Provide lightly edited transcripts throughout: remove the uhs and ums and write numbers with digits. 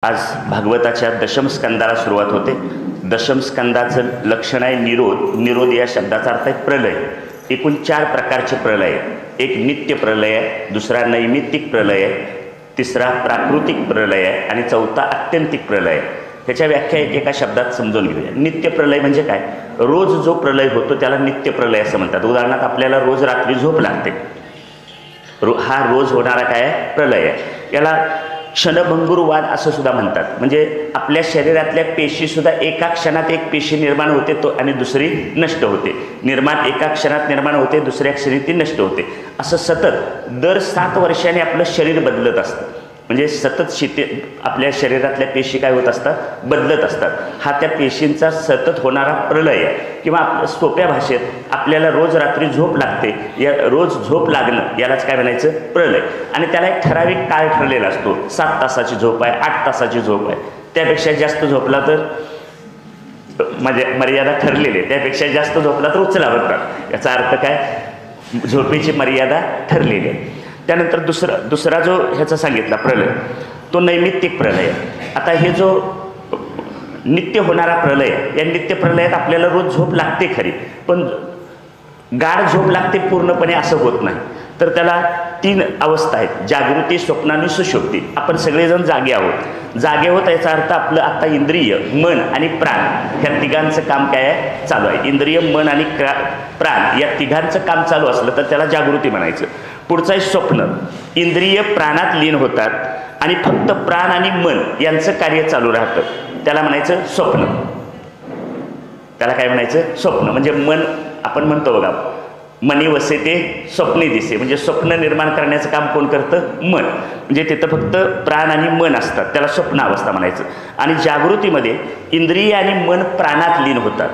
आज भागवताच्या दशम स्कंदाला सुरुवात होते। दशम स्कंदाचं लक्षण आहे निरोध। निरोध या शब्दाचा अर्थ आहे प्रलय। एकूण 4 प्रकारचे प्रलय आहेत। एक नित्य प्रलय आहे, दुसरा नैमित्तिक प्रलय आहे, तिसरा प्राकृतिक प्रलय आहे आणि चौथा आत्यंतिक प्रलय आहे। ह्याच्या व्याख्या एका शब्दात समजून घेऊया। नित्य प्रलय म्हणजे काय? रोज जो प्रलय होतो त्याला नित्य प्रलय असं म्हणतात। उदाहरणार्थ आपल्याला रोज रात्री झोप लागते, हा रोज होणारा काय प्रलय आहे। याला क्षणभंगुर वाद असं सुद्धा म्हणतात। म्हणजे आपल्या शरीरातल्या पेशी सुद्धा एका क्षणात एक पेशी निर्माण होते तो आणि दुसरी नष्ट होते। निर्माण एका क्षणात निर्माण होते, दुसऱ्या क्षणी ती नष्ट होते। असं सतत दर 7 वर्षांनी आपलं शरीर बदलत असतं। म्हणजे सतत आपल्या शरीरातल्या पेशी काय होत असतात, बदलत असतात। हा त्या पेशींचा सतत होणारा प्रलय आहे। किंवा सोप्या भाषेत आपल्याला रोज रात्री झोप लागते, या रोज झोप लागणं यालाच काय म्हणायचं, प्रलय। आणि त्याला एक ठराविक काळ ठरलेला असतो। 7 तासाची झोप आहे, 8 तासाची झोप आहे, त्यापेक्षा जास्त झोपला तर म्हणजे मर्यादा ठरलेली आहे, त्यापेक्षा जास्त झोपला तर उचला म्हणतात। याचा अर्थ काय, झोपेची मर्यादा ठरलेली आहे। त्यानंतर दुसरा जो ह्याचा सांगितला प्रलय तो नैमित्तिक प्रलय आहे। आता हे जो नित्य होणारा प्रलय आहे, या नित्य प्रलयात आपल्याला रोज झोप लागते खरी, पण गाढ झोप लागते पूर्णपणे असं होत नाही। तर त्याला 3 अवस्था आहेत, जागृती, स्वप्न आणि सुषुप्ती। आपण सगळेजण जागे आहोत। जागे होत याचा अर्थ आपलं आता इंद्रिय, मन आणि प्राण ह्या तिघांचं काम काय आहे, चालू आहे। इंद्रिय, मन आणि प्राण या तिघांचं काम चालू असलं तर त्याला जागृती म्हणायचं। पुढचं आहे स्वप्न। इंद्रिय प्राणात लीन होतात आणि फक्त प्राण आणि मन यांचं कार्य चालू राहतं, त्याला म्हणायचं स्वप्न। त्याला काय म्हणायचं, स्वप्न। म्हणजे मन, आपण म्हणतो बघा, मनी वसते स्वप्ने दिसे, म्हणजे स्वप्न निर्माण करण्याचं काम कोण करतं, मन। म्हणजे तिथं फक्त प्राण आणि मन असतात, त्याला स्वप्न अवस्था म्हणायचं। आणि जागृतीमध्ये इंद्रिय आणि मन प्राणात लीन होतात,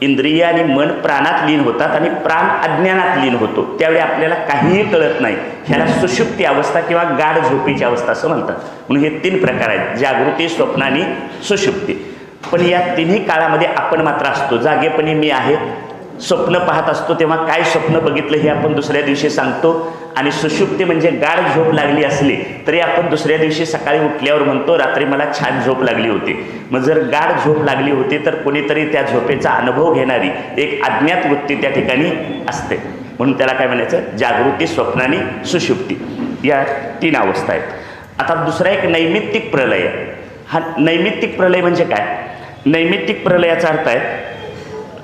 इंद्रिय आणि मन प्राणात लीन होतात आणि प्राण अज्ञानात लीन होतो, त्यावेळी आपल्याला काहीही कळत नाही। ह्याला सुषुप्ती अवस्था किंवा गाढ झोपेची अवस्था असं म्हणतात। म्हणून हे 3 प्रकार आहेत, जागृती, स्वप्न आणि सुषुप्ती। पण या तिन्ही काळामध्ये आपण मात्र असतो। जागेपणी मी आहे, स्वप्न पाहत असतो तेव्हा काय स्वप्न बघितलं हे आपण दुसऱ्या दिवशी सांगतो। आणि सुषुप्ती म्हणजे गाढ झोप लागली असली तरी आपण दुसऱ्या दिवशी सकाळी उठल्यावर म्हणतो रात्री मला छान झोप लागली होती। मग जर गाढ झोप लागली होती तर कोणीतरी त्या झोपेचा अनुभव घेणारी एक अज्ञात वृत्ती त्या ठिकाणी असते। म्हणून त्याला काय म्हणायचं, जागृती, स्वप्न आणि सुषुप्ती या 3 अवस्था आहेत। आता दुसरा एक नैमित्तिक प्रलय आहे। हा नैमित्तिक प्रलय म्हणजे काय, नैमित्तिक प्रलयाचा अर्थ आहे,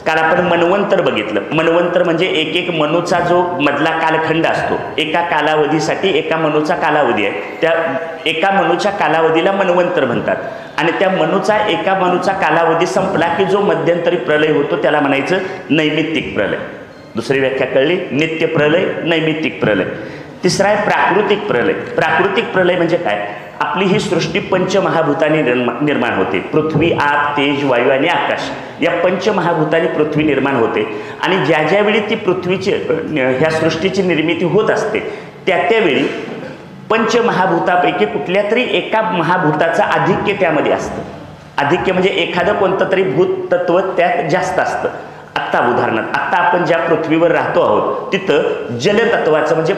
काल आपण मनवंतर बघितलं। मनवंतर म्हणजे एक मनूचा जो मधला कालखंड असतो, एका कालावधीसाठी एका मनूचा कालावधी आहे, त्या एका मनूच्या कालावधीला मनवंतर म्हणतात। आणि त्या एका मनूचा कालावधी संपला की जो मध्यंतरी प्रलय होतो त्याला म्हणायचं नैमित्तिक प्रलय। दुसरी व्याख्या कळली, नित्य प्रलय, नैमित्तिक प्रलय। तिसरा आहे प्राकृतिक प्रलय। प्राकृतिक प्रलय म्हणजे काय, आपली ही सृष्टी पंचमहाभूतांनी निर्माण होते। पृथ्वी, आप, तेज, वायू आणि आकाश या पंचमहाभूतांनी पृथ्वी निर्माण होते। आणि ज्या ज्यावेळी ती पृथ्वीची ह्या सृष्टीची निर्मिती होत असते त्यावेळी पंचमहाभूतापैकी कुठल्या तरी एका महाभूताचं आधिक्य त्यामध्ये असतं। आधिक्य म्हणजे एखादं कोणतं तरी भूत तत्व त्यात जास्त असतं। आत्ता उदाहरणार्थ आता आपण ज्या पृथ्वीवर राहतो आहोत तिथं जलतत्वाचं म्हणजे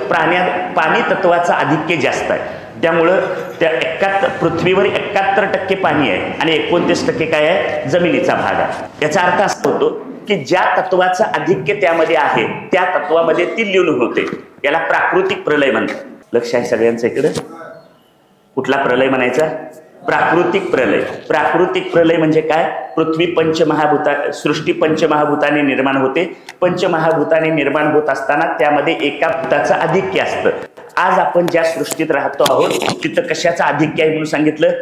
पाणी तत्वाचं आधिक्य जास्त आहे। त्यामुळं त्या पृथ्वीवर 71% पाणी आहे आणि 29% काय आहे, जमिनीचा भाग आहे। याचा अर्थ असा होतो की ज्या तत्वाचं आधिक्य त्यामध्ये आहे त्या तत्वामध्ये ती लीन होते, याला प्राकृतिक प्रलय म्हणतात। लक्ष आहे सगळ्यांचं इकडे, कुठला प्रलय म्हणायचा, प्राकृतिक प्रलय। प्राकृतिक प्रलय म्हणजे काय, पृथ्वी सृष्टी पंचमहाभूताने निर्माण होते। पंचमहाभूताने निर्माण होत असताना त्यामध्ये एका भूताचं आधिक्य असतं। आज आपण ज्या सृष्टीत राहतो आहोत तिथं कशाचं आधिक्य आहे म्हणून सांगितलं,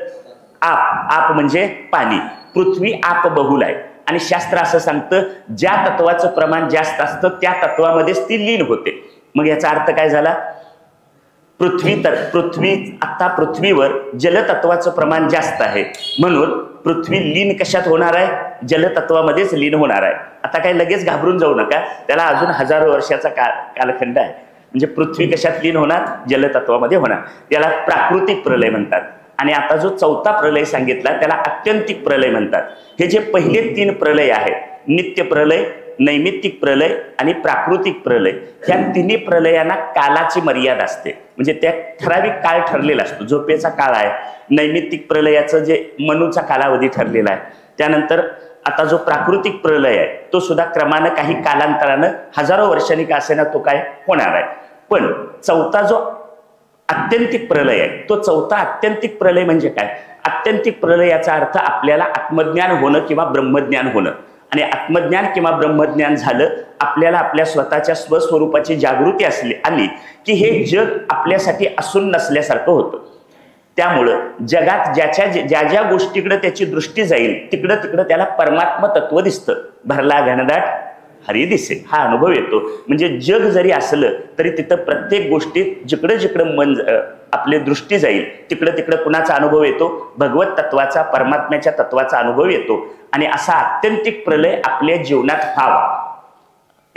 आप। आप म्हणजे पाणी। पृथ्वी आप बहुल आहे आणि शास्त्र असं सांगतं ज्या तत्वाचं प्रमाण जास्त असतं त्या तत्वामध्येच ती लीन होते। मग याचा अर्थ काय झाला, आता पृथ्वीवर जलतत्वाचं प्रमाण जास्त आहे म्हणून पृथ्वी लीन कशात होणार आहे, जलतत्वामध्येच लीन होणार आहे। आता काय लगेच घाबरून जाऊ नका, त्याला अजून हजारो वर्षाचा कालखंड आहे। म्हणजे पृथ्वी कशात लीन होणार, जलतत्वामध्ये होणार, याला प्राकृतिक प्रलय म्हणतात। आणि आता जो चौथा प्रलय सांगितला त्याला आत्यंतिक प्रलय म्हणतात। हे जे पहिले 3 प्रलय आहेत, नित्य प्रलय, नैमित्तिक प्रलय आणि प्राकृतिक प्रलय, ह्या तिन्ही प्रलयांना कालाची मर्यादा असते. म्हणजे त्या ठराविक काळ ठरलेला असतो. झोपेचा काळ आहे, नैमित्तिक प्रलयाचं जे मनूचा कालावधी ठरलेला आहे. त्यानंतर आता जो प्राकृतिक प्रलय आहे तो सुद्धा क्रमानं काही कालांतरानं हजारो वर्षांनी का असेना तो काय होणार आहे. पण चौथा जो आत्यंतिक प्रलय आहे, तो चौथा आत्यंतिक प्रलय म्हणजे काय? आत्यंतिक प्रलय याचा अर्थ आपल्याला आत्मज्ञान होणं किंवा ब्रह्मज्ञान होणं. आणि आत्मज्ञान किंवा ब्रह्मज्ञान झालं, आपल्याला आपल्या स्वतःच्या स्वस्वरूपाची जागृती आली की हे जग आपल्यासाठी असून नसल्यासारखं होतं. त्यामुळं जगात ज्या ज्या गोष्टीकडे त्याची दृष्टी जाईल तिकडं तिकडं त्याला परमात्म तत्व दिसतं. भरला घनदाट हरी दिसे, हा अनुभव येतो. म्हणजे जग जरी असलं तरी तिथं प्रत्येक गोष्टीत जिकडं जिकडं मन आपली दृष्टी जाईल तिकडं तिकडं कुणाचा अनुभव येतो? भगवत तत्वाचा, परमात्म्याच्या तत्वाचा अनुभव येतो. आणि असा आत्यंतिक प्रलय आपल्या जीवनात व्हावा.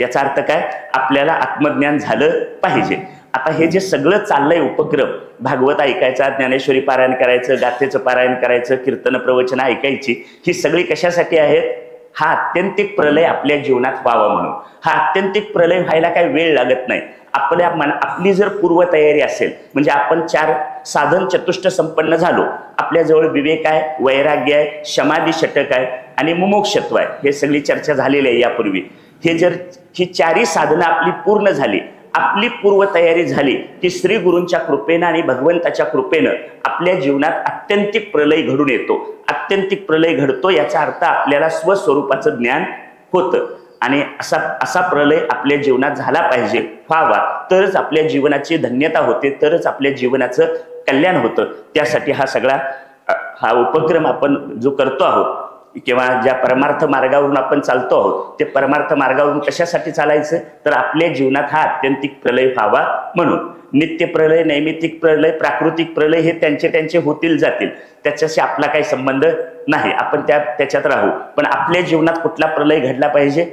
याचा अर्थ काय? आपल्याला आत्मज्ञान झालं पाहिजे. आता हे जे सगळं चाललंय उपक्रम, भागवत ऐकायचा, ज्ञानेश्वरी पारायण करायचं, गाथेचं पारायण करायचं, कीर्तन प्रवचन ऐकायची, ही सगळी कशासाठी आहेत? हा आत्यंतिक प्रलय आपल्या जीवनात व्हावा म्हणून. हा आत्यंतिक प्रलय व्हायला काही वेळ लागत नाही. आपली जर पूर्वतयारी असेल, म्हणजे आपण 4 साधन चतुष्ट संपन्न झालो, आपल्याजवळ विवेक आहे, वैराग्य आहे, समाधी षटक आहे आणि मुमुक्षत्व आहे, हे सगळी चर्चा झालेली आहे यापूर्वी. ही 4ही साधनं आपली पूर्ण झाली, आपली पूर्वतयारी झाली की श्री गुरूंच्या कृपेनं आणि भगवंताच्या कृपेनं आपल्या जीवनात आत्यंतिक प्रलय घडून येतो. आत्यंतिक प्रलय घडतो याचा अर्थ आपल्याला स्वस्वरूपाचं ज्ञान होतं. आणि असा प्रलय आपल्या जीवनात झाला पाहिजे, व्हावा, तरच आपल्या जीवनाची धन्यता होते, तरच आपल्या जीवनाचं कल्याण होतं. त्यासाठी हा उपक्रम आपण जो करतो आहोत किंवा ज्या परमार्थ मार्गावरून आपण चालतो आहोत, ते परमार्थ मार्गावरून कशासाठी चालायचं? तर आपल्या जीवनात हा आत्यंतिक प्रलय व्हावा म्हणून. नित्य प्रलय, नैमित्तिक प्रलय, प्राकृतिक प्रलय हे त्यांचे होतील जातील, त्याच्याशी आपला काही संबंध नाही. आपण त्याच्यात राहू. पण आपल्या जीवनात कुठला प्रलय घडला पाहिजे?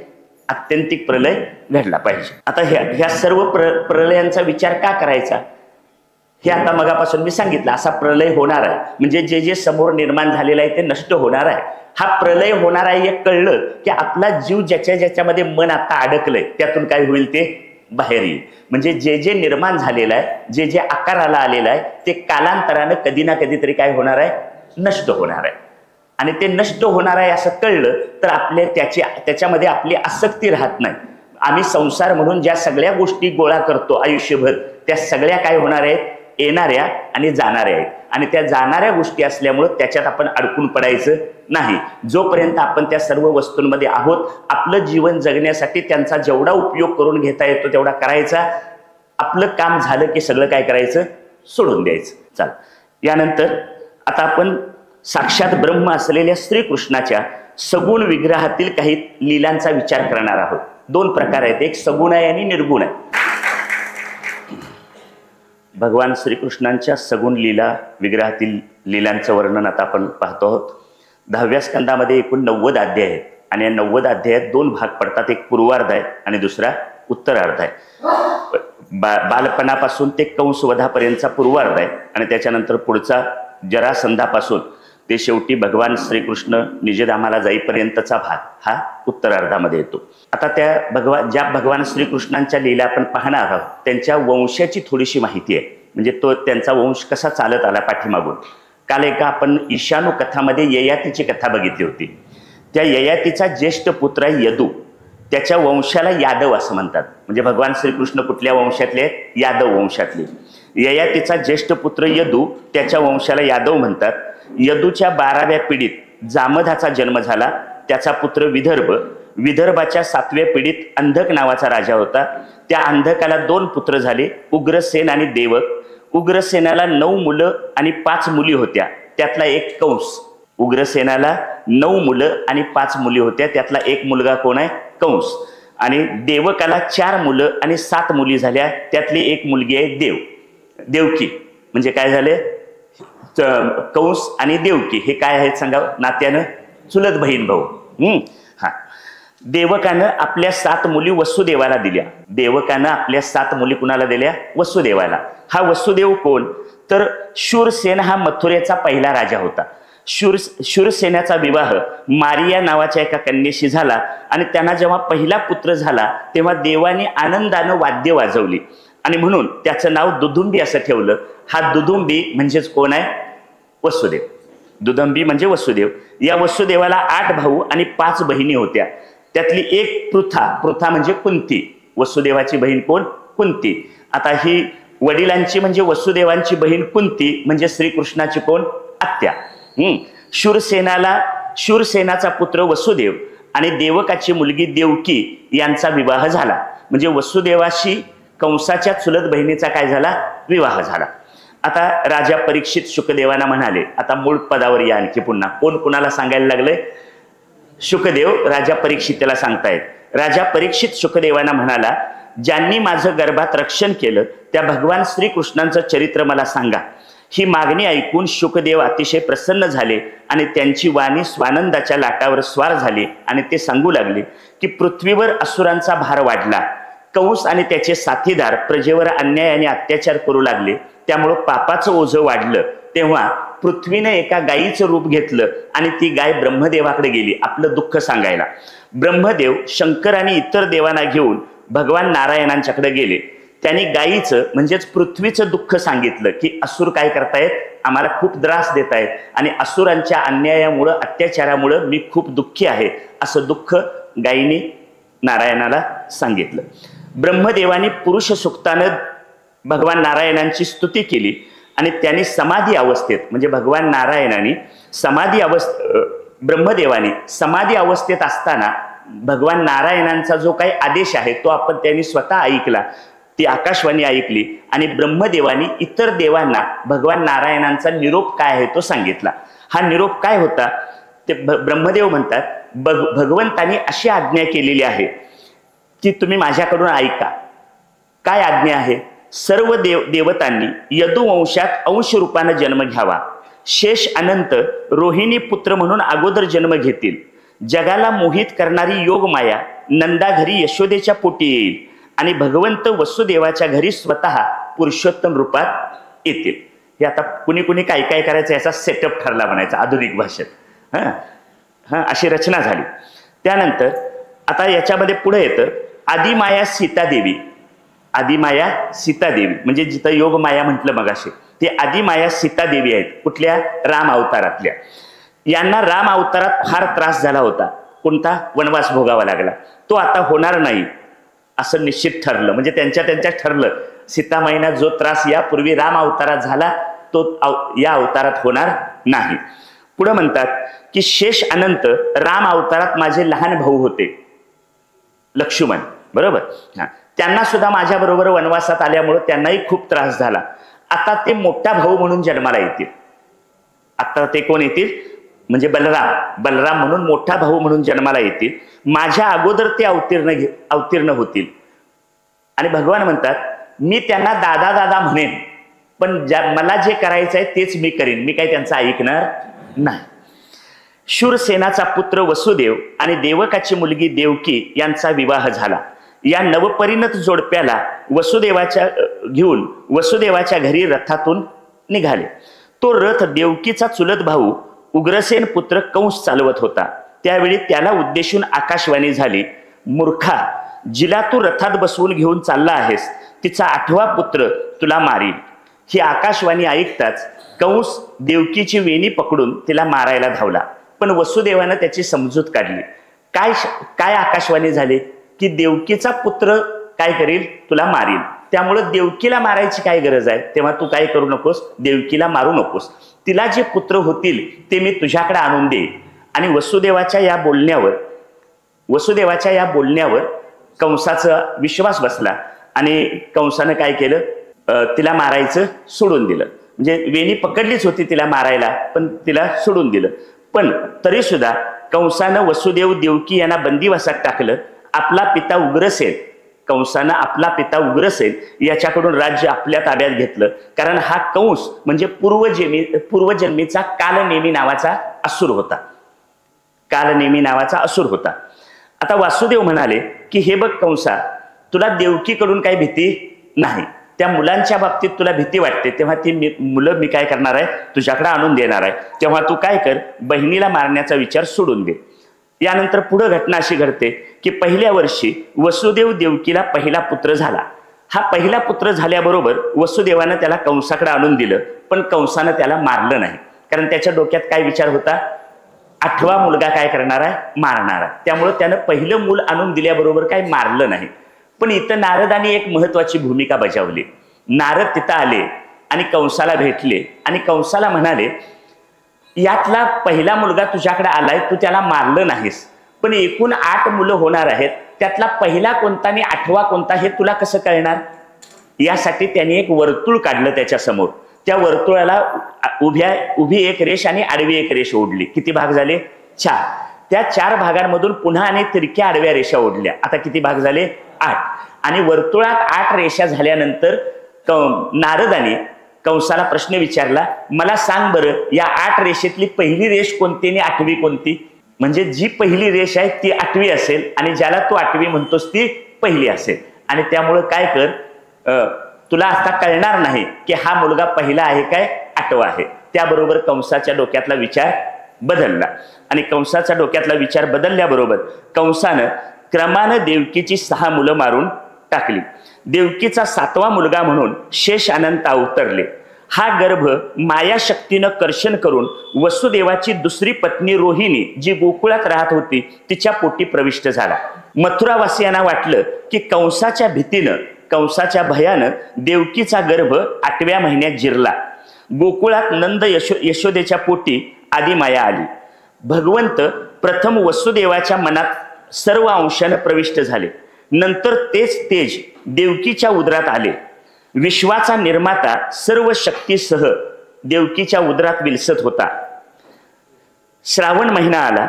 आत्यंतिक प्रलय घडला पाहिजे. आता ह्या सर्व प्रलयांचा विचार का करायचा? हे आता मगापासून मी सांगितलं. असा प्रलय होणार आहे म्हणजे जे समोर निर्माण झालेलं आहे ते नष्ट होणार आहे. हा प्रलय होणार आहे हे कळलं की आपला जीव ज्याच्यामध्ये मन आता अडकलंय त्यातून काय होईल ते बाहेर येईल. म्हणजे जे निर्माण झालेलं आहे, जे आकाराला आलेलं आहे, ते कालांतरानं कधी ना कधीतरी काय होणार आहे? नष्ट होणार आहे. आणि ते नष्ट होणार आहे असं कळलं तर त्याच्यामध्ये आपली आसक्ती राहत नाही. आम्ही संसार म्हणून ज्या सगळ्या गोष्टी गोळा करतो आयुष्यभर, त्या सगळ्या काय होणार आहेत? येणाऱ्या आणि जाणाऱ्या आहेत. आणि त्या जाणाऱ्या गोष्टी असल्यामुळं त्याच्यात आपण अडकून पडायचं नाही. जोपर्यंत आपण त्या सर्व वस्तूंमध्ये आहोत, आपलं जीवन जगण्यासाठी त्यांचा जेवढा उपयोग करून घेता येतो तेवढा करायचा. आपलं काम झालं की सगळं काय करायचं? सोडून द्यायचं. चला, यानंतर आता आपण साक्षात ब्रह्म असलेल्या श्रीकृष्णाच्या सगुण विग्रहातील काही लीलांचा विचार करणार आहोत. 2 प्रकार आहेत, एक सगुण आहे आणि निर्गुण आहे. भगवान श्रीकृष्णांच्या सगुण लीला विग्रहातील लीलांचं वर्णन आता आपण पाहतो आहोत. 10व्या स्कंदामध्ये एकूण 90 अध्याय आहेत आणि या 90 अध्यायात 2 भाग पडतात. एक पूर्वार्ध आहे आणि दुसरा उत्तरार्ध आहे. बालपणापासून ते कंसवधापर्यंतचा पूर्वार्ध आहे आणि त्याच्यानंतर पुढचा जरासंधापासून ते शेवटी भगवान श्रीकृष्ण निजधामाला जाईपर्यंतचा भाग हा उत्तरार्धामध्ये येतो. आता ज्या भगवान श्रीकृष्णांच्या लीला आपण पाहणार आहोत त्यांच्या वंशाची थोडीशी माहिती आहे. म्हणजे त्यांचा वंश कसा चालत आला पाठीमागून. काल एका आपण ईशानू कथामध्ये ययातीची कथा बघितली होती. त्या ययातीचा ज्येष्ठ पुत्र आहे यदू. त्याच्या वंशाला यादव असं म्हणतात. म्हणजे भगवान श्रीकृष्ण कुठल्या वंशातले आहेत? यादव वंशातले. ययातीचा ज्येष्ठ पुत्र यदू, त्याच्या वंशाला यादव म्हणतात. यदूच्या 12व्या पिढीत जामधाचा जन्म झाला. त्याचा पुत्र विदर्भ. विदर्भाच्या 7व्या पिढीत अंधक नावाचा राजा होता. त्या अंधकाला 2 पुत्र झाले, उग्रसेन आणि देवक. उग्रसेनाला 9 मुलं आणि 5 मुली होत्या, त्यातला एक कंस. उग्रसेनाला 9 मुलं आणि 5 मुली होत्या, त्यातला एक मुलगा कोण आहे? कंस. आणि देवकाला 4 मुलं आणि 7 मुली झाल्या, त्यातली एक मुलगी आहे देवकी. म्हणजे काय झाले? कंस आणि देवकी हे काय आहेत सांगा? नात्यानं चुलत बहीण भाऊ. देवकानं आपल्या 7 मुली वसुदेवाला दिल्या. देवकानं आपल्या 7 मुली कुणाला दिल्या? वसुदेवाला. हा वसुदेव कोण? तर शूरसेन हा मथुरेचा पहिला राजा होता. शूरसेनाचा विवाह मारिया नावाच्या एका कन्येशी झाला आणि त्यांना जेव्हा पहिला पुत्र झाला तेव्हा देवाने आनंदानं वाद्य वाजवली आणि म्हणून त्याचं नाव दुदुंबी असं ठेवलं. हा दुदुंबी म्हणजेच कोण आहे? वसुदेव. दुदुंबी म्हणजे वसुदेव. या वसुदेवाला 8 भाऊ आणि 5 बहिणी होत्या. त्यातली एक पृथा म्हणजे कुंती. वसुदेवाची बहीण कोण? कुंती. आता ही वडिलांची म्हणजे वसुदेवांची बहीण कुंती म्हणजे श्रीकृष्णाची कोण? आत्या. शूरसेनाचा पुत्र वसुदेव आणि देवकाची मुलगी देवकी यांचा विवाह झाला. म्हणजे वसुदेवाशी कंसाच्या चुलत बहिणीचा काय झाला? विवाह झाला. आता राजा परीक्षित शुकदेवांना म्हणाले, आता मूळ पदावर या आणखी पुन्हा. कोण कुणाला सांगायला लागले? शुकदेव राजा परीक्षितला सांगतायत. राजा परीक्षित शुकदेवांना म्हणाला, ज्यांनी माझं गर्भात रक्षण केलं त्या भगवान श्रीकृष्णांचं चरित्र मला सांगा. ही मागणी ऐकून शुकदेव अतिशय प्रसन्न झाले आणि त्यांची वाणी स्वानंदाच्या लाटावर स्वार झाली आणि ते सांगू लागले की पृथ्वीवर असुरांचा भार वाढला. कंस आणि त्याचे साथीदार प्रजेवर अन्याय आणि अत्याचार करू लागले. त्यामुळं पापाचं ओझं वाढलं. तेव्हा पृथ्वीने एका गायीचं रूप घेतलं आणि ती गाय ब्रह्मदेवाकडे गेली आपलं दुःख सांगायला. ब्रह्मदेव शंकर आणि इतर देवांना घेऊन भगवान नारायणांच्याकडे गेले. त्यांनी गायीचं म्हणजेच पृथ्वीचं दुःख सांगितलं की असुर काय करतायत? आम्हाला खूप त्रास देत आहेत आणि असुरांच्या अन्यायामुळं अत्याचारामुळं मी खूप दुःखी आहे असं दुःख गायीने नारायणाला सांगितलं. ब्रह्मदेवानी पुरुष सुक्तानं भगवान नारायणांची स्तुती केली आणि त्यांनी समाधी अवस्थेत म्हणजे भगवान नारायणाने ब्रह्मदेवानी समाधी अवस्थेत असताना भगवान नारायणांचा जो काही आदेश आहे तो आपण त्यांनी स्वतः ऐकला. ती आकाशवाणी ऐकली आणि ब्रह्मदेवानी इतर देवांना भगवान नारायणांचा निरोप काय आहे तो सांगितला. हा निरोप काय होता ते ब्रह्मदेव म्हणतात, भगवंतांनी अशी आज्ञा केलेली आहे की तुम्ही माझ्याकडून ऐका. काय आज्ञा आहे? सर्व देवतांनी यदुवंशात अंश रूपाने जन्म घ्यावा. शेष अनंत रोहिणी पुत्र म्हणून अगोदर जन्म घेतील. जगाला मोहित करणारी योगमाया नंदा घरी यशोदेच्या पोटी येईल आणि भगवंत वसुदेवाच्या घरी स्वतः पुरुषोत्तम रूपात येतील. हे आता कुणी कुणी काय काय करायचं याचा सेटअप ठरला म्हणायचा आधुनिक भाषेत. अशी रचना झाली. त्यानंतर आता याच्यामध्ये पुढे येतं आदिमाया सीतादेवी. आदिमाया सीतादेवी म्हणजे जिथं योगमाया म्हटलं मगाशी ते आदिमाया सीतादेवी आहेत. कुठल्या? राम अवतारातल्या. यांना राम अवतारात फार त्रास झाला होता. कोणता? वनवास भोगावा लागला. तो आता होणार नाही असं निश्चित ठरलं. म्हणजे त्यांच्या ठरलं सीतामाईंना जो त्रास यापूर्वी राम अवतारात झाला तो या अवतारात होणार नाही. पुढे म्हणतात की शेष अनंत राम अवतारात माझे लहान भाऊ होते लक्ष्मण. बरोबर. त्यांना सुद्धा माझ्या बरोबर वनवासात आल्यामुळे त्यांनाही खूप त्रास झाला. आता ते मोठा भाऊ म्हणून जन्माला येतील. आता ते कोण येतील? म्हणजे बलराम म्हणून मोठा भाऊ म्हणून जन्माला येतील. माझ्या अगोदर ते अवतीर्ण होतील. आणि भगवान म्हणतात मी त्यांना दादा दादा म्हणेन पण मला जे करायचं आहे तेच मी करीन. मी काही त्यांचं ऐकणार नाही. शूरसेनाचा पुत्र वसुदेव आणि देवकाची मुलगी देवकी यांचा विवाह झाला. या नवपरिणत जोडप्याला घेऊन वसुदेवाच्या घरी रथातून निघाले. तो रथ देवकीचा चुलत भाऊ उग्रसेन पुत्र कंस चालवत होता. त्यावेळी त्याला उद्देशून आकाशवाणी झाली, मूर्खा, जिला तू रथात बसवून घेऊन चालला आहेस तिचा 8वा पुत्र तुला मारील. ही आकाशवाणी ऐकताच कंस देवकीची वेणी पकडून तिला मारायला धावला. पण वसुदेवानं त्याची समजूत काढली. काय आकाशवाणी झाली की देवकीचा पुत्र काय करील? तुला मारील. त्यामुळे देवकीला मारायची काय गरज आहे? तेव्हा तू काय करू नकोस, देवकीला मारू नकोस. तिला जे पुत्र होतील ते मी तुझ्याकडे आणून देईन. आणि वसुदेवाच्या या बोलण्यावर कंसाचा विश्वास बसला आणि कंसानं काय केलं? तिला मारायचं सोडून दिलं. म्हणजे वेणी पकडलीच होती तिला मारायला पण तिला सोडून दिलं. पण तरी सुद्धा कंसानं वसुदेव देवकी यांना बंदिवासात टाकलं. कंसानं आपला पिता उग्रसेन याच्याकडून राज्य आपल्या ताब्यात घेतलं. कारण हा कंस म्हणजे पूर्वजन्मीचा कालनेमी नावाचा असुर होता. आता वासुदेव म्हणाले की हे बघ कंसा, तुला देवकीकडून काही भीती नाही. त्या मुलांच्या बाबतीत तुला भीती वाटते, तेव्हा ती मुलं मी काय करणार आहे, तुझ्याकडे आणून देणार आहे. तेव्हा तू काय कर, बहिणीला मारण्याचा विचार सोडून दे. यानंतर पुढे घटना अशी घडते की पहिल्या वर्षी वसुदेव देवकीला पहिला पुत्र झाला. हा पहिला पुत्र झाल्याबरोबर वसुदेवानं त्याला कंसाकडे आणून दिलं, पण कंसानं त्याला मारलं नाही. कारण त्याच्या डोक्यात काय विचार होता, 8वा मुलगा काय करणार आहे, मारणार आहे. त्यामुळे त्यानं पहिलं मूल आणून दिल्याबरोबर काही मारलं नाही. पण इथं नारदांनी एक महत्वाची भूमिका बजावली. नारद तिथं आले आणि कंसाला भेटले आणि कंसाला म्हणाले, यातला पहिला मुलगा तुझ्याकडे आलाय, तू त्याला मारलं नाहीस, पण एकूण 8 मुलं होणार आहेत, त्यातला पहिला कोणता आणि 8वा कोणता हे तुला कसं कळणार. यासाठी त्यांनी एक वर्तुळ काढलं त्याच्या समोर. त्या वर्तुळाला उभी एक रेष आणि आडवी एक रेष ओढली. किती भाग झाले, 4. त्या 4 भागांमधून पुन्हा आणि तिरक्या आडव्या रेषा ओढल्या. आता किती भाग झाले, 8. आणि वर्तुळात 8 रेषा झाल्यानंतर नारदाने कंसाला प्रश्न विचारला, मला सांग बरं, या 8 रेषेतली पहिली रेष कोणती आणि 8वी कोणती. म्हणजे जी पहिली रेष आहे ती 8वी असेल आणि ज्याला तू 8वी म्हणतोस ती पहिली असेल. आणि त्यामुळे काय कर, तुला आता कळणार नाही की हा मुलगा पहिला आहे काय 8वा आहे. त्याबरोबर कंसाच्या डोक्यातला विचार बदलला आणि कंसाच्या डोक्यातला विचार बदलल्याबरोबर कंसानं क्रमानं देवकीची 6 मुलं मारून टाकली. देवकीचा 7वा मुलगा म्हणून शेष अनंत अवतरले. हा गर्भ मायाशक्तीनं कर्षण करून वसुदेवाची दुसरी पत्नी रोहिणी, जी गोकुळात राहत होती, तिच्या पोटी प्रविष्ट झाला. मथुरावासियांना वाटलं की कंसाच्या भीतीनं, कंसाच्या भयानं देवकीचा गर्भ 8व्या महिन्यात जिरला. गोकुळात नंद यशोदेच्या पोटी आदिमाया आली. भगवंत प्रथम वसुदेवाच्या मनात सर्व अंशानं प्रविष्ट झाले. नंतर तेच तेज देवकीच्या उदरात आले. विश्वाचा निर्माता सर्व शक्तीसह देवकीच्या उदरात विलसत होता. श्रावण महिना आला.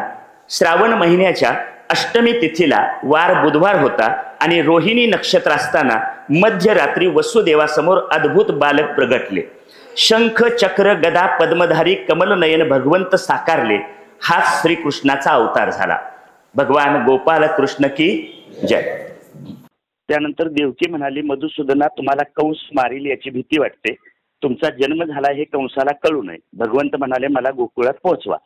श्रावण महिन्याच्या अष्टमी तिथीला वार बुधवार होता आणि रोहिणी नक्षत्र असताना मध्यरात्री वसुदेवासमोर अद्भुत बालक प्रगटले. शंख चक्र गदा पद्मधारी कमलनयन भगवंत साकारले. हा श्रीकृष्णाचा अवतार झाला. भगवान गोपाल कृष्ण की जय. त्यानंतर देवकी म्हणाली, मधुसूदना, तुम्हाला कंस मारील याची भीती वाटते, तुमचा जन्म झाला हे कंसाला कळू नये. भगवंत म्हणाले, मला गोकुळात पोहोचवा.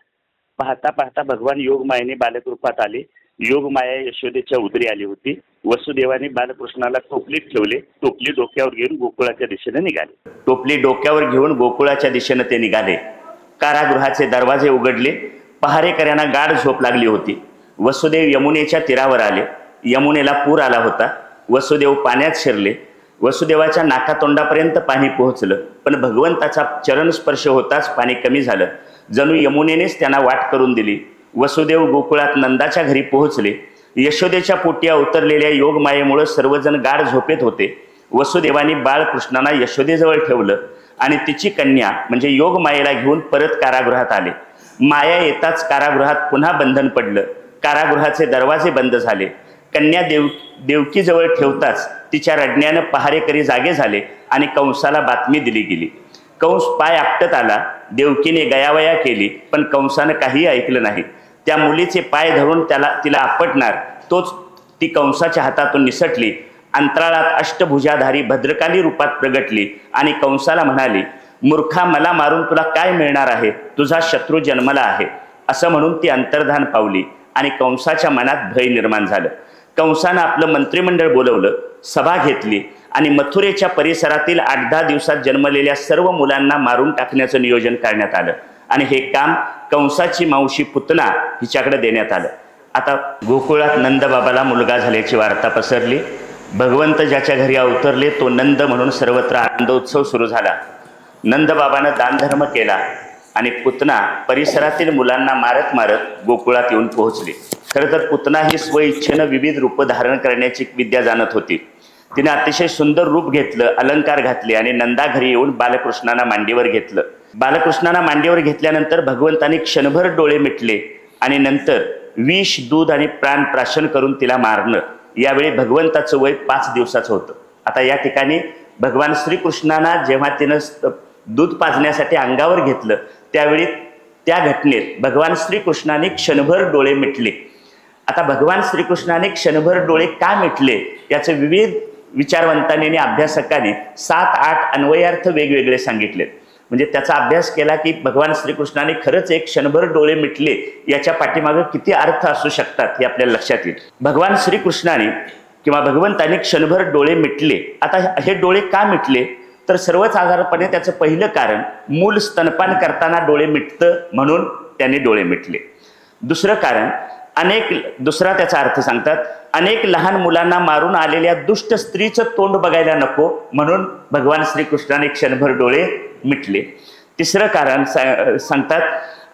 पाहता पाहता भगवान योगमायेने बालकरूपात आले. योगमाया यशोदेच्या उदरी आली होती. वसुदेवाने बालकृष्णाला टोपलीत ठेवले. टोपली डोक्यावर घेऊन गोकुळाच्या दिशेने निघाले. टोपली डोक्यावर घेऊन गोकुळाच्या दिशेने ते निघाले. कारागृहाचे दरवाजे उघडले. पहारेकऱ्यांना गाढ झोप लागली होती. वसुदेव यमुनेच्या तीरावर आले. यमुनेला पूर आला होता. वसुदेव पाण्यात शिरले. वसुदेवाच्या नाकातोंडापर्यंत पाणी पोहोचलं, पण भगवंताचा चरणस्पर्श होताच पाणी कमी झालं. जणू यमुनेनेच त्यांना वाट करून दिली. वसुदेव गोकुळात नंदाच्या घरी पोहोचले. यशोदेच्या पोटी अवतरलेल्या योगमायेमुळे सर्वजण गाढ झोपेत होते. वसुदेवाने बाळकृष्णांना यशोदेजवळ ठेवलं आणि तिची कन्या म्हणजे योगमायेला घेऊन परत कारागृहात आले. माया येताच कारागृहात पुन्हा बंधन पडलं. कारागृहाचे दरवाजे बंद झाले. कन्या देवकीजवळ ठेवताच तिच्या रडण्यानं पहारेकरी जागे झाले आणि कंसाला बातमी दिली गेली. कंस पाय आपटत आला. देवकीने गयावया केली, पण कंसानं काही ऐकलं नाही. त्या मुलीचे पाय धरून तिला आपटणार तोच ती कंसाच्या हातातून निसटली. अंतराळात अष्टभुजाधारी भद्रकाली रूपात प्रगटली आणि कंसाला म्हणाली, मूर्खा, मला मारून तुला काय मिळणार आहे, तुझा शत्रू जन्मला आहे. असं म्हणून ती अंतर्धान पावली आणि कंसाच्या मनात भय निर्माण झालं. कंसानं आपलं मंत्रिमंडळ बोलवलं, सभा घेतली आणि मथुरेच्या परिसरातील 8-10 दिवसात जन्मलेल्या सर्व मुलांना मारून टाकण्याचं नियोजन करण्यात आलं आणि हे काम कंसाची मावशी पुतना हिच्याकडे देण्यात आलं. आता गोकुळात नंदबाबाला मुलगा झाल्याची वार्ता पसरली. भगवंत ज्याच्या घरी अवतरले तो नंद म्हणून सर्वत्र आनंदोत्सव सुरू झाला. नंदबाबानं दानधर्म केला आणि पुतना परिसरातील मुलांना मारत मारत गोकुळात येऊन पोहोचली. खरं तर पुतना ही स्वइच्छेनं विविध रूप धारण करण्याची विद्या जाणत होती. तिने अतिशय सुंदर रूप घेतलं, अलंकार घातले आणि नंदा घरी येऊन बालकृष्णांना मांडीवर घेतलं. बालकृष्णांना मांडीवर घेतल्यानंतर भगवंतांनी क्षणभर डोळे मिटले आणि नंतर विष, दूध आणि प्राण प्राशन करून तिला मारणं. यावेळी भगवंताचं वय 5 दिवसाचं होतं. आता या ठिकाणी भगवान श्रीकृष्णांना जेव्हा तिनं दूध पाजण्यासाठी अंगावर घेतलं त्यावेळी त्या घटनेत भगवान श्रीकृष्णाने क्षणभर डोळे मिटले. आता भगवान श्रीकृष्णाने क्षणभर डोळे का मिटले याचे विविध विचारवंतांनी आणि अभ्यासकांनी 7-8 अन्वयार्थ वेगवेगळे सांगितलेत. म्हणजे त्याचा अभ्यास केला की भगवान श्रीकृष्णाने खरंच एक क्षणभर डोळे मिटले याच्या पाठीमागे किती अर्थ असू शकतात हे आपल्याला लक्षात येईल. भगवान श्रीकृष्णाने किंवा भगवंताने क्षणभर डोळे मिटले. आता हे डोळे का मिटले तर सर्वसाधारणपणे त्याचं पहिलं कारण मूल स्तनपान करताना डोळे मिटतं म्हणून त्याने डोळे मिटले. दुसरं कारण दुसरा त्याचा अर्थ सांगतात, अनेक लहान मुलांना मारून आलेल्या दुष्ट स्त्रीचं तोंड बघायला नको म्हणून भगवान श्रीकृष्णाने क्षणभर डोळे मिटले. तिसरं कारण सांगतात,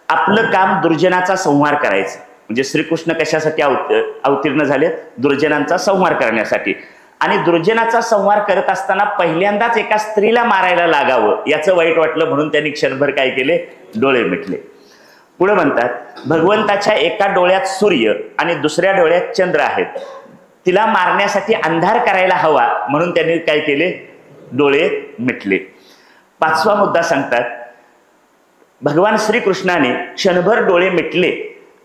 आपलं काम दुर्जनाचा संहार करायचं. म्हणजे श्रीकृष्ण कशासाठी अवतीर्ण झाले? दुर्जनांचा संहार करण्यासाठी. आणि दुर्जनाचा संहार करत असताना पहिल्यांदाच एका स्त्रीला मारायला लागावं याचं वाईट वाटलं म्हणून त्यांनी क्षणभर काय केले? डोळे मिटले. पुढे म्हणतात, भगवंताच्या एका डोळ्यात सूर्य आणि दुसऱ्या डोळ्यात चंद्र आहेत, तिला मारण्यासाठी अंधार करायला हवा म्हणून त्यांनी काय केले? डोळे मिटले. 5वा मुद्दा सांगतात, भगवान श्रीकृष्णाने क्षणभर डोळे मिटले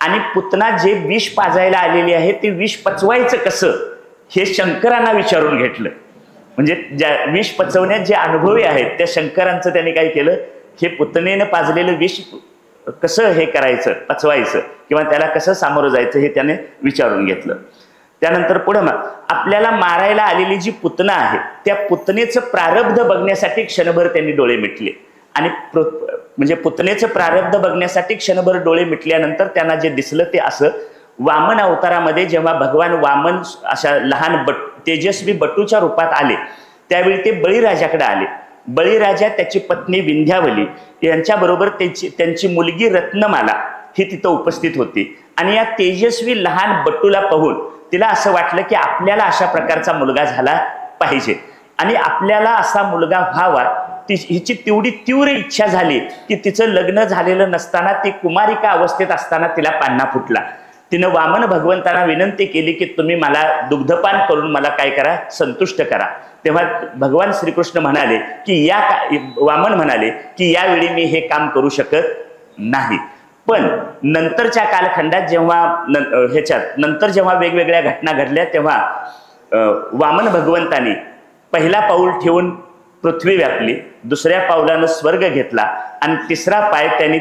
आणि पुतना जे विष पाजायला आलेली आहे ते विष पचवायचं कसं हे शंकरांना विचारून घेतलं. म्हणजे ज्या विष पचवण्यात जे अनुभवी आहेत त्या शंकरांचं त्यांनी काय केलं? हे पुतनेनं पाजलेलं विष कसं हे करायचं, पचवायचं किंवा त्याला कसं सामोरं जायचं हे त्याने विचारून घेतलं. त्यानंतर पुढे आपल्याला मारायला आलेली जी पुतना आहे त्या पुतनेचं प्रारब्ध बघण्यासाठी क्षणभर त्यांनी डोळे मिटले. आणि म्हणजे पुतनेचं प्रारब्ध बघण्यासाठी क्षणभर डोळे मिटल्यानंतर त्यांना जे दिसलं ते असं, वामन अवतारामध्ये जेव्हा भगवान वामन अशा लहान तेजस्वी बटूच्या रूपात आले त्यावेळी ते बळीराजाकडे आले. बळीराजा, त्याची पत्नी विंध्यावली यांच्याबरोबर त्यांची मुलगी रत्नमाला ही तिथं उपस्थित होती. आणि या तेजस्वी लहान बटूला पाहून तिला असं वाटलं की आपल्याला अशा प्रकारचा मुलगा झाला पाहिजे आणि आपल्याला असा मुलगा व्हावा हिची तेवढी तीव्र इच्छा झाली की तिचं लग्न झालेलं नसताना, ती कुमारिका अवस्थेत असताना तिला पान्हा फुटला. तिनं वामन भगवंतांना विनंती केली की तुम्ही मला दुग्धपान करून मला काय करा? संतुष्ट करा. तेव्हा भगवान श्रीकृष्ण म्हणाले की वामन म्हणाले की यावेळी मी हे काम करू शकत नाही. पण नंतरच्या कालखंडात जेव्हा वेगवेगळ्या घटना घडल्या तेव्हा वामन भगवंतांनी पहिला पाऊल ठेवून पृथ्वी व्यापली, दुसऱ्या पावलानं स्वर्ग घेतला आणि तिसरा पाय त्यांनी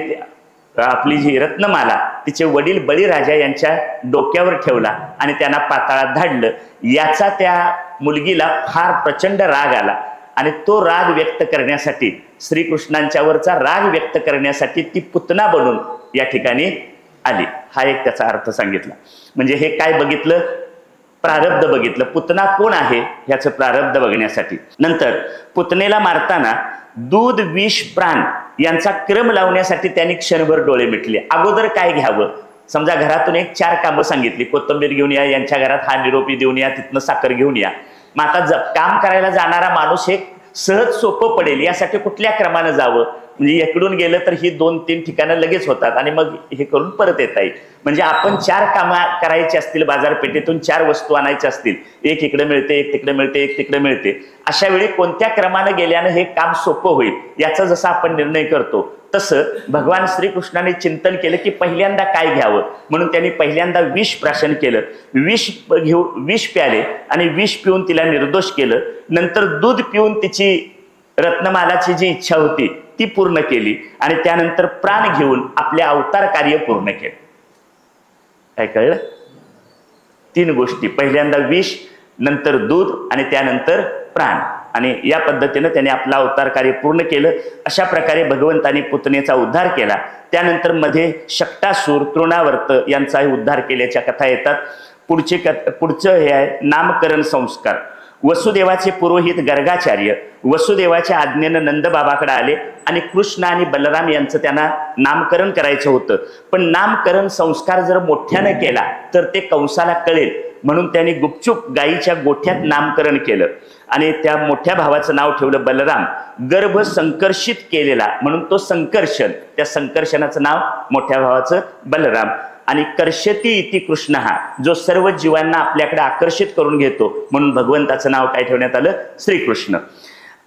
आपली जी रत्नमाला तिचे वडील बळीराजा यांच्या डोक्यावर ठेवला आणि त्यांना पाताळात धाडलं. याचा त्या मुलगीला फार प्रचंड राग आला आणि तो राग व्यक्त करण्यासाठी, श्रीकृष्णांच्यावरचा राग व्यक्त करण्यासाठी ती पुतना बनून या ठिकाणी आली. हा एक त्याचा अर्थ सांगितला. म्हणजे हे काय बघितलं? प्रारब्ध बघितलं. पुतना कोण आहे ह्याचं प्रारब्ध बघण्यासाठी. नंतर पुतनेला मारताना दूध, विष, प्राण यांचा क्रम लावण्यासाठी त्यांनी क्षणभर डोळे मिटले. अगोदर काय घ्यावं? समजा घरातून 4 कामं सांगितली, कोथिंबीर घेऊन या, यांच्या घरात हा निरोपी देऊन या, तिथनं साखर घेऊन या. मग आता काम करायला जाणारा माणूस हे सहज सोपं पडेल यासाठी कुठल्या क्रमानं जावं? म्हणजे इकडून गेलं तर ही 2-3 ठिकाणं लगेच होतात आणि मग हे करून परत येता येईल. म्हणजे आपण 4 कामं करायची असतील, बाजारपेठेतून 4 वस्तू आणायच्या असतील, एक इकडे मिळते, एक तिकडे मिळते, एक तिकडे मिळते, अशा वेळी कोणत्या क्रमानं गेल्यानं हे काम सोपं होईल याचा जसा आपण निर्णय करतो तसं भगवान श्रीकृष्णाने चिंतन केलं की पहिल्यांदा काय घ्यावं. म्हणून त्यांनी पहिल्यांदा विष प्राशन केलं. विष प्याले आणि विष पिऊन तिला निर्दोष केलं. नंतर दूध पिऊन तिची रत्नमालाची जी इच्छा होती ती पूर्ण केली आणि त्यानंतर प्राण घेऊन आपले अवतार कार्य पूर्ण केले. काय कळलं? 3 गोष्टी, पहिल्यांदा विष, नंतर दूध आणि त्यानंतर प्राण. आणि या पद्धतीने त्याने आपलं अवतार कार्य पूर्ण केलं. अशा प्रकारे भगवंताने पुतनेचा उद्धार केला. त्यानंतर मध्ये शक्टासूर, तृणावर्त यांचाही उद्धार केल्याच्या कथा येतात. पुढचं हे आहे नामकरण संस्कार. वसुदेवाचे पुरोहित गर्गाचार्य वसुदेवाच्या आज्ञेनं नंदबाबाकडे आले आणि कृष्ण आणि बलराम यांचं त्यांना नामकरण करायचं होतं. पण नामकरण संस्कार जर मोठ्यानं केला तर ते कंसाला कळेल म्हणून त्यांनी गुपचूप गायीच्या गोठ्यात नामकरण केलं आणि त्या मोठ्या भावाचं नाव ठेवलं बलराम. गर्भ संकर्षित केलेला म्हणून तो संकर्षण, त्या संकर्षणाचं नाव मोठ्या भावाचं बलराम. आणि कर्षती इति कृष्ण, हा जो सर्व जीवांना आपल्याकडे आकर्षित करून घेतो म्हणून भगवंताचं नाव काय ठेवण्यात आलं? श्रीकृष्ण.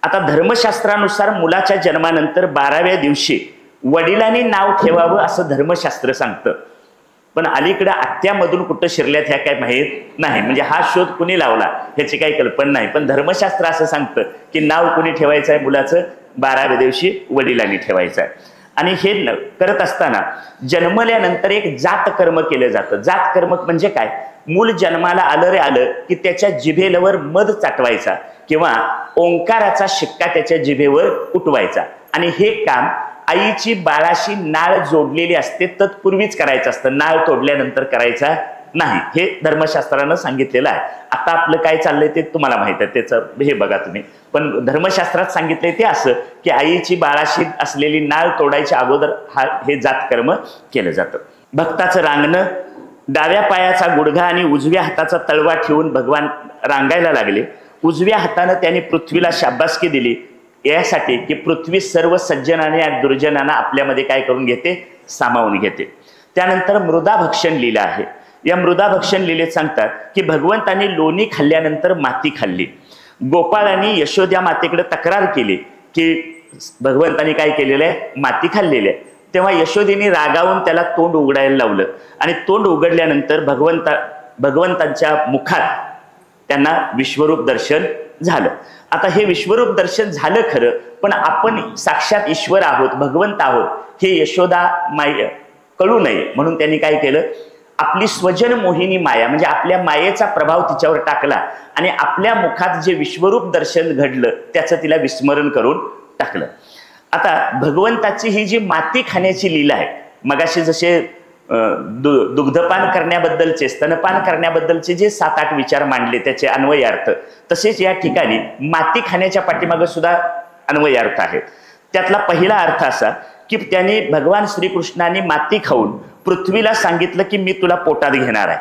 आता धर्मशास्त्रानुसार मुलाच्या जन्मानंतर 12व्या दिवशी वडिलांनी नाव ठेवावं असं धर्मशास्त्र सांगतं. पण अलीकडे आत्यामधून कुठं शिरल्यात ह्या काय माहीत नाही. म्हणजे हा शोध कुणी लावला ह्याची काही कल्पना नाही. पण धर्मशास्त्र असं सांगतं की नाव कुणी ठेवायचं आहे मुलाचं, 12व्या दिवशी वडिलांनी ठेवायचं आहे. आणि हे करत असताना जन्मल्यानंतर एक जात कर्म केलं जातं. जात कर्म म्हणजे काय? मूल जन्माला आलं रे आलं की त्याच्या जिभेवर मध चाटवायचा किंवा ओंकाराचा शिक्का त्याच्या जिभेवर उठवायचा. आणि हे काम आईची बाळाशी नाळ जोडलेली असते तत्पूर्वीच करायचं असतं, नाळ तोडल्यानंतर करायचा नाही. हे धर्मशास्त्रानं सांगितलेलं आहे. आता आपलं काय चाललंय ते तुम्हाला माहित आहे, त्याचं हे बघा तुम्ही. पण धर्मशास्त्रात सांगितलंय ते असं की आईची बाळाशी असलेली नाळ तोडायच्या अगोदर हे जात कर्म केलं जातं. भक्ताचं रांगणं, डाव्या पायाचा गुडघा आणि उजव्या हाताचा तळवा ठेवून भगवान रांगायला लागले. उजव्या हातानं त्यांनी पृथ्वीला शाबासकी दिली यासाठी की पृथ्वी सर्व सज्जनाने आणि दुर्जनांना आपल्यामध्ये काय करून घेते, सामावून घेते. त्यानंतर मृदाभक्षण लीला आहे. या मृदाभक्षण लीलेत सांगतात की भगवंतांनी लोणी खाल्ल्यानंतर माती खाल्ली. गोपाळांनी यशोद्या मातेकडे तक्रार केली की भगवंतांनी काय केलेलं आहे, माती खाल्लेली आहे. तेव्हा यशोदेने रागावून त्याला तोंड उघडायला लावलं आणि तोंड उघडल्यानंतर भगवंतांच्या मुखात त्यांना विश्वरूप दर्शन झालं. आता हे विश्वरूप दर्शन झालं खरं, पण आपण साक्षात ईश्वर आहोत, भगवंत आहोत हे यशोदा माय कळू नये म्हणून त्यांनी काय केलं, आपली स्वजन मोहिनी माया म्हणजे आपल्या मायेचा प्रभाव तिच्यावर टाकला आणि आपल्या मुखात जे विश्वरूप दर्शन घडलं त्याचं तिला विस्मरण करून टाकलं. आता भगवंताची ही जी माती खाण्याची लीला आहे, मगाशी जसे दुग्धपान करण्याबद्दलचे, स्तनपान करण्याबद्दलचे जे 7-8 विचार मांडले त्याचे अन्वयार्थ, तसेच या ठिकाणी माती खाण्याच्या पाठीमागे सुद्धा अन्वयार्थ आहेत. त्यातला पहिला अर्थ असा की त्यांनी भगवान श्रीकृष्णांनी माती खाऊन पृथ्वीला सांगितलं की मी तुला पोटात घेणार आहे,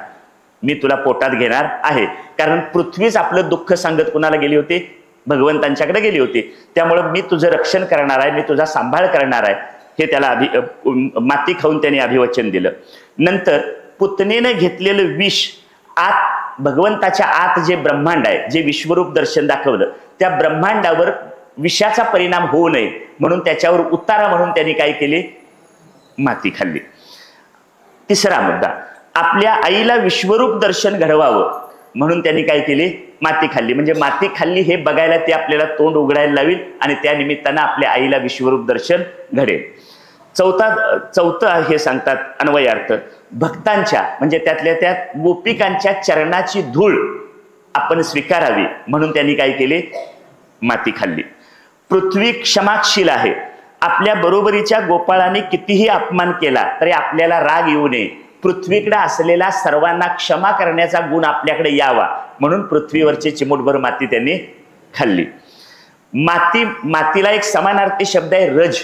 मी तुला पोटात घेणार आहे. कारण पृथ्वीच आपलं दुःख सांगत कुणाला गेली होती, भगवंतांच्याकडे गेली होती. त्यामुळे मी तुझं रक्षण करणार आहे, मी तुझा सांभाळ करणार आहे, हे त्याला माती खाऊन त्यांनी अभिवचन दिलं. नंतर पुतनेनं घेतलेलं विष आत भगवंताच्या आत जे ब्रह्मांड आहे, जे विश्वरूप दर्शन दाखवलं, त्या ब्रह्मांडावर विषाचा परिणाम होऊ नये म्हणून त्याच्यावर उतारा म्हणून त्यांनी काय केले, माती खाल्ली. तिसरा मुद्दा, आपल्या आईला विश्वरूप दर्शन घडवावं म्हणून त्यांनी काय केली, माती खाल्ली. म्हणजे माती खाल्ली हे बघायला ते आपल्याला तोंड उघडायला लावेल आणि त्या निमित्तानं आपल्या आईला विश्वरूप दर्शन घडेल. चौथं हे सांगतात अन्वयार्थ, भक्तांच्या म्हणजे त्यातल्या त्यात गोपिकांच्या चरणाची धूळ आपण स्वीकारावी म्हणून त्यांनी काय केले, माती खाल्ली. पृथ्वी क्षमाशील आहे. आपल्या बरोबरीच्या गोपाळांनी कितीही अपमान केला तरी आपल्याला राग येऊ नये, पृथ्वीकडे असलेला सर्वांना क्षमा करण्याचा गुण आपल्याकडे यावा म्हणून पृथ्वीवरची चिमूटभर माती त्यांनी खाल्ली. मातीला एक समानार्थी शब्द आहे रज,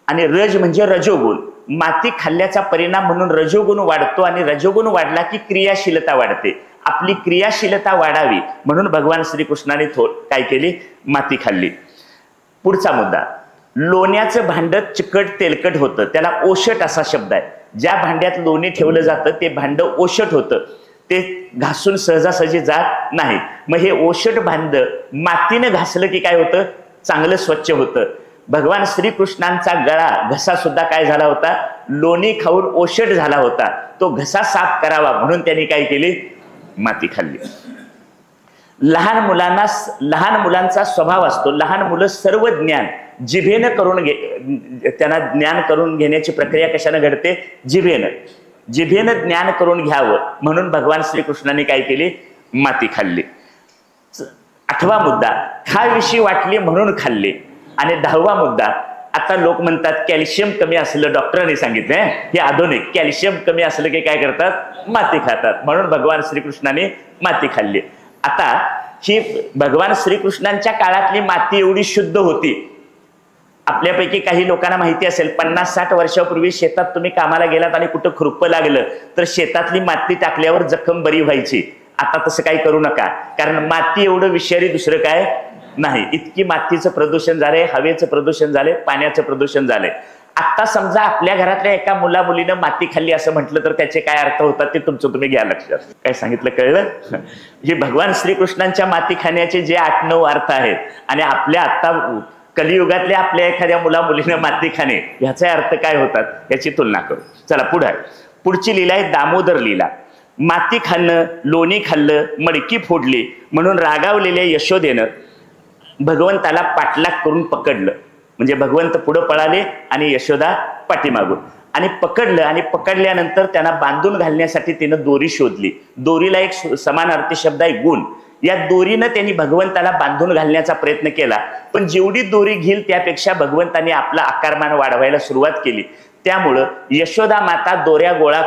आणि रज म्हणजे रजोगुण. माती खाल्ल्याचा परिणाम म्हणून रजोगुण वाढतो आणि रजोगुण वाढला की क्रियाशीलता वाढते. आपली क्रियाशीलता वाढावी म्हणून भगवान श्रीकृष्णाने काय केली, माती खाल्ली. पुढचा मुद्दा, लोण्याचं भांड चिकट तेलकट होतं, त्याला ओशट असा शब्द आहे. ज्या भांड्यात लोणी ठेवलं जातं ते भांड ओशट होतं, ते घासून सहजासहजी जात नाही. मग हे ओशट भांड मातीनं घासलं की काय होतं, चांगलं स्वच्छ होतं. भगवान श्रीकृष्णांचा गळा घसा सुद्धा काय झाला होता, लोणी खाऊन ओशट झाला होता. तो घसा साफ करावा म्हणून त्यांनी काय केली, माती खाल्ली. लहान मुलांचा स्वभाव असतो, लहान मुलं सर्व ज्ञान जिभेनं करून त्यांना ज्ञान करून घेण्याची प्रक्रिया कशाने घडते, जिभेनं ज्ञान करून घ्यावं म्हणून भगवान श्रीकृष्णाने काय केली, माती खाल्ली. 8वा मुद्दा, खाविषयी वाटली म्हणून खाल्ली. आणि 10वा मुद्दा, आता लोक म्हणतात कॅल्शियम कमी असलं, डॉक्टरांनी सांगितलं हे आधुनिक, कॅल्शियम कमी असलं की काय करतात, माती खातात म्हणून भगवान श्रीकृष्णाने माती खाल्ली. आता ही भगवान श्रीकृष्णांच्या काळातली माती एवढी शुद्ध होती. आपल्यापैकी काही लोकांना माहिती असेल, 50-60 वर्षापूर्वी शेतात तुम्ही कामाला गेलात आणि कुठं खुरपं लागलं तर शेतातली माती टाकल्यावर जखम बरी व्हायची. आता तसं काही करू नका, कारण माती एवढं विषारी दुसरं काय नाही. इतकी मातीचं प्रदूषण झालंय, हवेचं प्रदूषण झालंय, पाण्याचं प्रदूषण झालंय. आता समजा आपल्या घरातल्या एका मुलीनं माती खाल्ली असं म्हटलं तर त्याचे काय अर्थ होतात ते तुम्ही घ्या लक्षात. काय सांगितलं कळलं? हे भगवान श्रीकृष्णांच्या माती खाण्याचे जे 8-9 अर्थ आहेत आणि आपल्या आता कलियुगातल्या आपल्या एखाद्या मुलीनं माती खाणे ह्याचे अर्थ काय होतात याची तुलना करू. चला पुढे. पुढची लीला आहे दामोदर लीला. माती खाल्लं, लोणी खाल्लं, मडकी फोडली म्हणून रागावलेल्या यशोदेनं भगवंताला पाठलाग करून पकडलं. म्हणजे भगवंत पुढं पळाले आणि यशोदा पाठीमागून, आणि पकडलं. आणि पकडल्यानंतर त्यांना बांधून घालण्यासाठी तिनं दोरी शोधली. दोरीला एक समानार्थी शब्द आहे गुण. या दोरीनं त्यांनी भगवंताला बांधून घालण्याचा प्रयत्न केला, पण जेवढी दोरी घेईल त्यापेक्षा भगवंताने आपला आकारमान वाढवायला सुरुवात केली. त्यामुळं यशोदा माता दोऱ्या गोळा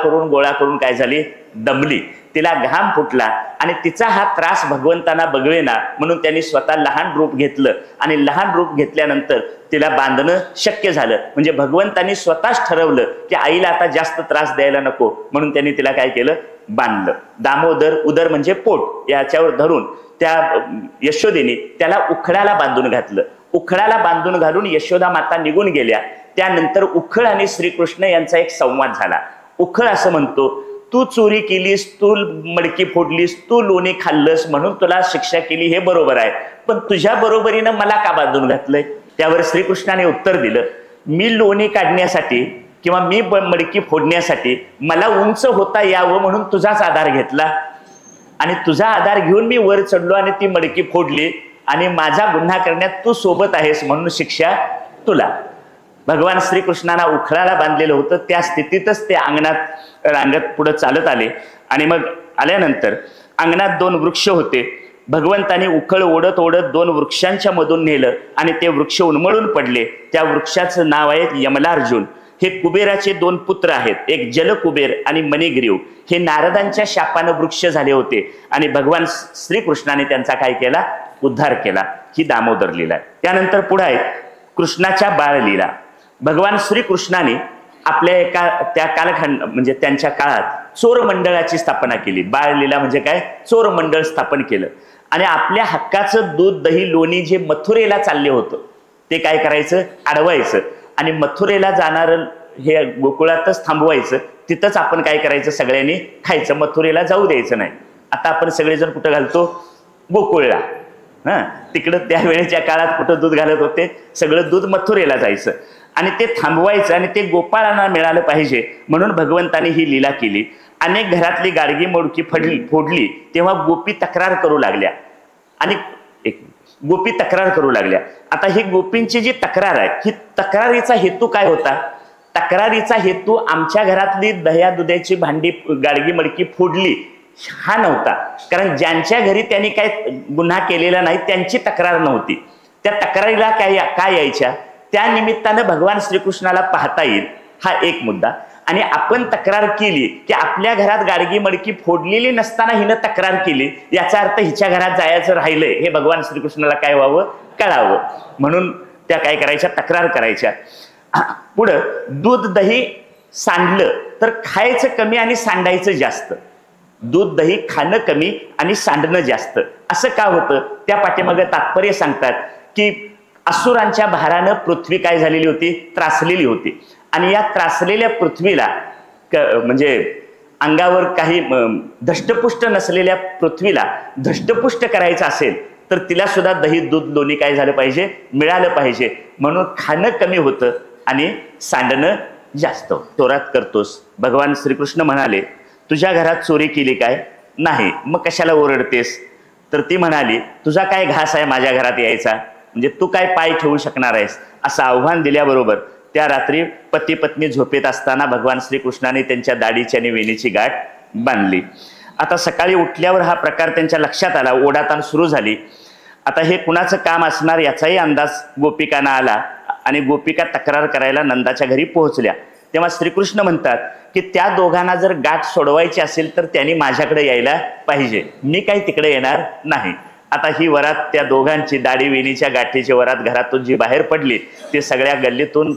करून काय झाली, दमली. तिला घाम फुटला आणि तिचा हा त्रास भगवंतांना बघवेना म्हणून त्यांनी स्वतः लहान रूप घेतलं. आणि लहान रूप घेतल्यानंतर तिला बांधणं शक्य झालं. म्हणजे भगवंतांनी स्वतःच ठरवलं की आईला आता जास्त त्रास द्यायला नको, म्हणून त्यांनी तिला काय केलं, बांधलं. दामोदर, उदर म्हणजे पोट, याच्यावर धरून त्या यशोदेने त्याला उखळाला बांधून घातलं. उखळाला बांधून घालून यशोदा माता निघून गेल्या. त्यानंतर उखळ आणि श्रीकृष्ण यांचा एक संवाद झाला. उखळ असं म्हणतो, तू चोरी केलीस, तू मडकी फोडलीस, तू लोणी खाल्लंस म्हणून तुला शिक्षा केली, हे बरोबर आहे, पण तुझ्या बरोबरीनं मला का बांधून घातलंय? त्यावर श्रीकृष्णाने उत्तर दिलं, मी लोणी काढण्यासाठी किंवा मी मडकी फोडण्यासाठी मला उंच होता यावं म्हणून तुझाच आधार घेतला, आणि तुझा आधार घेऊन मी वर चढलो आणि ती मडकी फोडली, आणि माझा गुन्हा करण्यात तू सोबत आहेस म्हणून शिक्षा तुला. भगवान श्रीकृष्णांना उखळाला बांधलेलं होतं. त्या स्थितीतच ते अंगणात रांगत पुढे चालत आले. आणि मग आल्यानंतर अंगणात 2 वृक्ष होते. भगवंताने उखळ ओढत ओढत 2 वृक्षांच्या मधून नेलं आणि ते वृक्ष उन्मळून पडले. त्या वृक्षाचं नाव आहे यमलार्जुन. हे कुबेराचे 2 पुत्र आहेत, एक जलकुबेर आणि मणिग्रीव. हे नारदांच्या शापानं वृक्ष झाले होते आणि भगवान श्रीकृष्णाने त्यांचा काय केला, उद्धार केला. ही दामोदर लीला आहे. त्यानंतर पुढे आहे कृष्णाच्या बाळलीला. भगवान श्रीकृष्णाने आपल्या त्या कालखंड म्हणजे त्यांच्या काळात चोर मंडळाची स्थापना केली. बाळलीला म्हणजे काय, चोर मंडळ स्थापन केलं. आणि आपल्या हक्काचं दूध, दही, लोणी जे मथुरेला चालले होतं ते काय करायचं, अडवायचं आणि मथुरेला जाणारं हे गोकुळातच थांबवायचं. तिथंच आपण काय करायचं, सगळ्यांनी खायचं, मथुरेला जाऊ द्यायचं नाही. आता आपण सगळेजण कुठं घालतो, गोकुळला. तिकडं त्यावेळेच्या काळात कुठं दूध घालत होते, सगळं दूध मथुरेला जायचं आणि ते थांबवायचं आणि ते गोपाळांना मिळालं पाहिजे म्हणून भगवंताने ही लीला केली. अनेक घरातली गाडगी मोडकी फोडली तेव्हा गोपी तक्रार करू लागल्या. आणि गोपी तक्रार करू लागल्या. आता ही गोपींची जी तक्रार आहे, ही तक्रारीचा हेतू काय होता? तक्रारीचा हेतू आमच्या घरातली दह्या दुधाची भांडी गाडगी मडकी फोडली हा नव्हता. कारण ज्यांच्या घरी त्यांनी काय गुन्हा केलेला नाही त्यांची तक्रार नव्हती. त्या तक्रारीला काय यायच्या, त्या निमित्तानं भगवान श्रीकृष्णाला पाहता येईल, हा एक मुद्दा. आणि आपण तक्रार केली की आपल्या घरात गाडगी मडकी फोडलेली नसताना हिनं तक्रार केली, याचा अर्थ हिच्या घरात जायचं राहिलंय हे भगवान श्रीकृष्णाला काय व्हावं, कळावं. म्हणून त्या काय करायच्या, तक्रार करायच्या. पुढं दूध दही सांडलं तर खायचं कमी आणि सांडायचं जास्त. दूध दही खाणं कमी आणि सांडणं जास्त. असं का होतं, त्या पाठीमागे तात्पर्य सांगतात की असुरांच्या भारानं पृथ्वी काय झालेली होती, त्रासलेली होती. आणि या त्रासलेल्या पृथ्वीला म्हणजे अंगावर काही धष्टपुष्ट नसलेल्या पृथ्वीला धष्टपुष्ट करायचं असेल तर तिला सुद्धा दही दूध लोणी काय झालं पाहिजे, मिळालं पाहिजे. म्हणून खाणं कमी होतं आणि सांडणं जास्त. चोरात करतोस. भगवान श्रीकृष्ण म्हणाले, तुझ्या घरात चोरी केली काय, नाही, मग कशाला ओरडतेस? तर ती म्हणाली, तुझा काय घास आहे माझ्या घरात यायचा, म्हणजे तू काय पाय ठेवू शकणार आहेस? असं आव्हान दिल्याबरोबर त्या रात्री पती पत्नी झोपेत असताना भगवान श्रीकृष्णाने त्यांच्या दाढीची आणि वेणीची गाठ बांधली. आता सकाळी उठल्यावर हा प्रकार त्यांच्या लक्षात आला. ओढाताण सुरू झाली. आता हे कुणाचं काम असणार याचाही अंदाज गोपिकांना आला आणि गोपिका तक्रार करायला नंदाच्या घरी पोहोचल्या. तेव्हा श्रीकृष्ण म्हणतात की त्या दोघांना जर गाठ सोडवायची असेल तर त्यांनी माझ्याकडे यायला पाहिजे, मी काही तिकडे येणार नाही. आता ही वरात त्या दोघांची दाढी वेणीच्या गाठीची वरात घरातून जी बाहेर पडली ते सगळ्या गल्लीतून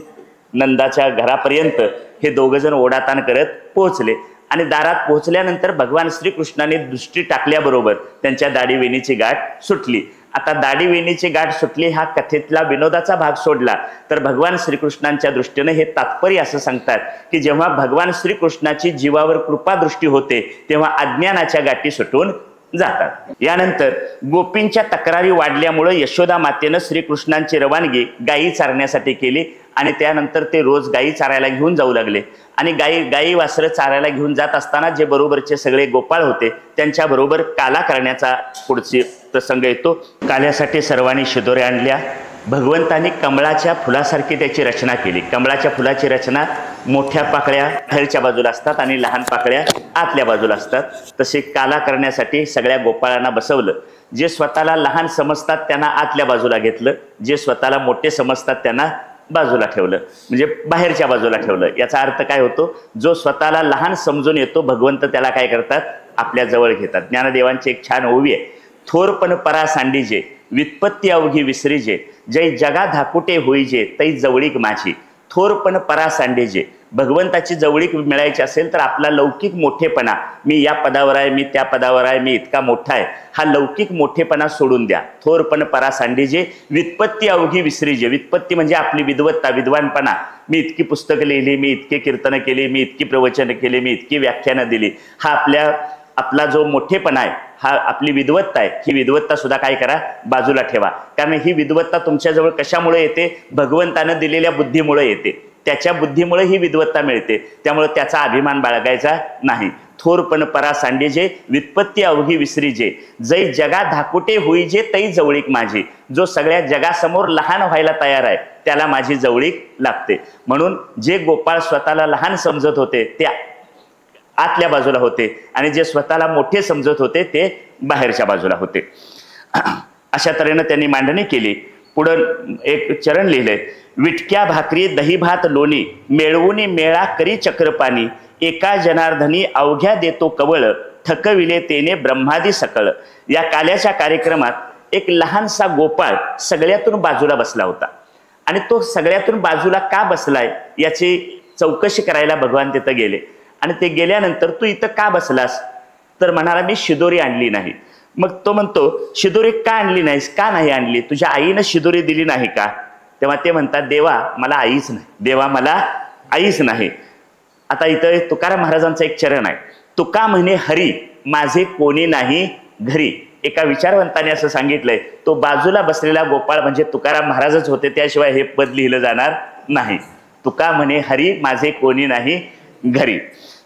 नंदाच्या घरापर्यंत हे दोघजण ओढाताण करत पोहोचले. आणि दारात पोहोचल्यानंतर भगवान श्रीकृष्णाने दृष्टी टाकल्याबरोबर त्यांच्या दाढी वेणीची गाठ सुटली. आता दाढी वेणीची गाठ सुटली हा कथेतला विनोदाचा भाग सोडला तर भगवान श्रीकृष्णांच्या दृष्टीने हे तात्पर्य असं सांगतात की जेव्हा भगवान श्रीकृष्णाची जीवावर कृपा दृष्टी होते तेव्हा अज्ञानाच्या गाठी सुटून जातात। यानंतर गोपींच्या तक्रारी वाढल्यामुळे यशोदा मातेनं श्रीकृष्णांची रवानगी गायी चारण्यासाठी केली आणि त्यानंतर ते रोज गायी चारायला घेऊन जाऊ लागले आणि गायी वासरं चारायला घेऊन जात असताना जे बरोबरचे सगळे गोपाळ होते त्यांच्याबरोबर काला करण्याचा पुढचे प्रसंग येतो। काल्यासाठी सर्वांनी शिदोऱ्या आणल्या। भगवंतांनी कमळाच्या फुलासारखी त्याची रचना केली। कमळाच्या फुलाची रचना मोठ्या पाकळ्या बाहेरच्या बाजूला असतात आणि लहान पाकळ्या आतल्या बाजूला असतात। तसे काला करण्यासाठी सगळ्या गोपाळांना बसवलं। जे स्वतःला लहान समजतात त्यांना आतल्या बाजूला घेतलं, जे स्वतःला मोठे समजतात त्यांना बाजूला ठेवलं, म्हणजे बाहेरच्या बाजूला ठेवलं। याचा अर्थ काय होतो, जो स्वतःला लहान समजून येतो भगवंत त्याला काय करतात, आपल्या जवळ घेतात। ज्ञानदेवांची एक छान ओवी आहे, थोरपण परा सांडीजे व्युत्पत्ती अवघी विसरीजे, जै जगा धाकुटे होईजे तै जवळीक माझी। थोरपण परा सांडीजे, भगवंताची जवळीक मिळायची असेल तर आपला लौकिक मोठेपणा, मी या पदावर आहे, मी त्या पदावर आहे, मी इतका मोठा आहे, हा लौकिक मोठेपणा सोडून द्या। थोरपण परा सांडीजे व्युत्पत्ती अवघी विसरीजे, व्युत्पत्ती म्हणजे आपली विद्वत्ता, विद्वानपणा, मी इतकी पुस्तकं लिहिली, मी इतके कीर्तन केली, मी इतकी प्रवचन केली, मी इतकी व्याख्यानं दिली, हा आपला जो मोठेपणा आहे, हा आपली विद्वत्ता आहे, ही विद्वत्ता सुद्धा काय करा, बाजूला ठेवा। कारण ही विद्वत्ता तुमच्याजवळ कशामुळे येते, भगवंतानं दिलेल्या बुद्धीमुळे येते, त्याच्या बुद्धीमुळे ही विद्वत्ता मिळते, त्यामुळे त्याचा अभिमान बाळगायचा नाही। थोरपण परा सांडीजे व्युत्पत्ती अवघी विसरीजे, जै जगा धाकुटे होईजे तै जवळीक माझी। जो सगळ्या जगासमोर लहान व्हायला तयार आहे त्याला माझी जवळीक लागते। म्हणून जे गोपाळ स्वतःला लहान समजत होते ते आतल्या बाजूला होते आणि जे स्वतःला मोठे समजत होते ते बाहेरच्या बाजूला होते। अशा तऱ्हेने त्यांनी मांडणी केली। पुढं एक चरण लिहिलंय, विटक्या भाकरी दही भात लोणी मिळवून मेळा करी चक्रपाणी, एका जनार्दनी अवघ्या देतो कवळ, थकविले तेने ब्रह्मादी सकळ। या काल्याच्या कार्यक्रमात एक लहानसा गोपाळ सगळ्यातून बाजूला बसला होता आणि तो सगळ्यातून बाजूला का बसलाय याची चौकशी करायला भगवान तिथं गेले आणि ते गेल्यानंतर तू इथं का बसलास, तर म्हणाला मी शिदोरी आणली नाही। मग तो म्हणतो शिदोरी का आणली नाहीस, का नाही आणली, तुझ्या आईनं शिदोरी दिली नाही का? तेव्हा ते म्हणतात देवा मला आईच नाही, देवा मला आईच नाही। आता इथं तुकाराम महाराजांचं एक चरण आहे, तुका म्हणे हरी माझे कोणी नाही घरी। एका विचारवंताने असं सांगितलंय, तो बाजूला बसलेला गोपाळ म्हणजे तुकाराम महाराजच होते, त्याशिवाय हे पद लिहिलं जाणार नाही। तुका म्हणे हरी माझे कोणी नाही घरी।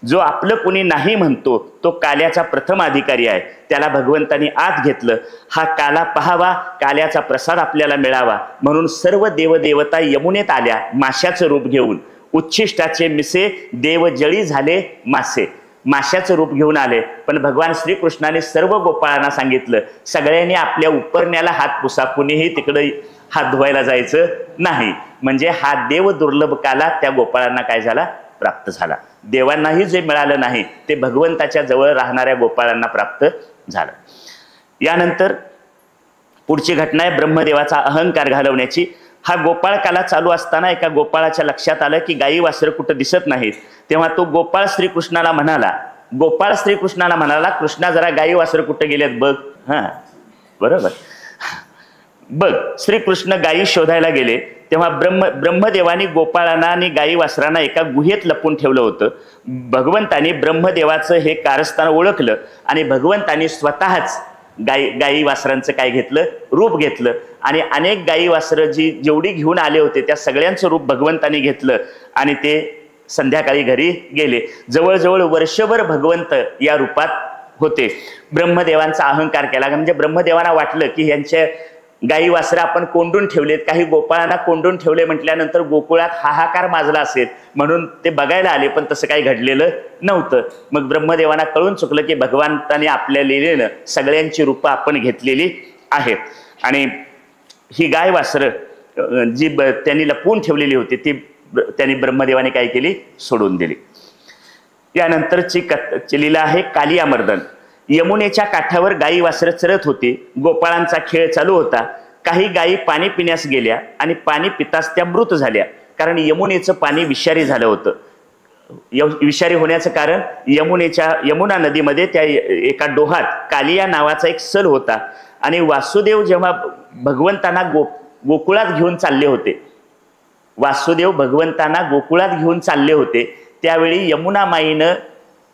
जो आपलं कोणी नाही म्हणतो तो काल्याचा प्रथम अधिकारी आहे, त्याला भगवंतांनी आत घेतलं। हा काला पहावा, काल्याचा प्रसाद आपल्याला मिळावा म्हणून सर्व देवदेवता यमुनेत आल्या माशाचं रूप घेऊन। उच्छिष्टाचे मिसे देव जळी झाले मासे, माशाचं रूप घेऊन आले। पण भगवान श्रीकृष्णाने सर्व गोपाळांना सांगितलं सगळ्यांनी आपल्या उपरण्याला हात पुसा, कुणीही तिकडे हात धुवायला जायचं नाही। म्हणजे हा देव दुर्लभ काला त्या गोपाळांना काय झाला, प्राप्त झाला। देवांनाही जे मिळालं नाही ते भगवंताच्या जवळ राहणाऱ्या गोपाळांना प्राप्त झालं। यानंतर पुढची घटना आहे ब्रह्मदेवाचा अहंकार घालवण्याची। हा गोपाळ काला चालू असताना एका गोपाळाच्या लक्षात आलं की गायी वासरं कुठं दिसत नाहीत। तेव्हा तो गोपाळ श्रीकृष्णाला म्हणाला कृष्णा जरा गायी वासरं कुठं गेलेत बघ। बरोबर, बघ। श्रीकृष्ण गायी शोधायला गेले तेव्हा ब्रह्मदेवानी गोपाळांना आणि गायी वासरांना एका गुहेत लपून ठेवलं होतं। भगवंतानी ब्रह्मदेवाचं हे कारस्थान ओळखलं आणि भगवंतानी स्वतःच गायी वासरांचं काय घेतलं, रूप घेतलं आणि अनेक गायी वासरं जेवढी घेऊन आले होते त्या सगळ्यांचं रूप भगवंतानी घेतलं आणि ते संध्याकाळी घरी गेले। जवळजवळ वर्षभर भगवंत या रूपात होते। ब्रह्मदेवांचा अहंकार केला, म्हणजे ब्रह्मदेवांना वाटलं की यांच्या गायी वासरं आपण कोंडून ठेवलेत, काही गोपाळांना कोंडून ठेवले म्हटल्यानंतर गोकुळात हाहाकार माजला असेल म्हणून ते बघायला आले, पण तसं काही घडलेलं नव्हतं। मग ब्रह्मदेवांना कळून चुकलं की भगवंताने आपल्या लीलेनं सगळ्यांची रूपं आपण घेतलेली आहेत आणि ही गाय वासरं जी त्यांनी लपवून ठेवलेली होती ती त्यांनी ब्रह्मदेवाने काय केली, सोडून दिली। यानंतरची लीला आहे कालियामर्दन। यमुनेच्या काठावर गायी वासरं चरत होती, गोपाळांचा खेळ चालू होता। काही गायी पाणी पिण्यास गेल्या आणि पाणी पिताच त्या मृत झाल्या, कारण यमुनेचं पाणी विषारी झालं होतं। विषारी होण्याचं कारण यमुना नदीमध्ये त्या एका डोहात कालिया नावाचा एक सल होता आणि वासुदेव जेव्हा भगवंतांना गोकुळात घेऊन चालले होते त्यावेळी यमुना माईनं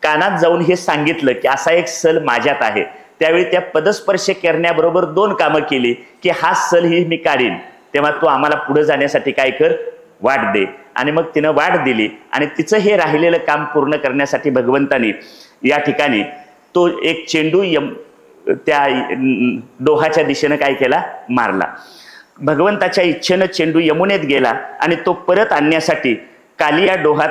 कानात जाऊन हे सांगितलं की असा एक सल माझ्यात आहे, त्यावेळी त्या पदस्पर्श करण्याबरोबर 2 कामं केली की हा सल ही मी काढीन, तेव्हा तू आम्हाला पुढे जाण्यासाठी काय कर, वाट दे. आणि मग तिनं वाट दिली आणि तिचं हे राहिलेलं काम पूर्ण करण्यासाठी भगवंतानी या ठिकाणी तो एक चेंडू त्या डोहाच्या दिशेनं काय केला, मारला. भगवंताच्या इच्छेनं चेंडू यमुनेत गेला आणि तो परत आणण्यासाठी कालिया डोहात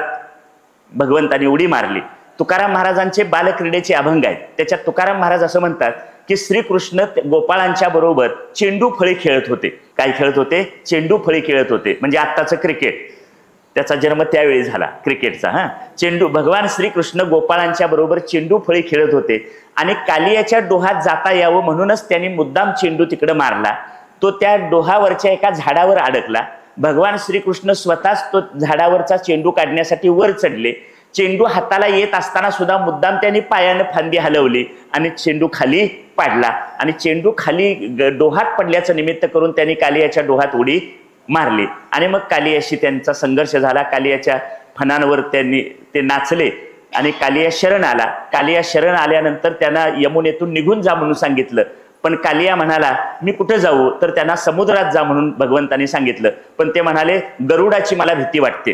भगवंतानी उडी मारली. तुकाराम महाराजांचे बालक्रीडेचे अभंग आहेत. त्याच्यात तुकाराम महाराज असं म्हणतात की श्रीकृष्ण गोपाळांच्या बरोबर चेंडू फळी खेळत होते. काय खेळत होते, चेंडू फळी खेळत होते. म्हणजे आत्ताचं क्रिकेट, त्याचा जन्म त्यावेळी झाला क्रिकेटचा. चेंडू, भगवान श्रीकृष्ण गोपाळांच्या बरोबर चेंडू फळी खेळत होते आणि कालियाच्या डोहात जाता यावं म्हणूनच त्यांनी मुद्दाम चेंडू तिकडे मारला. तो त्या डोहावरच्या एका झाडावर अडकला. भगवान श्रीकृष्ण स्वतःच तो झाडावरचा चेंडू काढण्यासाठी वर चढले. चेंडू हाताला येत असताना सुद्धा मुद्दाम त्यांनी पायाने फांदी हलवली आणि चेंडू खाली पाडला. आणि चेंडू खाली डोहात पडल्याचं निमित्त करून त्यांनी कालियाच्या डोहात उडी मारली. आणि मग कालियाशी त्यांचा संघर्ष झाला. कालियाच्या फणांवर ते नाचले आणि कालिया शरण आला. कालिया शरण आल्यानंतर त्यांना यमुनेतून निघून जा म्हणून सांगितलं. पण कालिया म्हणाला मी कुठे जाऊ, तर त्यांना समुद्रात जा म्हणून भगवंतांनी सांगितलं. पण ते म्हणाले गरुडाची मला भीती वाटते,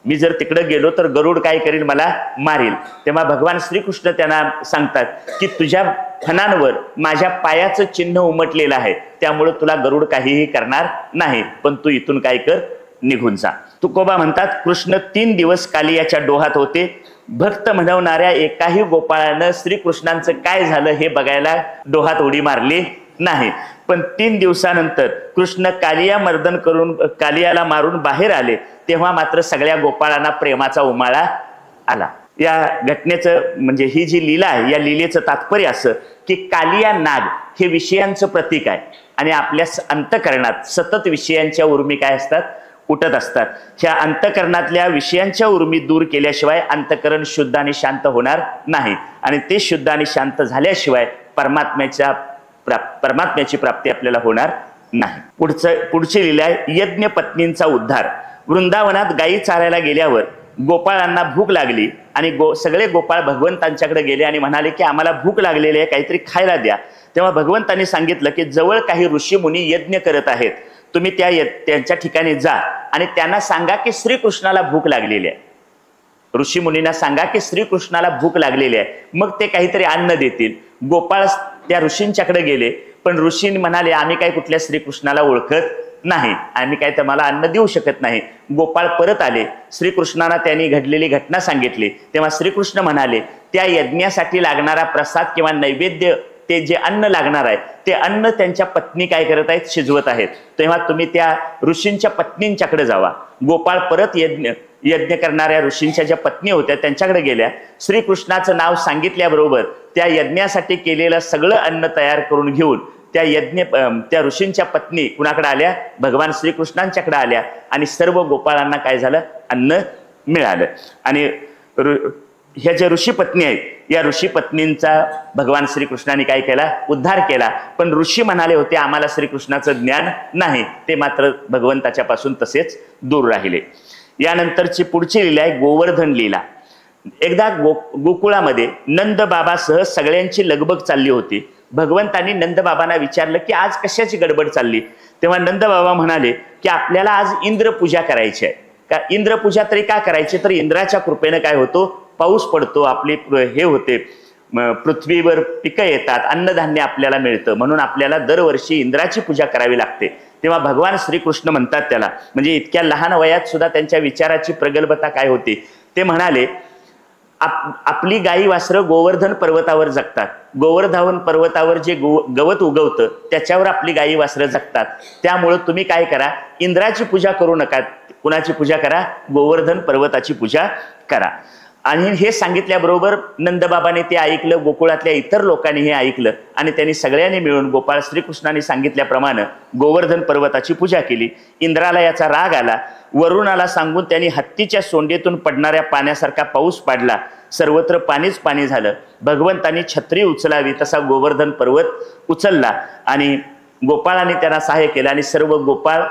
मी जर तिकडे गेलो तर गरुड काय करेल, मला मारेल. तेव्हा भगवान श्रीकृष्ण त्यांना सांगतात की तुझ्या फणांवर माझ्या पायाचं चिन्ह उमटलेलं आहे, त्यामुळे तुला गरुड काहीही करणार नाही, पण तू इथून काय कर, निघून जा. तुकोबा म्हणतात कृष्ण 3 दिवस कालियाच्या डोहात होते. भक्त म्हणवणाऱ्या एकाही गोपाळानं श्रीकृष्णांचं काय झालं हे बघायला डोहात उडी मारली नाही. पण 3 दिवसानंतर कृष्ण कालिया मर्दन करून कालियाला मारून बाहेर आले, तेव्हा मात्र सगळ्या गोपाळांना प्रेमाचा उमाळा आला. या घटनेचं म्हणजे ही जी लीला आहे, या लीलेचं तात्पर्य असं की कालिया नाग हे विषयांचं प्रतीक आहे आणि आपल्या अंतःकरणात सतत विषयांच्या उर्मी काय असतात, उठत असतात. ह्या अंतःकरणातल्या विषयांच्या उर्मी दूर केल्याशिवाय अंतःकरण शुद्ध आणि शांत होणार नाही आणि ते शुद्ध आणि शांत झाल्याशिवाय परमात्म्याची प्राप्ती आपल्याला होणार नाही. पुढची लीला आहे यज्ञ पत्नींचा उद्धार. वृंदावनात गायी चारायला गेल्यावर गोपाळांना भूक लागली आणि सगळे गोपाळ भगवंतांच्याकडे गेले आणि म्हणाले की आम्हाला भूक लागलेली आहे, काहीतरी खायला द्या. तेव्हा भगवंतांनी सांगितलं की जवळ काही ऋषी मुनी यज्ञ करत आहेत, तुम्ही त्यांच्या ठिकाणी जा आणि त्यांना सांगा की श्रीकृष्णाला भूक लागलेली आहे. ऋषी मुनींना सांगा की श्रीकृष्णाला भूक लागलेली आहे, मग ते काहीतरी अन्न देतील. गोपाळ त्या ऋषींच्याकडे गेले, पण ऋषींनी म्हणाले आम्ही काय कुठल्या श्रीकृष्णाला ओळखत नाही, आम्ही काय तुम्हाला अन्न देऊ शकत नाही. गोपाळ परत आले, श्रीकृष्णांना त्यांनी घडलेली घटना सांगितली. तेव्हा श्रीकृष्ण म्हणाले त्या यज्ञासाठी लागणारा प्रसाद किंवा नैवेद्य, ते जे अन्न लागणार आहे ते अन्न त्यांच्या पत्नी काय करत आहेत, शिजवत आहेत. तेव्हा तुम्ही त्या ऋषींच्या पत्नींच्याकडे जावा. गोपाळ परत यज्ञ करणाऱ्या ऋषींच्या ज्या पत्नी होत्या त्यांच्याकडे गेल्या. श्रीकृष्णाचं नाव सांगितल्याबरोबर त्या यज्ञासाठी केलेलं सगळं अन्न तयार करून घेऊन त्या ऋषींच्या पत्नी कुणाकडे आल्या, भगवान श्रीकृष्णांच्याकडे आल्या आणि सर्व गोपाळांना काय झालं, अन्न मिळालं. आणि ह्या ज्या ऋषी पत्नी आहेत, या ऋषी पत्नींचा भगवान श्रीकृष्णाने काय केला, उद्धार केला. पण ऋषी म्हणाले होते आम्हाला श्रीकृष्णाचं ज्ञान नाही, ते मात्र भगवंताच्या पासून तसेच दूर राहिले. यानंतरची पुढची लीला आहे गोवर्धन लीला. एकदा गोकुळामध्ये नंद बाबासह सगळ्यांची लगबग चालली होती. भगवंतांनी नंद बाबांना विचारलं की आज कशाची गडबड चालली. तेव्हा नंद बाबा म्हणाले की आपल्याला आज इंद्रपूजा करायची आहे. का इंद्रपूजा तरी का करायची, तर इंद्राच्या कृपेने काय होतो, पाऊस पडतो, आपली हे होते, पृथ्वीवर पिकं येतात, अन्नधान्य आपल्याला मिळतं, म्हणून आपल्याला दरवर्षी इंद्राची पूजा करावी लागते. तेव्हा भगवान श्रीकृष्ण म्हणतात त्याला, म्हणजे इतक्या लहान वयात सुद्धा त्यांच्या विचाराची प्रगल्भता काय होती. ते म्हणाले आपली गायी वासरं गोवर्धन पर्वतावर जगतात, गोवर्धन पर्वतावर जे गवत उगवतं त्याच्यावर आपली गायी वासरं जगतात. त्यामुळं तुम्ही काय करा, इंद्राची पूजा करू नका, कुणाची पूजा करा, गोवर्धन पर्वताची पूजा करा. आणि हे सांगितल्याबरोबर नंदबाबाने ते ऐकलं, गोकुळातल्या इतर लोकांनी हे ऐकलं आणि त्यांनी सगळ्यांनी मिळून गोपाळ श्रीकृष्णाने सांगितल्याप्रमाणे गोवर्धन पर्वताची पूजा केली. इंद्राला याचा राग आला. वरुणाला सांगून त्यांनी हत्तीच्या सोंडेतून पडणाऱ्या पाण्यासारखा पाऊस पाडला. सर्वत्र पाणीच पाणी झालं. भगवंतांनी छत्री उचलावी तसा गोवर्धन पर्वत उचलला आणि गोपाळाने त्यांना सहाय्य केलं आणि सर्व गोपाळ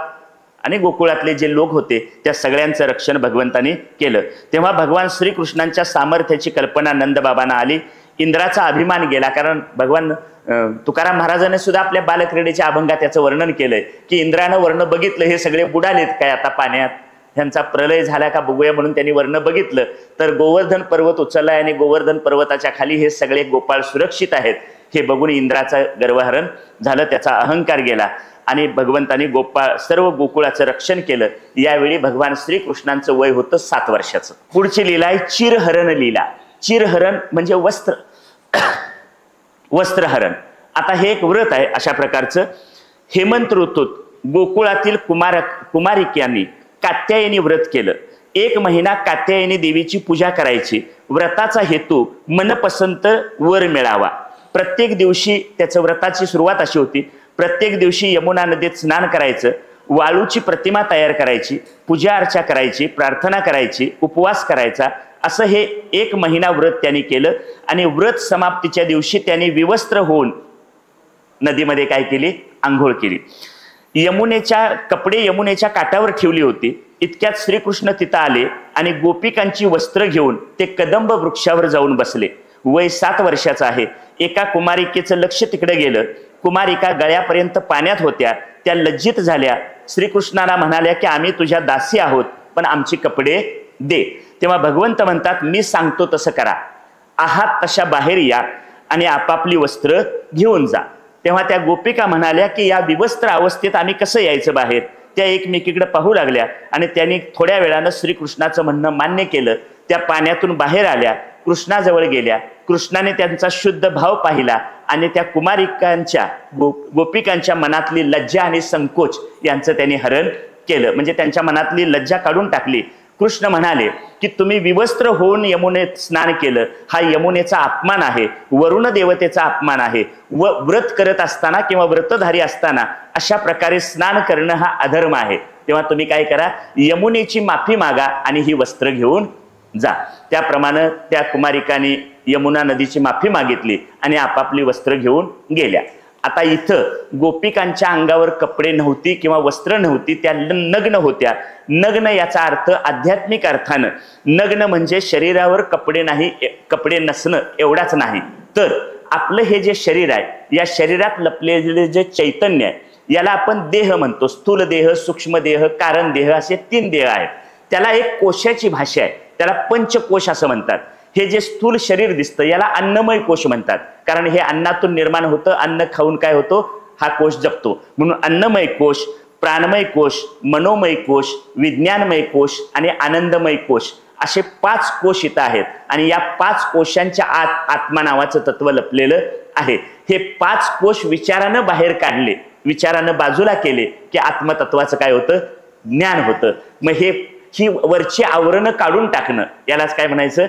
आणि गोकुळातले जे लोक होते त्या सगळ्यांचं रक्षण भगवंतांनी केलं. तेव्हा भगवान श्रीकृष्णांच्या सामर्थ्याची कल्पना नंदबाबांना आली. इंद्राचा अभिमान गेला, कारण भगवान तुकाराम महाराजांनी सुद्धा आपल्या बालक्रीडेच्या अभंगात त्याचं वर्णन केलंय की इंद्रानं वर्ण बघितलं, हे सगळे बुडालेत काय आता पाण्यात, ह्यांचा प्रलय झाला का बघूया म्हणून त्यांनी वर्ण बघितलं तर गोवर्धन पर्वत उचललाय आणि गोवर्धन पर्वताच्या खाली हे सगळे गोपाळ सुरक्षित आहेत हे बघून इंद्राचं गर्वहरण झालं, त्याचा अहंकार गेला आणि भगवंतानी गोपाळ सर्व गोकुळाचं रक्षण केलं। यावेळी भगवान श्रीकृष्णांचं वय होतं 7 वर्षाचं। पुढची लीला आहे चिरहरण लीला। चिरहरण म्हणजे वस्त्रहरण। आता हे एक व्रत आहे अशा प्रकारचं। हेमंत ऋतूत गोकुळातील कुमारिकांनी कात्यायनी व्रत केलं। 1 महिना कात्यायनी देवीची पूजा करायची। व्रताचा हेतू मनपसंत वर मिळावा। प्रत्येक दिवशी त्याचं व्रताची सुरुवात अशी होती, प्रत्येक दिवशी यमुना नदीत स्नान करायचं, वाळूची प्रतिमा तयार करायची, पूजा अर्चा करायची, प्रार्थना करायची, उपवास करायचा, असं हे 1 महिना व्रत त्यांनी केलं। आणि व्रत समाप्तीच्या दिवशी त्यांनी विवस्त्र होऊन नदीमध्ये काय केली, आंघोळ केली। कपडे यमुनेच्या काठावर ठेवली होती। इतक्यात श्रीकृष्ण तिथं आले आणि गोपिकांची वस्त्र घेऊन ते कदंब वृक्षावर जाऊन बसले। वय 7 वर्षाचं आहे। एका कुमारिकेचं लक्ष तिकडे गेलं। कुमारिका गळ्यापर्यंत पाण्यात होत्या। त्या लज्जित झाल्या। श्रीकृष्णाला म्हणाल्या की आम्ही तुझ्या दासी आहोत, पण आमची कपडे दे। तेव्हा भगवंत म्हणतात मी सांगतो तसं करा, आहात तशा बाहेर या आणि आपापली वस्त्र घेऊन जा। तेव्हा त्या गोपिका म्हणाल्या की या विवस्त्र अवस्थेत आम्ही कसं यायचं बाहेर। त्या एकमेकीकडे पाहू लागल्या आणि त्यांनी थोड्या वेळानं श्रीकृष्णाचं म्हणणं मान्य केलं। त्या पाण्यातून बाहेर आल्या, कृष्णाजवळ गेल्या। कृष्णाने त्यांचा शुद्ध भाव पाहिला आणि त्या कुमारिकांच्या गोपिकांच्या मनातली लज्जा आणि संकोच यांचं त्यांनी हरण केलं, म्हणजे त्यांच्या मनातली लज्जा काढून टाकली। कृष्ण म्हणाले की तुम्ही विवस्त्र होऊन यमुनेत स्नान केलं, हा यमुनेचा अपमान आहे, वरुण देवतेचा अपमान आहे। व व्रत करत असताना किंवा व्रतधारी असताना अशा प्रकारे स्नान करणं हा अधर्म आहे। तेव्हा तुम्ही काय करा, यमुनेची माफी मागा आणि ही वस्त्र घेऊन जा। त्याप्रमाणे त्या कुमारिकांनी यमुना नदीची माफी मागितली आणि आपापली वस्त्र घेऊन गेल्या। आता इथं गोपिकांच्या अंगावर कपडे नव्हती किंवा वस्त्र नव्हती, त्या नग्न होत्या। नग्न याचा अर्थ आध्यात्मिक अर्थानं नग्न म्हणजे शरीरावर कपडे नाही, कपडे नसणं एवढाच नाही, तर आपलं हे जे शरीर आहे या शरीरात लपलेले जे चैतन्य आहे याला आपण देह म्हणतो। स्थूल देह, सूक्ष्म देह, कारण देह असे 3 देह आहेत। त्याला एक कोशाची भाषा आहे, त्याला पंचकोश असं म्हणतात। हे जे स्थूल शरीर दिसतं याला अन्नमय कोश म्हणतात, कारण हे अन्नातून निर्माण होतं, अन्न खाऊन काय होतो, हा कोश जपतो। म्हणून अन्नमय कोश, प्राणमय कोश, मनोमय कोश, विज्ञानमय कोश आणि आनंदमय कोश असे 5 कोश इथं आहेत। आणि या 5 कोशांच्या आत आत्मा नावाचं तत्व लपलेलं आहे। हे 5 कोश विचारानं बाहेर काढले, विचारानं बाजूला केले की आत्मतत्वाचं काय होतं, ज्ञान होतं। मग ही वरची आवरणं काढून टाकणं यालाच काय म्हणायचं,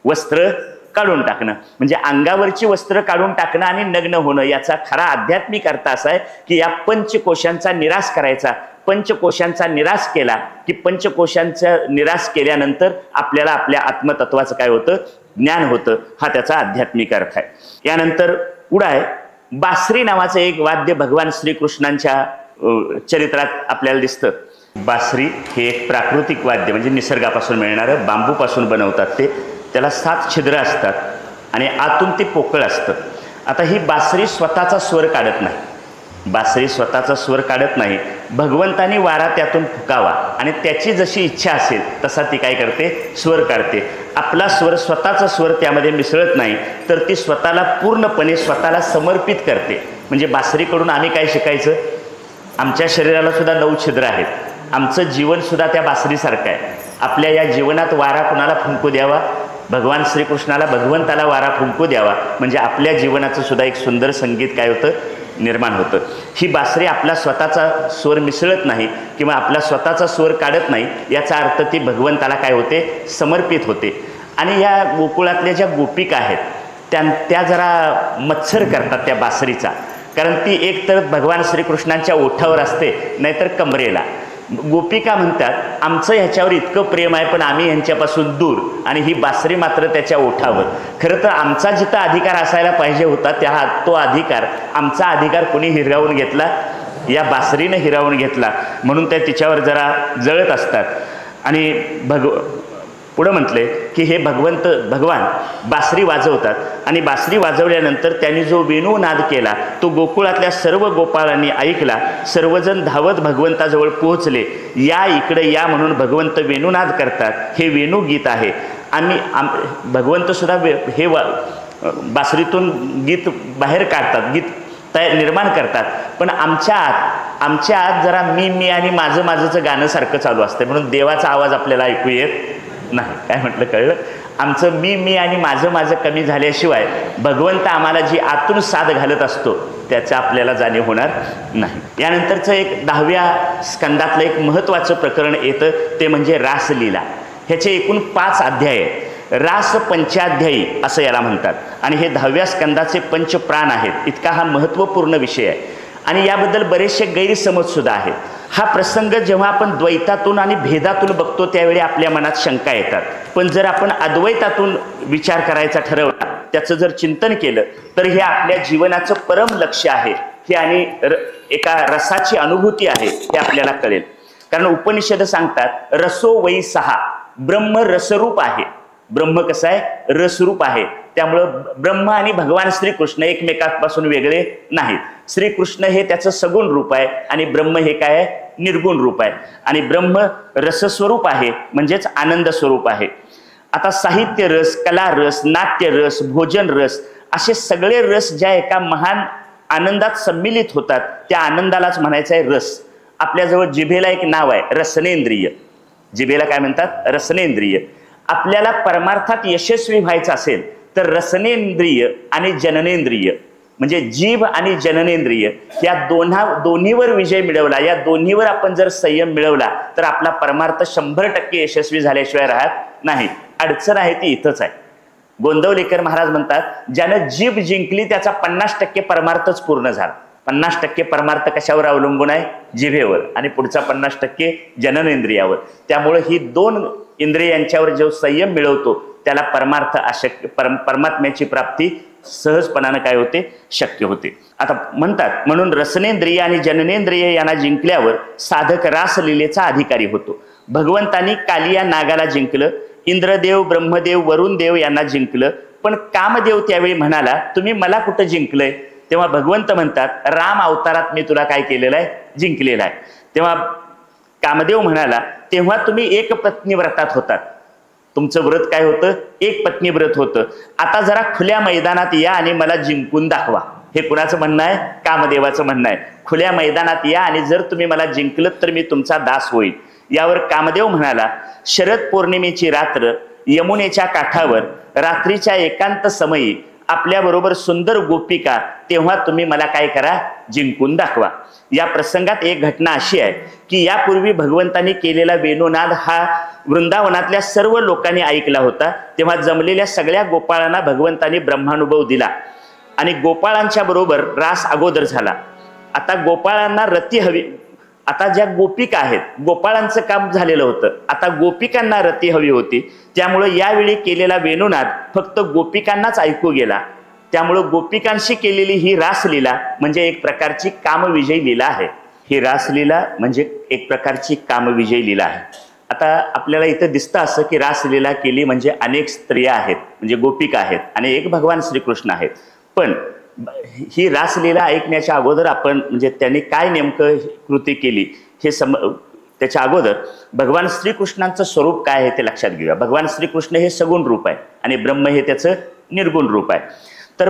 वस्त्र काढून टाकणं। म्हणजे अंगावरची वस्त्र काढून टाकणं आणि नग्न होणं याचा खरा आध्यात्मिक अर्थ असा आहे की या पंचकोशांचा निराश करायचा। पंचकोशांचा निराश केला की पंचकोशांचा निराश केल्यानंतर आपल्याला आपल्या आत्मतत्वाचं काय होतं, ज्ञान होतं। हा त्याचा आध्यात्मिक अर्थ आहे। यानंतर पुढे आहे बासरी नावाचं एक वाद्य भगवान श्रीकृष्णांच्या चरित्रात आपल्याला दिसतं। बासरी हे एक प्राकृतिक वाद्य, म्हणजे निसर्गापासून मिळणारं, बांबूपासून बनवतात ते। त्याला 7 छिद्र असतात आणि आतून ते पोकळ असतं। आता ही बासरी स्वतःचा स्वर काढत नाही, बासरी स्वतःचा स्वर काढत नाही, भगवंतानी वारा त्यातून फुकावा आणि त्याची जशी इच्छा असेल तसा ती काय करते, स्वर काढते। आपला स्वर, स्वतःचा स्वर त्यामध्ये मिसळत नाही, तर ती स्वतःला पूर्णपणे स्वतःला समर्पित करते। म्हणजे बासरीकडून आम्ही काय शिकायचं, आमच्या शरीराला सुद्धा 9 छिद्र आहेत। आमचं जीवन सुद्धा त्या बासरीसारखं आहे। आपल्या या जीवनात वारा कुणाला फुंकू द्यावा, भगवान श्रीकृष्णाला, भगवंताला वारा फुंकू द्यावा, म्हणजे आपल्या जीवनाचं सुद्धा एक सुंदर संगीत काय होतं, निर्माण होतं। ही बासरी आपला स्वतःचा स्वर मिसळत नाही किंवा आपला स्वतःचा स्वर काढत नाही, याचा अर्थ ती भगवंताला काय होते, समर्पित होते। आणि या गोकुळातल्या ज्या गोपिका आहेत त्या जरा मत्सर करतात त्या बासरीचा, कारण ती एक तर भगवान श्रीकृष्णांच्या ओठावर असते, नाहीतर कमरेला। गोपिका म्हणतात आमचं ह्याच्यावर इतकं प्रेम आहे पण आम्ही ह्यांच्यापासून दूर, आणि ही बासरी मात्र त्याच्या ओठावर। खरं तर आमचा जिथं अधिकार असायला पाहिजे होता तो अधिकार, आमचा अधिकार कोणी हिरावून घेतला, या बासरीनं हिरावून घेतला, म्हणून त्या तिच्यावर जरा जळत असतात। आणि पुढं म्हटले की हे भगवान बासरी वाजवतात आणि बासरी वाजवल्यानंतर त्यांनी जो वेणूनाद केला तो गोकुळातल्या सर्व गोपाळांनी ऐकला. सर्वजण धावत भगवंताजवळ पोहोचले. या इकडे या म्हणून भगवंत वेणूनाद करतात. हे वेणूगीत आहे. भगवंतसुद्धा हे बासरीतून गीत बाहेर काढतात, गीत निर्माण करतात. पण आमच्या आत जरा मी आणि माझंचं गाणं सारखं चालू असतं, म्हणून देवाचा आवाज आपल्याला ऐकू येत नाही. काय म्हटलं कळलं? आमचं मी आणि माझं कमी झाल्याशिवाय भगवंत आम्हाला जी आतून साथ घालत असतो त्याचा आपल्याला जाणीव होणार नाही. यानंतरचं एक 10व्या स्कंदातलं एक महत्त्वाचं प्रकरण येतं, ते म्हणजे रासलीला. ह्याचे एकूण 5 अध्याय आहेत. रास पंचाध्यायी असं याला म्हणतात आणि हे 10व्या स्कंदाचे पंचप्राण आहेत. इतका हा महत्त्वपूर्ण विषय आहे आणि याबद्दल बरेचसे गैरसमजसुद्धा आहेत. हा प्रसंग जेव्हा आपण द्वैतातून आणि भेदातून बघतो त्यावेळी आपल्या मनात शंका येतात. पण जर आपण अद्वैतातून विचार करायचा ठरवला, त्याचं जर चिंतन केलं तर हे आपल्या जीवनाचं परम लक्ष्य आहे हे आणि एका रसाची अनुभूती आहे हे आपल्याला कळेल. कारण उपनिषद सांगतात रसो वै सहा, ब्रह्म रसरूप आहे. ब्रह्म कसं आहे? रसरूप आहे. त्यामुळं ब्रह्म आणि भगवान श्रीकृष्ण एकमेकांपासून वेगळे नाहीत. श्रीकृष्ण हे त्याचं सगुण रूप आहे आणि ब्रह्म हे काय आहे? निर्गुण रूप आहे. आणि ब्रह्म रसस्वरूप आहे म्हणजेच आनंद स्वरूप आहे. आता साहित्य रस, कला रस, नाट्य रस, भोजन रस असे सगळे रस ज्या एका महान आनंदात सम्मिलित होतात त्या आनंदालाच म्हणायचं आहे रस. आपल्याजवळ जिभेला एक नाव आहे रसनेंद्रिय. जिभेला काय म्हणतात? रसनेंद्रिय. आपल्याला परमार्थात यशस्वी व्हायचं असेल तर रसनेंद्रिय आणि जननेंद्रिय म्हणजे जीभ आणि जननेंद्रिय या दोन्हीवर विजय मिळवला, या दोन्हीवर आपण जर संयम मिळवला तर आपला परमार्थ 100% यशस्वी झाल्याशिवाय राहत नाही. अडचण आहे ती इथंच आहे. गोंदवलेकर महाराज म्हणतात ज्यानं जीभ जिंकली त्याचा 50% परमार्थच पूर्ण झाला. 50% परमार्थ कशावर अवलंबून आहे? जिभेवर. आणि पुढचा 50% जननेंद्रियावर. त्यामुळे ही 2 इंद्रियांच्यावर जो संयम मिळवतो त्याला परमार्थ अशक्य परमात्म्याची प्राप्ती सहजपणानं काय होते? शक्य होते. आता म्हणतात म्हणून रसनेंद्रिय आणि जननेंद्रिय यांना जिंकल्यावर साधक रासलीलेचा अधिकारी होतो. भगवंतानी कालिया नागाला जिंकलं, इंद्रदेव, ब्रह्मदेव, वरुण देव यांना जिंकलं. पण कामदेव त्यावेळी म्हणाला तुम्ही मला कुठं जिंकलंय? तेव्हा भगवंत म्हणतात राम अवतारात मी तुला काय केलेलं आहे? जिंकलेलं आहे. तेव्हा कामदेव म्हणाला तेव्हा तुम्ही एक पत्नी व्रतात होतात. तुमचं व्रत काय होतं? एक पत्नी व्रत होतं. आता जरा खुल्या मैदानात या आणि मला जिंकून दाखवा. हे कुणाचं म्हणणं आहे? कामदेवाचं म्हणणं आहे. खुल्या मैदानात या आणि जर तुम्ही मला जिंकलं तर मी तुमचा दास होईल. यावर कामदेव म्हणाला शरद पौर्णिमेची रात्र यमुनेच्या काठावर रात्रीच्या एकांत समयी आपल्याबरोबर सुंदर गोपिका, तेव्हा तुम्ही मला काय करा? जिंकून दाखवा. या प्रसंगात एक घटना अशी आहे की यापूर्वी भगवंतांनी केलेला वेणूनाद हा वृंदावनातल्या सर्व लोकांनी ऐकला होता. तेव्हा जमलेल्या सगळ्या गोपाळांना भगवंतांनी ब्रह्मानुभव दिला आणि गोपाळांच्या बरोबर रास अगोदर झाला. आता गोपाळांना रती हवी. आता ज्या गोपिका आहेत, गोपाळांचं काम झालेलं होतं, आता गोपिकांना रती हवी होती. त्यामुळे यावेळी केलेला वेणूनाद फक्त गोपिकांनाच ऐकू गेला. त्यामुळं गोपिकांशी केलेली ही रासलीला म्हणजे एक प्रकारची कामविजयी लीला आहे. ही रासलीला म्हणजे एक प्रकारची कामविजयी लीला आहे. आता आपल्याला इथं दिसतं असं की रासलीला केली म्हणजे अनेक स्त्रिया आहेत, म्हणजे गोपिका आहेत आणि एक भगवान श्रीकृष्ण आहेत. पण ही रासलीला ऐकण्याच्या अगोदर आपण म्हणजे त्यांनी काय नेमकं कृती केली हे त्याच्या अगोदर भगवान श्रीकृष्णांचं स्वरूप काय आहे ते लक्षात घेऊया. भगवान श्रीकृष्ण हे सगुण रूप आहे आणि ब्रह्म हे त्याचं निर्गुण रूप आहे. तर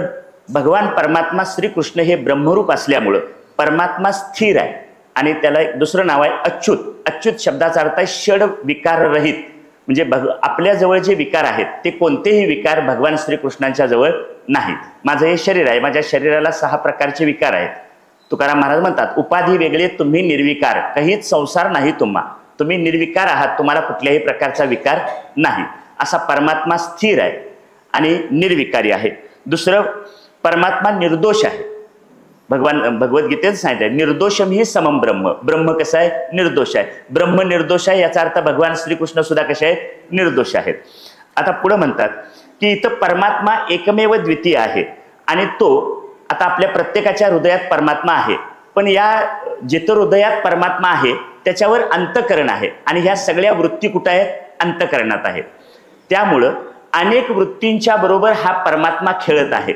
भगवान परमात्मा श्रीकृष्ण हे ब्रह्मरूप असल्यामुळं परमात्मा स्थिर आहे आणि त्याला एक दुसरं नाव आहे अच्युत. अच्युत शब्दाचा अर्थ आहे षड विकार रहित. म्हणजे आपल्या जवळ जे विकार आहेत ते कोणतेही विकार भगवान श्रीकृष्णांच्या जवळ नाहीत. माझं हे शरीर आहे, माझ्या शरीराला 6 प्रकारचे विकार आहेत. तुकाराम महाराज म्हणतात उपाधी वेगळे तुम्ही निर्विकार, काहीच संसार नाही तुम्हा, तुम्ही निर्विकार आहात, तुम्हाला कुठल्याही प्रकारचा विकार नाही. असा परमात्मा स्थिर आहे आणि निर्विकारी आहे. दुसरं परमात्मा निर्दोष आहे. भगवद्गीतेत सांगितलं निर्दोषम ही समम ब्रह्म. ब्रह्म कसं आहे? निर्दोष आहे. ब्रह्म निर्दोष आहे याचा अर्थ भगवान श्रीकृष्ण सुद्धा कसे आहेत? निर्दोष आहेत. आता पुढे म्हणतात की इथं परमात्मा एकमेव द्वितीय आहे आणि तो आता आपल्या प्रत्येकाच्या हृदयात परमात्मा आहे. पण या जिथं हृदयात परमात्मा आहे त्याच्यावर अंतःकरण आहे आणि ह्या सगळ्या वृत्ती कुठं आहेत? अंतःकरणात आहेत. त्यामुळं अनेक वृत्तींच्या बरोबर हा परमात्मा खेळत आहे,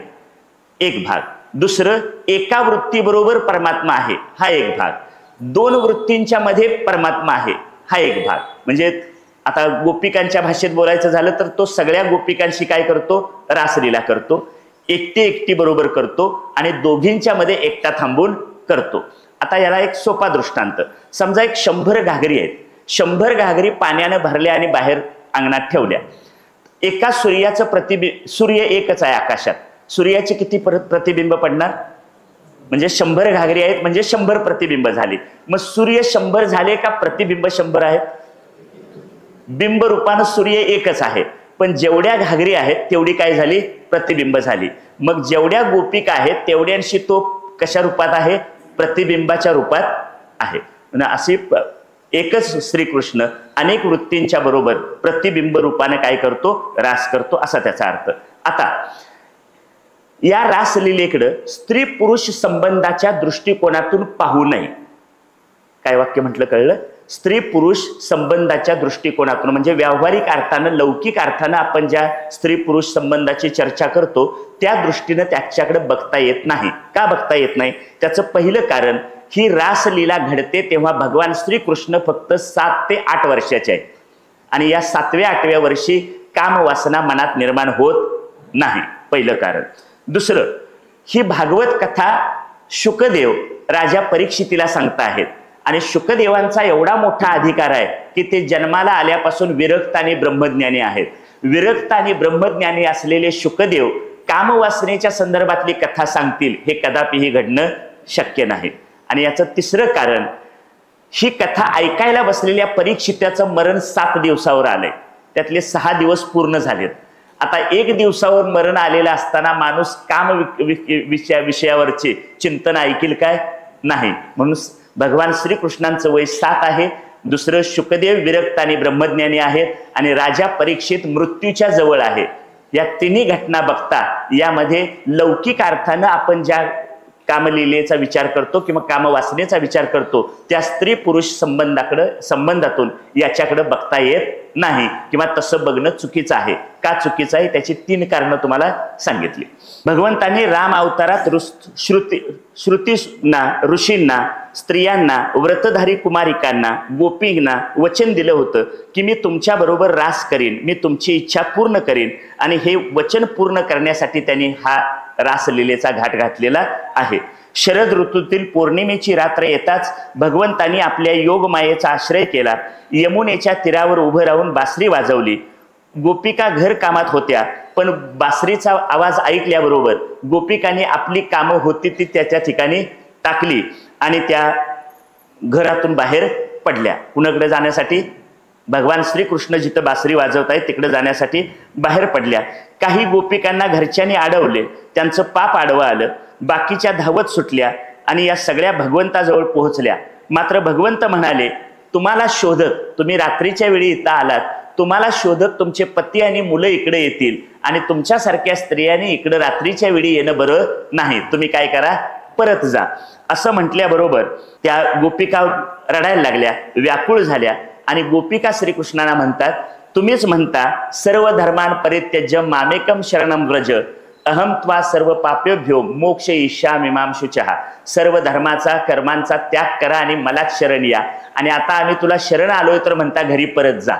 एक भाग. दुसरं, एका वृत्तीबरोबर परमात्मा आहे, हा एक भाग. दोन वृत्तींच्या मध्ये परमात्मा आहे, हा एक भाग. म्हणजे आता गोपिकांच्या भाषेत बोलायचं झालं तर तो सगळ्या गोपिकांशी काय करतो, रासलीला करतो. एकटी एकटी बरोबर करतो आणि दोघींच्या मध्ये एकटा थांबून करतो. आता याला एक सोपा दृष्टांत, समजा एक 100 घागरी आहेत. 100 घागरी पाण्याने भरल्या आणि बाहेर अंगणात ठेवल्या. एका सूर्याचं प्रतिबिंब, सूर्य एकच आहे आकाशात, सूर्याचे किती प्रतिबिंब पडणार? म्हणजे 100 घागरी आहेत म्हणजे 100 प्रतिबिंब झाली. मग सूर्य 100 झाले का प्रतिबिंब 100 आहेत? बिंब रूपानं सूर्य एकच आहे, पण जेवढ्या घागरी आहेत तेवढी काय झाली, प्रतिबिंब झाली. मग जेवढ्या गोपिका आहेत तेवढ्यांशी तो कशा रूपात आहे, प्रतिबिंबाच्या रूपात आहे. अशी एकच श्रीकृष्ण अनेक वृत्तींच्या बरोबर प्रतिबिंब रूपाने काय करतो, रास करतो, असा त्याचा अर्थ. आता या रासलीलेकडं स्त्री पुरुष संबंधाच्या दृष्टिकोनातून पाहू नये. काय वाक्य म्हटलं कळलं? स्त्री पुरुष संबंधाच्या दृष्टिकोनातून, म्हणजे व्यावहारिक अर्थानं, लौकिक अर्थानं आपण ज्या स्त्री पुरुष संबंधाची चर्चा करतो त्या दृष्टीनं त्याच्याकडे बघता येत नाही. का बघता येत नाही? त्याचं पहिलं कारण, ही रासलीला घडते तेव्हा भगवान श्रीकृष्ण फक्त 7 ते 8 वर्षाचे आहेत आणि या 7व्या 8व्या वर्षी कामवासना मनात निर्माण होत नाही, पहिलं कारण. दुसरं, ही भागवत कथा शुकदेव राजा परीक्षितीला सांगता आहेत आणि शुकदेवांचा एवढा मोठा अधिकार आहे की ते जन्माला आल्यापासून विरक्त आणि ब्रह्मज्ञानी आहेत. विरक्त आणि ब्रह्मज्ञानी असलेले शुकदेव कामवासनेच्या संदर्भातली कथा सांगतील, हे कदापिही घडणं शक्य नाही. आणि याचं तिसरं कारण, ही कथा ऐकायला बसलेल्या परीक्षिताचं मरण 7 दिवसावर आलंय, त्यातले 6 दिवस पूर्ण झालेत. आता 1 दिवसावर मरण आलेला असताना माणूस काम विषयावरचे चिंतन ऐकील काय? नाही. म्हणून भगवान श्रीकृष्णांचं वय 7 आहे. दुसरं, शुकदेव विरक्त आणि ब्रह्मज्ञानी आहेत आणि राजा परीक्षित मृत्यूच्या जवळ आहे. या तिन्ही घटना बघता यामध्ये लौकिक अर्थानं आपण ज्या कामलीलेचा विचार करतो किंवा कामवासनेचा विचार करतो त्या स्त्री पुरुष संबंधातून याच्याकडे बघता येत नाही किंवा तसं बघणं चुकीचं आहे. का चुकीचं आहे? त्याची 3 कारणं तुम्हाला सांगितली. भगवंतांनी राम अवतारात श्रुतींना, ऋषींना, स्त्रियांना, व्रतधारी कुमारिकांना, गोपींना वचन दिलं होतं की मी तुमच्या बरोबर रास करीन, मी तुमची इच्छा पूर्ण करीन. आणि हे वचन पूर्ण करण्यासाठी त्यांनी हा रासलीलेचा घाट घातलेला आहे. शरद ऋतूतील पौर्णिमेची रात्र येताच भगवंतांनी आपल्या योगमायेचा आश्रय केला. यमुनेच्या तीरावर उभं राहून बासरी वाजवली. गोपिका घर कामात होत्या, पण बासरीचा आवाज ऐकल्याबरोबर गोपिकांनी आपली कामं होती ती त्याच्या ठिकाणी टाकली आणि त्या घरातून बाहेर पडल्या. कुणाकडे जाण्यासाठी? भगवान श्रीकृष्ण जिथं बासरी वाजवत आहेत तिकडे जाण्यासाठी बाहेर पडल्या. काही गोपिकांना घरच्यांनी अडवले, त्यांचं पाप आडवं आलं. बाकीच्या धावत सुटल्या आणि या सगळ्या भगवंताजवळ पोहोचल्या. मात्र भगवंत म्हणाले, तुम्हाला शोधत, तुम्ही रात्रीच्या वेळी इथं आलात, तुम्हाला शोधत तुमचे पती आणि मुलं इकडे येतील आणि तुमच्यासारख्या स्त्रियांनी इकडे रात्रीच्या वेळी येणं बरं नाही. तुम्ही काय करा, परत जा. असं म्हटल्याबरोबर त्या गोपिका रडायला लागल्या, व्याकुळ झाल्या आणि गोपिका श्रीकृष्णाला म्हणतात, तुम्हीच म्हणता सर्व धर्मान परित्यज्य मामेकम शरणम व्रज अहम त्वा सर्व पापेभ्यो मोक्ष ईशामि मां शुचः. सर्व धर्माचा कर्मांचा त्याग करा आणि मलाच शरण या. आणि आता आम्ही तुला शरण आलोय तर म्हणता घरी परत जा.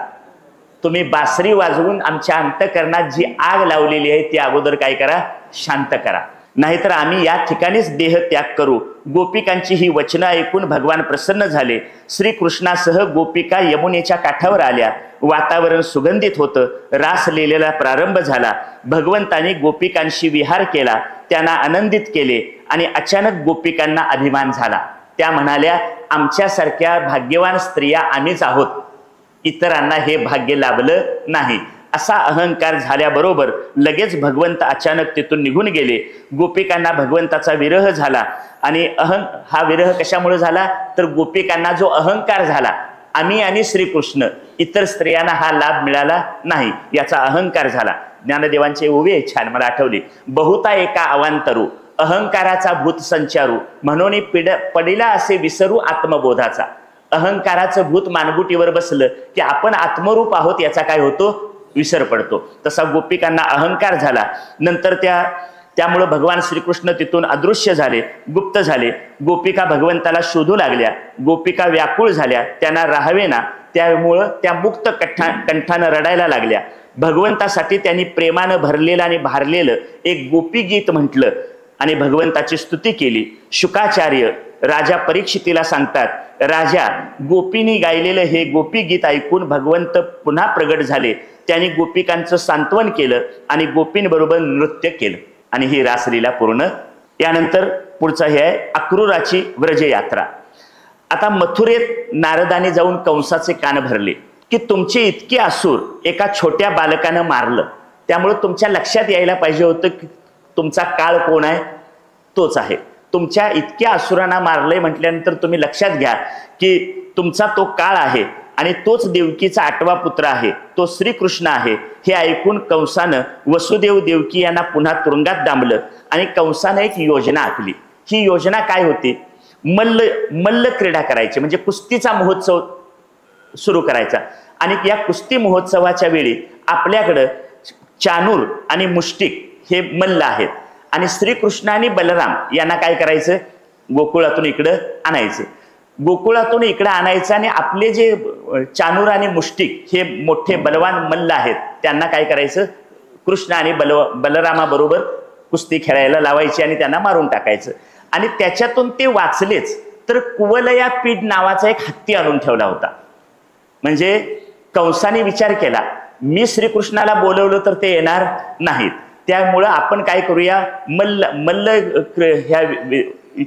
तुम्ही बासरी वाजवून आमच्या अंतःकरणात जी आग लावलेली आहे ती अगोदर काय करा, शांत करा, नाहीतर आम्ही या ठिकाणीच देह त्याग करू. गोपिकांची ही वचनं ऐकून भगवान प्रसन्न झाले. श्रीकृष्णासह गोपिका यमुनेच्या काठावर आल्या. वातावरण सुगंधित होतं. रासलीलेला प्रारंभ झाला. भगवंतांनी गोपिकांशी विहार केला, त्यांना आनंदित केले आणि अचानक गोपिकांना अभिमान झाला. त्या म्हणाल्या, आमच्यासारख्या भाग्यवान स्त्रिया आम्हीच आहोत, इतरांना हे भाग्य लाभलं नाही. असा अहंकार झाल्याबरोबर लगेच भगवंत अचानक तिथून निघून गेले. गोपिकांना भगवंताचा विरह झाला आणि हा विरह कशामुळे झाला तर गोपिकांना जो अहंकार झाला, आम्ही आणि श्रीकृष्ण, इतर स्त्रियांना हा लाभ मिळाला नाही, याचा अहंकार झाला. ज्ञानदेवांचे ओवे छान मला आठवले. बहुता एका अवांतरू अहंकाराचा भूत संचारू म्हणून पडिला असे विसरू आत्मबोधाचा. अहंकाराचं भूत मानगुटीवर बसलं की आपण आत्मरूप आहोत याचा काय होतो, विसर पडतो, तसा गोपिकांना अहंकार झाला. नंतर त्यामुळे भगवान श्रीकृष्ण तिथून अदृश्य झाले, गुप्त झाले. गोपिका भगवंताला शोधू लागल्या, गोपिका व्याकुळ झाल्या, त्यांना राहावेना. त्यामुळं त्या मुक्त कंठानं रडायला लागल्या. भगवंतासाठी त्यांनी प्रेमानं भरलेलं आणि भारलेलं एक गोपी गीत म्हटलं आणि भगवंताची स्तुती केली. शुकाचार्य राजा परीक्षितीला सांगतात, राजा, गोपींनी गायलेलं हे गोपी गीत ऐकून भगवंत पुन्हा प्रगट झाले. त्यांनी गोपिकांचं सांत्वन केलं आणि गोपींबरोबर नृत्य केलं आणि ही रासलीला पूर्ण. यानंतर पुढचं हे आहे अक्रूराची व्रजयात्रा. आता मथुरेत नारदाने जाऊन कंसाचे कान भरले की तुमचे इतके असुर एका छोट्या बालकानं मारलं, त्यामुळे तुमच्या लक्षात यायला पाहिजे होतं की तुमचा काळ कोण आहे, तोच आहे. तुमच्या इतक्या असुरांना मारलंय म्हटल्यानंतर तुम्ही लक्षात घ्या की तुमचा तो काळ आहे आणि तोच देवकीचा 8वा पुत्र आहे, तो श्रीकृष्ण आहे. हे ऐकून कंसानं वसुदेव देवकी यांना पुन्हा तुरुंगात डांबलं आणि कंसानं एक योजना आखली. ही योजना काय होती? मल्ल क्रीडा करायची, म्हणजे कुस्तीचा महोत्सव सुरू करायचा. आणि या कुस्ती महोत्सवाच्या वेळी आपल्याकडं चानूर आणि मुष्टिक हे मल्ल आहेत आणि श्रीकृष्ण आणि बलराम यांना काय करायचं? गोकुळातून इकडं आणायचं. गोकुळातून इकडं आणायचं आणि आपले जे चानूर आणि मुष्टिक हे मोठे बलवान मल्ल आहेत त्यांना काय करायचं? कृष्ण आणि बलरामाबरोबर कुस्ती खेळायला लावायची आणि त्यांना मारून टाकायचं. आणि त्याच्यातून ते वाचलेच तर कुवलया पीड नावाचा एक हत्ती आणून ठेवला होता. म्हणजे कंसाने विचार केला, मी श्रीकृष्णाला बोलवलं तर ते येणार नाहीत, त्यामुळं आपण काय करूया, मल्ल ह्या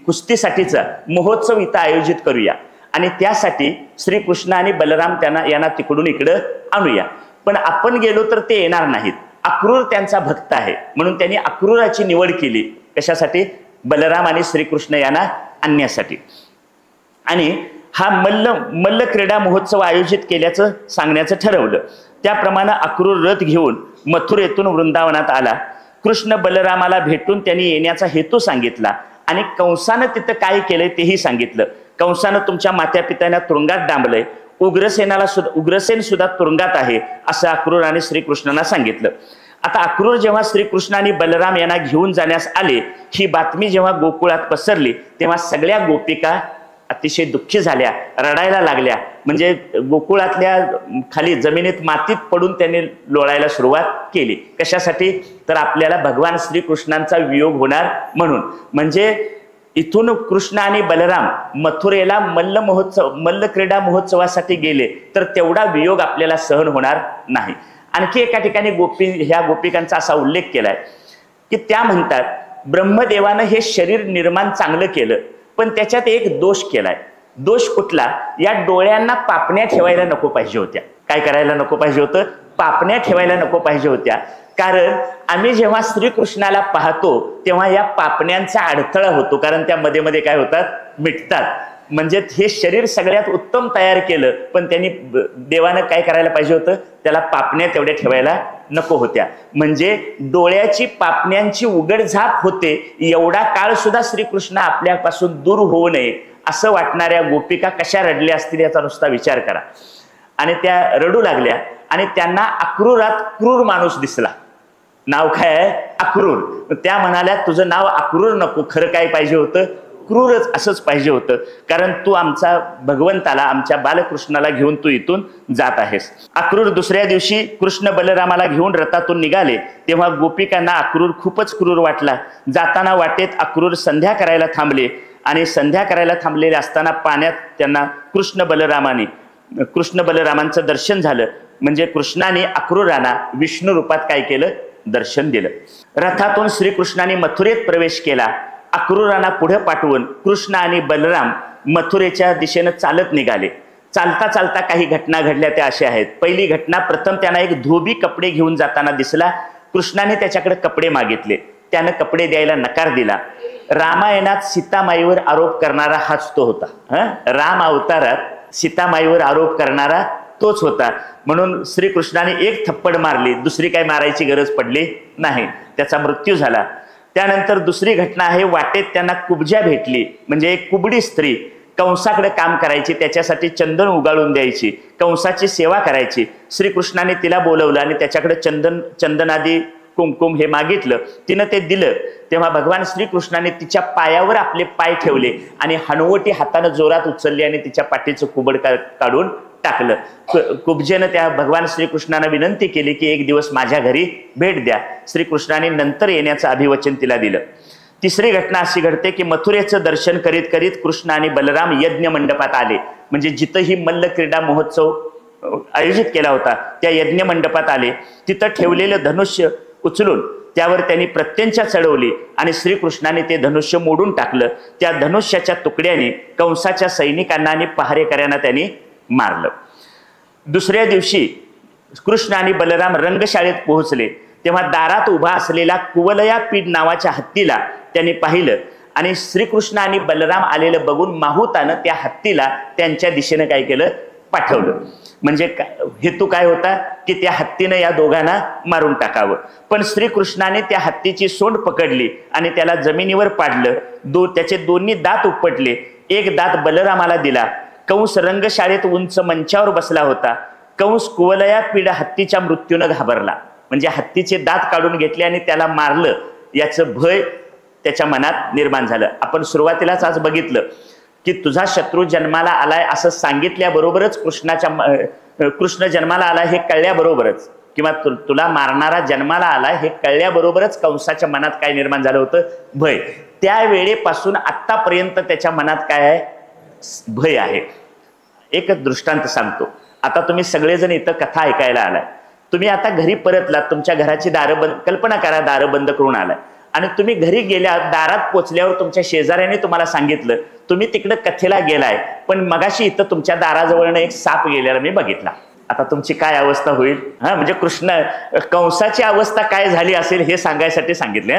कुस्तीसाठीचा महोत्सव इथं आयोजित करूया आणि त्यासाठी श्रीकृष्ण आणि बलराम यांना तिकडून इकडं आणूया. पण आपण गेलो तर ते येणार नाहीत. अक्रूर त्यांचा भक्त आहे म्हणून त्यांनी अक्रूराची निवड केली. कशासाठी? बलराम आणि श्रीकृष्ण यांना आणण्यासाठी. आणि हा मल्ल क्रीडा महोत्सव आयोजित केल्याचं सांगण्याचं ठरवलं. त्याप्रमाणे अक्रूर रथ घेऊन मथुरेतून वृंदावनात आला. कृष्ण बलरामाला भेटून त्यांनी येण्याचा हेतू सांगितला आणि कंसानं तिथं काय केलंय तेही सांगितलं. कंसानं तुमच्या मात्यापित्यांना तुरुंगात डांबलंय, उग्रसेन सुद्धा तुरुंगात आहे असं अक्रूराने श्रीकृष्णांना सांगितलं. आता अक्रूर जेव्हा श्रीकृष्ण आणि बलराम यांना घेऊन जाण्यास आले, ही बातमी जेव्हा गोकुळात पसरली तेव्हा सगळ्या गोपिका अतिशय दुःखी झाल्या, रडायला लागल्या. म्हणजे गोकुळातल्या खाली जमिनीत मातीत पडून त्यांनी लोळायला सुरुवात केली. कशासाठी? तर आपल्याला भगवान श्रीकृष्णांचा वियोग होणार म्हणून. म्हणजे इथून कृष्ण आणि बलराम मथुरेला मल्ल क्रीडा महोत्सवासाठी गेले तर तेवढा वियोग आपल्याला सहन होणार नाही. आणखी एका ठिकाणी ह्या गोपिकांचा असा उल्लेख केलाय की त्या म्हणतात, ब्रह्मदेवानं हे शरीर निर्माण चांगलं केलं पण त्याच्यात एक दोष केलाय. दोष कुठला? या डोळ्यांना पापण्या ठेवायला नको पाहिजे होत्या. काय करायला नको पाहिजे होतं? पापण्या ठेवायला नको पाहिजे होत्या. कारण आम्ही जेव्हा श्रीकृष्णाला पाहतो तेव्हा या पापण्यांचा अडथळा होतो, कारण त्या मध्ये मध्ये काय होतात? मिटतात. म्हणजे हे शरीर सगळ्यात उत्तम तयार केलं पण त्यांनी देवानं काय करायला पाहिजे होतं? त्याला पापण्या तेवढ्या ठेवायला नको होत्या. म्हणजे डोळ्याची पापण्यांची उघडझाप होते, एवढा काळ सुद्धा श्रीकृष्ण आपल्यापासून दूर होऊ नये असं वाटणाऱ्या गोपिका कशा रडल्या असतील याचा नुसता विचार करा. आणि त्या रडू लागल्या आणि त्यांना अक्रूरात क्रूर माणूस दिसला. नाव काय आहे? अक्रूर. त्या म्हणाल्या, तुझं नाव अक्रूर नको, खरं काय पाहिजे होतं? क्रूरच असंच पाहिजे होतं, कारण तू आमचा भगवंताला, आमच्या बालकृष्णाला घेऊन तू इथून जात आहेस. अक्रूर दुसऱ्या दिवशी कृष्ण बलरामाला घेऊन रथातून निघाले तेव्हा गोपिकांना अक्रूर खूपच क्रूर वाटला. जाताना वाटेत अक्रूर संध्या करायला थांबले आणि संध्या करायला थांबलेले असताना पाण्यात त्यांना कृष्ण बलरामांचं दर्शन झालं. म्हणजे कृष्णाने अक्रूरांना विष्णू रूपात काय केलं? दर्शन दिलं. रथातून श्रीकृष्णाने मथुरेत प्रवेश केला. अक्रूरांना पुढे पाठवून कृष्ण आणि बलराम मथुरेच्या दिशेनं चालत निघाले. चालता चालता काही घटना घडल्या त्या अशा आहेत. पहिली घटना, प्रथम त्यांना एक धोबी कपडे घेऊन जाताना दिसला. कृष्णाने त्याच्याकडे कपडे मागितले, त्यानं कपडे द्यायला नकार दिला. रामायणात सीतामाईवर आरोप करणारा हाच तो होता. राम अवतारात सीतामाईवर आरोप करणारा तोच होता. म्हणून श्रीकृष्णाने एक थप्पड मारली, दुसरी काय मारायची गरज पडली नाही, त्याचा मृत्यू झाला. त्यानंतर दुसरी घटना आहे, वाटेत त्यांना कुब्जा भेटली, म्हणजे एक कुबडी स्त्री. कंसाकडे काम करायची, त्याच्यासाठी चंदन उगाळून द्यायची, कंसाची सेवा करायची. श्रीकृष्णाने तिला बोलवलं आणि त्याच्याकडे चंदनादी कुंकुम हे मागितलं. तिनं ते दिलं. तेव्हा भगवान श्रीकृष्णाने तिच्या पायावर आपले पाय ठेवले आणि हनुवटी हाताने जोरात उचलली आणि तिच्या पाठीचं कुबड काढून टाकलं. कुब्जेनं त्या भगवान श्रीकृष्णाने विनंती केली की एक दिवस माझ्या घरी भेट द्या. श्रीकृष्णाने नंतर येण्याचं अभिवचन तिला दिलं. तिसरी घटना अशी घडते की मथुरेचं दर्शन करीत करीत कृष्ण आणि बलराम यज्ञ मंडपात आले. म्हणजे जिथंही मल्ल क्रीडा महोत्सव आयोजित केला होता त्या यज्ञ मंडपात आले. तिथं ठेवलेलं धनुष्य उचलून त्यावर त्यांनी प्रत्यंचा चढवली आणि श्रीकृष्णाने ते धनुष्य मोडून टाकलं. त्या धनुष्याच्या तुकड्याने कंसाच्या सैनिकांना आणि पहारेकऱ्यांना त्यांनी मारलं. दुसऱ्या दिवशी कृष्ण आणि बलराम रंगशाळेत पोहोचले. तेव्हा दारात उभा असलेला कुवलया पीड नावाच्या हत्तीला त्यांनी पाहिलं आणि श्रीकृष्ण आणि बलराम आलेलं बघून माहुतानं त्या हत्तीला त्यांच्या दिशेनं काय केलं, पाठवलं. म्हणजे हेतू काय होता की त्या हत्तीनं या दोघांना मारून टाकावं. पण श्रीकृष्णाने त्या हत्तीची सोंड पकडली आणि त्याला जमिनीवर पाडलं. त्याचे दोन्ही दात उपटले. एक दात बलरामाला दिला. कंस रंगशाळेत उंच मंचावर बसला होता. कंस कुवलया पीड हत्तीच्या मृत्यूनं घाबरला. म्हणजे हत्तीचे दात काढून घेतले आणि त्याला मारलं याचं भय त्याच्या मनात निर्माण झालं. आपण सुरुवातीलाच आज बघितलं की तुझा शत्रू जन्माला आलाय असं सांगितल्याबरोबरच कृष्ण जन्माला आलाय हे कळल्याबरोबरच किंवा तुला मारणारा जन्माला आलाय हे कळल्याबरोबरच कंसाच्या मनात काय निर्माण झालं होतं, भय. त्या वेळेपासून आतापर्यंत त्याच्या मनात काय आहे, भय आहे. एक दृष्टांत सांगतो. आता तुम्ही सगळेजण इथं कथा ऐकायला आलाय. तुम्ही आता घरी परतलात, तुमच्या घराची दारं बंद, कल्पना करा दारं बंद करून आलाय आणि तुम्ही घरी गेल्या, दारात पोचल्यावर तुमच्या शेजाऱ्याने तुम्हाला सांगितलं तुम्ही तिकडे कथेला गेलाय पण मगाशी इथं तुमच्या दाराजवळनं एक साप गेलेला मी बघितला. आता तुमची काय अवस्था होईल? म्हणजे कंसाची अवस्था काय झाली असेल हे सांगायसाठी सांगितले.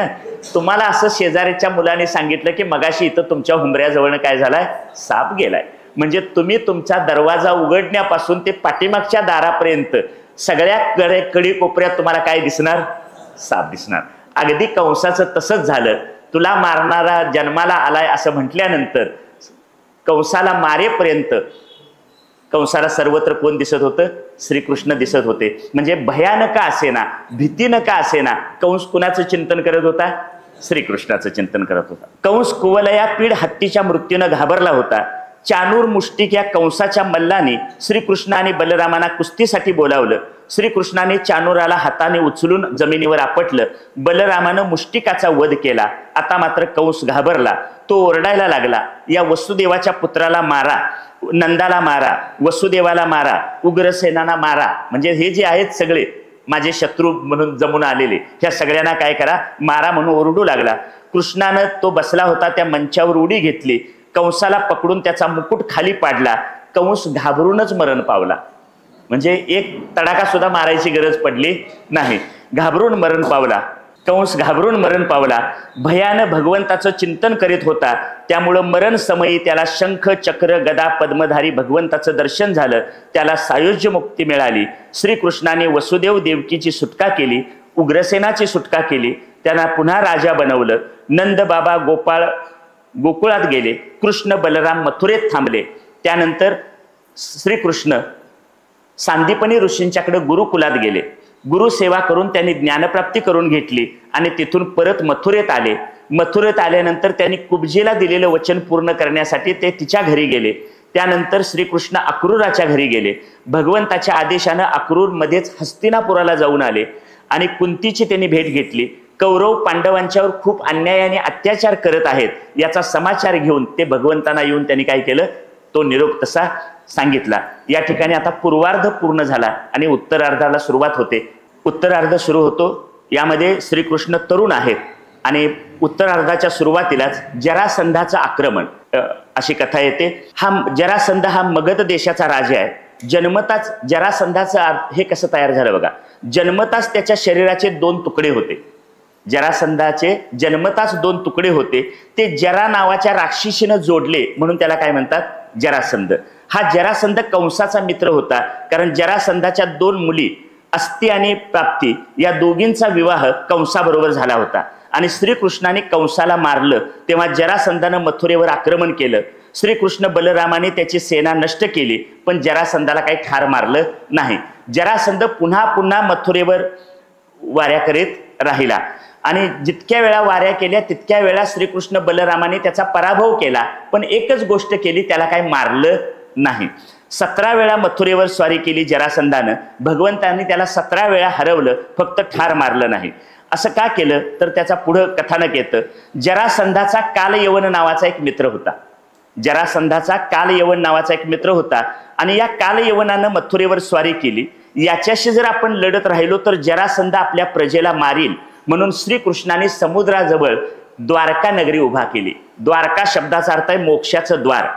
तुम्हाला असं शेजाऱ्याच्या मुलाने सांगितलं की मगाशी इथं तुमच्या हुंबऱ्याजवळनं काय झालाय, साप गेलाय. म्हणजे तुम्ही तुमचा दरवाजा उघडण्यापासून ते पाठीमागच्या दारापर्यंत सगळ्या कडी कोपऱ्यात तुम्हाला काय दिसणार, साप दिसणार. अगदी कंसाचं तसंच झालं. तुला मारणारा जन्माला आलाय असं म्हटल्यानंतर कंसाला मारेपर्यंत कंसाला सर्वत्र कोण दिसत होतं, श्रीकृष्ण दिसत होते. म्हणजे भयानक का असेना, भीतीनं का असेना, कंस कुणाचं चिंतन करत होता, श्रीकृष्णाचं चिंतन करत होता. कंस कुवलया पीड हत्तीच्या मृत्यूनं घाबरला होता. चानूर मुष्टिक या कंसाच्या मल्लाने श्रीकृष्ण आणि बलरामांना कुस्तीसाठी बोलावलं. श्रीकृष्णाने चानूराला हाताने उचलून जमिनीवर आपटलं. बलरामानं मुष्टिकाचा वध केला. आता मात्र कंस घाबरला. तो ओरडायला लागला, या वसुदेवाच्या पुत्राला मारा, नंदाला मारा, वसुदेवाला मारा, उग्रसेनाला मारा. म्हणजे हे जे आहेत सगळे माझे शत्रू म्हणून जमून आलेले, ह्या सगळ्यांना काय करा, मारा म्हणून ओरडू लागला. कृष्णानं तो बसला होता त्या मंचावर उडी घेतली. कंसाला पकडून त्याचा मुकुट खाली पाडला. कंस घाबरूनच मरण पावला. म्हणजे एक तडाखा सुद्धा मारायची गरज पडली नाही. घाबरून मरण पावला. कंस घाबरून मरण पावला. भयानं भगवंताचं चिंतन करीत होता. त्यामुळं मरण समयी त्याला शंख, चक्र, गदा, पद्मधारी भगवंताचं दर्शन झालं. त्याला सायुज्य मुक्ती मिळाली. श्रीकृष्णाने वसुदेव देवकीची सुटका केली, उग्रसेनाची सुटका केली. त्यांना पुन्हा राजा बनवलं. नंद बाबा गोकुळात गेले. कृष्ण बलराम मथुरेत थांबले. त्यानंतर श्रीकृष्ण सांदीपनी ऋषींच्याकडे गुरुकुलात गेले. गुरुसेवा करून त्यांनी ज्ञानप्राप्ती करून घेतली आणि तिथून परत मथुरेत आले. मथुरेत आल्यानंतर त्यांनी कुब्जेला दिलेलं वचन पूर्ण करण्यासाठी ते तिच्या घरी गेले. त्यानंतर श्रीकृष्ण अक्रूराच्या घरी गेले. भगवंताच्या आदेशानं अक्रूरमध्येच हस्तिनापुराला जाऊन आले आणि कुंतीची त्यांनी भेट घेतली. कौरव पांडवांच्यावर खूप अन्यायाने अत्याचार करत आहेत याचा समाचार घेऊन ते भगवंतांना येऊन त्यांनी काय केलं, तो निरोप तसा सांगितला. या ठिकाणी आता पूर्वार्ध पूर्ण झाला आणि उत्तरार्धाला सुरुवात होते. उत्तरार्ध सुरू होतो. यामध्ये श्रीकृष्ण तरुण आहेत आणि उत्तरार्धाच्या सुरुवातीलाच जरासंधाचं आक्रमण अशी कथा येते. जरासंध हा मगध देशाचा राजा आहे. जन्मताच जरासंधाचं हे कसं तयार झालं बघा. जन्मताच त्याच्या शरीराचे 2 तुकडे होते. जरासंधाचे जन्मताच 2 तुकडे होते. ते जरा नावाच्या राक्षसीनं जोडले म्हणून त्याला काय म्हणतात, जरासंध. हा जरासंध कंसाचा मित्र होता. कारण जरासंधाच्या 2 मुली अस्ती आणि प्राप्ती या दोघींचा विवाह कंसाबरोबर झाला होता. आणि श्रीकृष्णाने कंसाला मारलं तेव्हा जरासंधानं मथुरेवर आक्रमण केलं. श्रीकृष्ण बलरामाने त्याची सेना नष्ट केली, पण जरासंधाला काही ठार मारलं नाही. जरासंध पुन्हा पुन्हा मथुरेवर वाऱ्या करीत राहिला आणि जितक्या वेळा वाऱ्या केल्या तितक्या वेळा श्रीकृष्ण बलरामाने त्याचा पराभव केला, पण एकच गोष्ट केली, त्याला काही मारलं नाही. 17 वेळा मथुरेवर स्वारी केली जरासंधानं, भगवंतांनी त्याला 17 वेळा हरवलं, फक्त ठार मारलं नाही. असं का केलं तर त्याचा पुढं कथानक येतं. जरासंधाचा कालयवन नावाचा एक मित्र होता. जरासंधाचा कालयवन नावाचा एक मित्र होता आणि या कालयवनानं मथुरेवर स्वारी केली. याच्याशी जर आपण लढत राहिलो तर जरासंध आपल्या प्रजेला मारील, म्हणून श्रीकृष्णाने समुद्राजवळ द्वारका नगरी उभा केली. द्वारका शब्दाचा अर्थ आहे मोक्षाचं द्वार.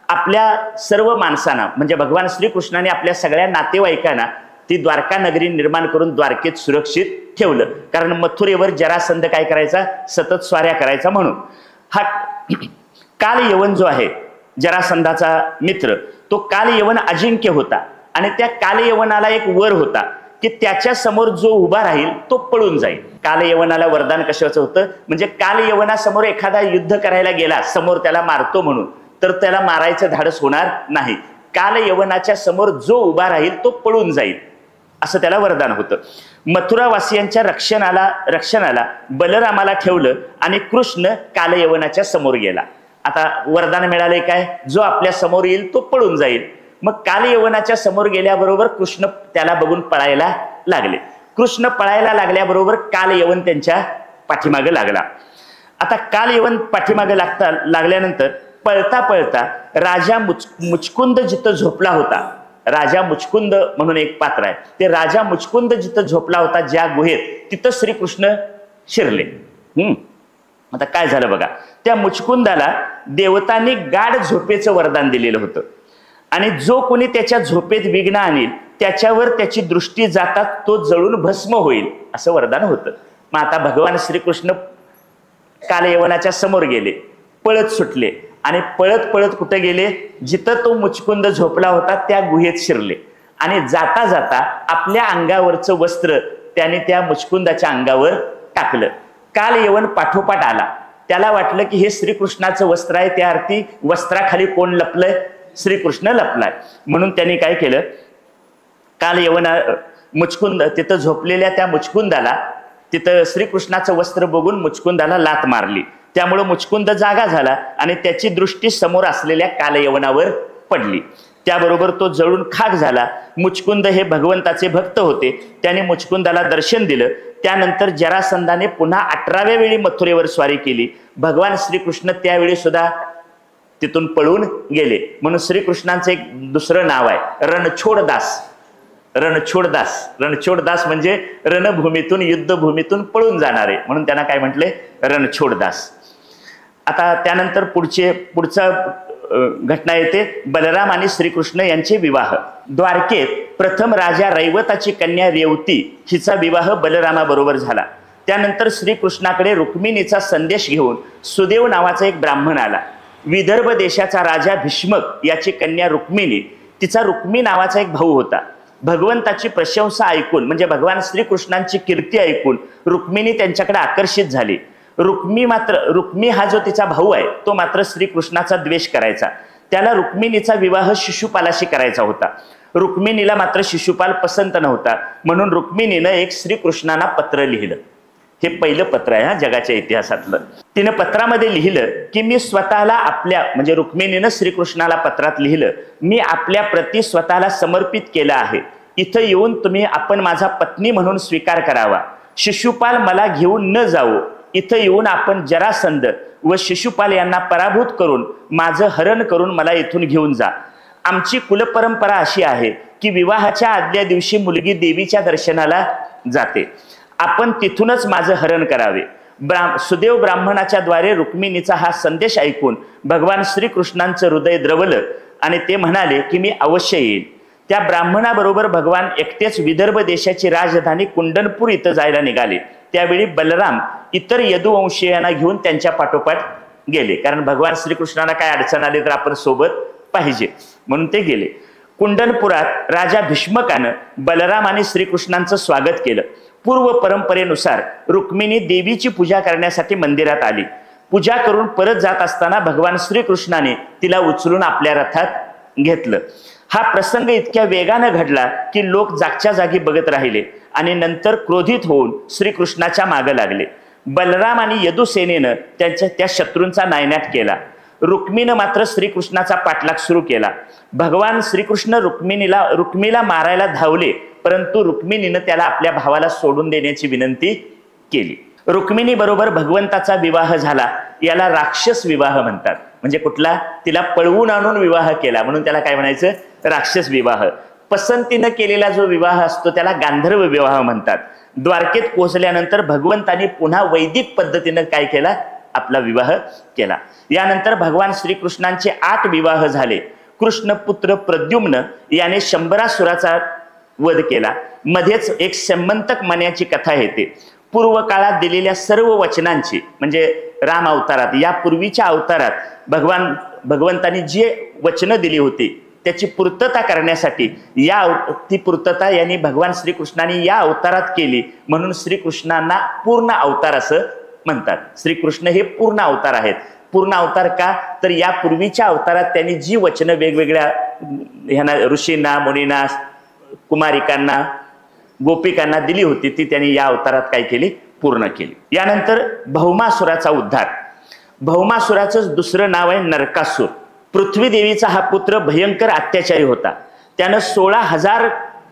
आपल्या सर्व माणसांना म्हणजे भगवान श्रीकृष्णाने आपल्या सगळ्या नातेवाईकांना ती द्वारका नगरी निर्माण करून द्वारकेत सुरक्षित ठेवलं, कारण मथुरेवर जरासंध काय करायचा, सतत स्वाऱ्या करायचा. म्हणून हा कालयवन जो आहे जरासंधाचा मित्र, तो कालयवन अजिंक्य होता आणि त्या कालयवनाला एक वर होता की त्याच्या समोर जो उभा राहील तो पळून जाईल. कालयवनाला वरदान कशाचं होतं, म्हणजे कालयवनासमोर एखादा युद्ध करायला गेला, समोर त्याला मारतो म्हणून, तर त्याला मारायचं धाडस होणार नाही. कालयवनाच्या समोर जो उभा राहील तो पळून जाईल, असं त्याला वरदान होतं. मथुरावासियांच्या रक्षणाला बलरामाला ठेवलं आणि कृष्ण कालयवनाच्या समोर गेला. आता वरदान मिळाले काय, जो आपल्या समोर येईल तो पळून जाईल. मग कालयवनाच्या समोर गेल्याबरोबर कृष्ण त्याला बघून पळायला लागले. कृष्ण पळायला लागल्याबरोबर कालयवन त्यांच्या पाठीमागे लागला. आता कालयवन पाठीमागे लागल्यानंतर पळता पळता राजा मुचकुंद जिथं झोपला होता, राजा मुचकुंद म्हणून एक पात्र आहे, ते राजा मुचकुंद जिथं झोपला होता ज्या गुहेत, तिथं श्रीकृष्ण शिरले. आता काय झालं बघा, त्या मुचकुंदाला देवतांनी गाढ झोपेचं वरदान दिलेलं होतं आणि जो कोणी त्याच्या झोपेत विघ्न आणील त्याच्यावर त्याची दृष्टी जातात तो जळून भस्म होईल, असं वरदान होतं. मग आता भगवान श्रीकृष्ण कालयवनाच्या समोर गेले, पळत सुटले आणि पळत पळत कुठे गेले, जिथं तो मुचकुंद झोपला होता त्या गुहेत शिरले आणि जाता जाता आपल्या अंगावरचं वस्त्र त्याने त्या मुचकुंदाच्या अंगावर टाकलं. कालयवन पाठोपाठ आला. त्याला वाटलं की हे श्रीकृष्णाचं वस्त्र आहे, त्या अर्थी वस्त्राखाली कोण लपलंय, श्रीकृष्ण लपलाय. म्हणून त्यांनी काय केलं, मुचकुंद तिथं झोपलेल्या त्या मुचकुंदाला, तिथं श्रीकृष्णाचं वस्त्र बघून मुचकुंदाला लात मारली. त्यामुळे मुचकुंद जागा झाला आणि त्याची दृष्टी समोर असलेल्या कालयवनावर पडली. त्याबरोबर तो जळून खाक झाला. मुचकुंद हे भगवंताचे भक्त होते, त्याने मुचकुंदाला दर्शन दिलं. त्यानंतर जरासंधाने पुन्हा 18व्या वेळी मथुरेवर स्वारी केली. भगवान श्रीकृष्ण त्यावेळी सुद्धा तिथून पळून गेले. म्हणून श्रीकृष्णांचं एक दुसरं नाव आहे रणछोडदास. रणछोडदास म्हणजे रणभूमीतून युद्धभूमीतून पळून जाणारे, म्हणून त्यांना काय म्हटले, रणछोडदास. आता त्यानंतर पुढचा घटना येते, बलराम आणि श्रीकृष्ण यांचे विवाह. द्वारकेत प्रथम राजा रैवताची कन्या रेवती हिचा विवाह बलरामाबरोबर झाला. त्यानंतर श्रीकृष्णाकडे रुक्मिणीचा संदेश घेऊन सुदेव नावाचा एक ब्राह्मण आला. विदर्भ देशाचा राजा भीष्मक याची कन्या रुक्मिणी, तिचा रुक्मी नावाचा एक भाऊ होता. भगवंताची प्रशंसा ऐकून म्हणजे भगवान श्रीकृष्णांची कीर्ती ऐकून रुक्मिणी त्यांच्याकडे आकर्षित झाली. रुक्मी हा जो तिचा भाऊ आहे तो मात्र श्रीकृष्णाचा द्वेष करायचा. त्याला रुक्मिणीचा विवाह शिशुपालाशी करायचा होता. रुक्मिणीला मात्र शिशुपाल पसंत नव्हता, म्हणून रुक्मिणीनं एक श्रीकृष्णांना पत्र लिहिलं. हे पहिलं पत्र आहे हा जगाच्या इतिहासातलं. तिनं पत्रामध्ये लिहिलं की मी स्वतःला आपल्या म्हणजे रुक्मिणीनं श्रीकृष्णाला पत्रात लिहिलं, मी आपल्या प्रती स्वतःला समर्पित केलं आहे. इथं येऊन तुम्ही आपण माझा पत्नी म्हणून स्वीकार करावा. शिशुपाल मला घेऊन न जावो. इथं येऊन आपण जरासंध व शिशुपाल यांना पराभूत करून माझं हरण करून मला इथून घेऊन जा. आमची कुलपरंपरा अशी आहे की विवाहाच्या आदल्या दिवशी मुलगी देवीच्या दर्शनाला जाते. आपण तिथूनच माझं हरण करावे. सुदेव ब्राह्मणाच्या द्वारे रुक्मिणीचा हा संदेश ऐकून भगवान श्रीकृष्णांचं हृदय द्रवलं आणि ते म्हणाले की मी अवश्य येईल. त्या ब्राह्मणाबरोबर भगवान एकटेच विदर्भ देशाची राजधानी कुंडनपूर इथं जायला निघाले. त्यावेळी बलराम इतर यदुवंशीयांना घेऊन त्यांच्या पाठोपाठ गेले, कारण भगवान श्रीकृष्णांना काय अडचण आली तर आपण सोबत पाहिजे म्हणून ते गेले. कुंडनपुरात राजा भीष्मकानं बलराम आणि श्रीकृष्णांचं स्वागत केलं. पूर्व परंपरेनुसार रुक्मिणी देवीची पूजा करण्यासाठी मंदिरात आली. पूजा करून परत जात असताना भगवान श्रीकृष्णाने तिला उचलून आपल्या रथात घेतलं. हा प्रसंग इतक्या वेगानं घडला की लोक जागच्या जागी बघत राहिले आणि नंतर क्रोधित होऊन श्रीकृष्णाच्या मागे लागले. बलराम आणि यदुसेनेनं त्या शत्रूंचा नायनाट केला. रुक्मीनं मात्र श्रीकृष्णाचा पाठलाग सुरू केला. भगवान श्रीकृष्ण रुक्मीला मारायला धावले, परंतु रुक्मिणीनं त्याला आपल्या भावाला सोडून देण्याची विनंती केली. रुक्मिणी बरोबर भगवंताचा विवाह झाला. याला राक्षस विवाह म्हणतात. म्हणजे कुठला? तिला पळवून आणून विवाह केला म्हणून त्याला काय म्हणायचं? राक्षस विवाह. पसंतीनं केलेला जो विवाह असतो त्याला गांधर्व विवाह म्हणतात. द्वारकेत पोहोचल्यानंतर भगवंतानी पुन्हा वैदिक पद्धतीनं काय केला? आपला विवाह केला. यानंतर भगवान श्रीकृष्णांचे 8 विवाह झाले. कृष्ण पुत्र प्रद्युम्न याने शंभरासुराचा वध केला. मध्येच एक संमंतक मण्याची कथा येते. पूर्व काळात दिलेल्या सर्व वचनांची, म्हणजे राम अवतारात, या पूर्वीच्या अवतारात भगवंतांनी जे वचनं दिली होती त्याची पूर्तता करण्यासाठी ती पूर्तता यांनी भगवान श्रीकृष्णाने या अवतारात केली, म्हणून श्रीकृष्णांना पूर्ण अवतार असं म्हणतात. श्रीकृष्ण हे पूर्ण अवतार आहेत. पूर्ण अवतार का? तर या पूर्वीच्या अवतारात त्यांनी जी वचनं वेगवेगळ्या ऋषींना, मुनींना, कुमारिकांना, गोपिकांना दिली होती ती त्यांनी या अवतारात काय केली? पूर्ण केली. यानंतर भौमासुराचा उद्धार. भौमासुराचं दुसरं नाव आहे नरकासूर. पृथ्वी देवीचा हा पुत्र भयंकर अत्याचारी होता. त्यानं 16,000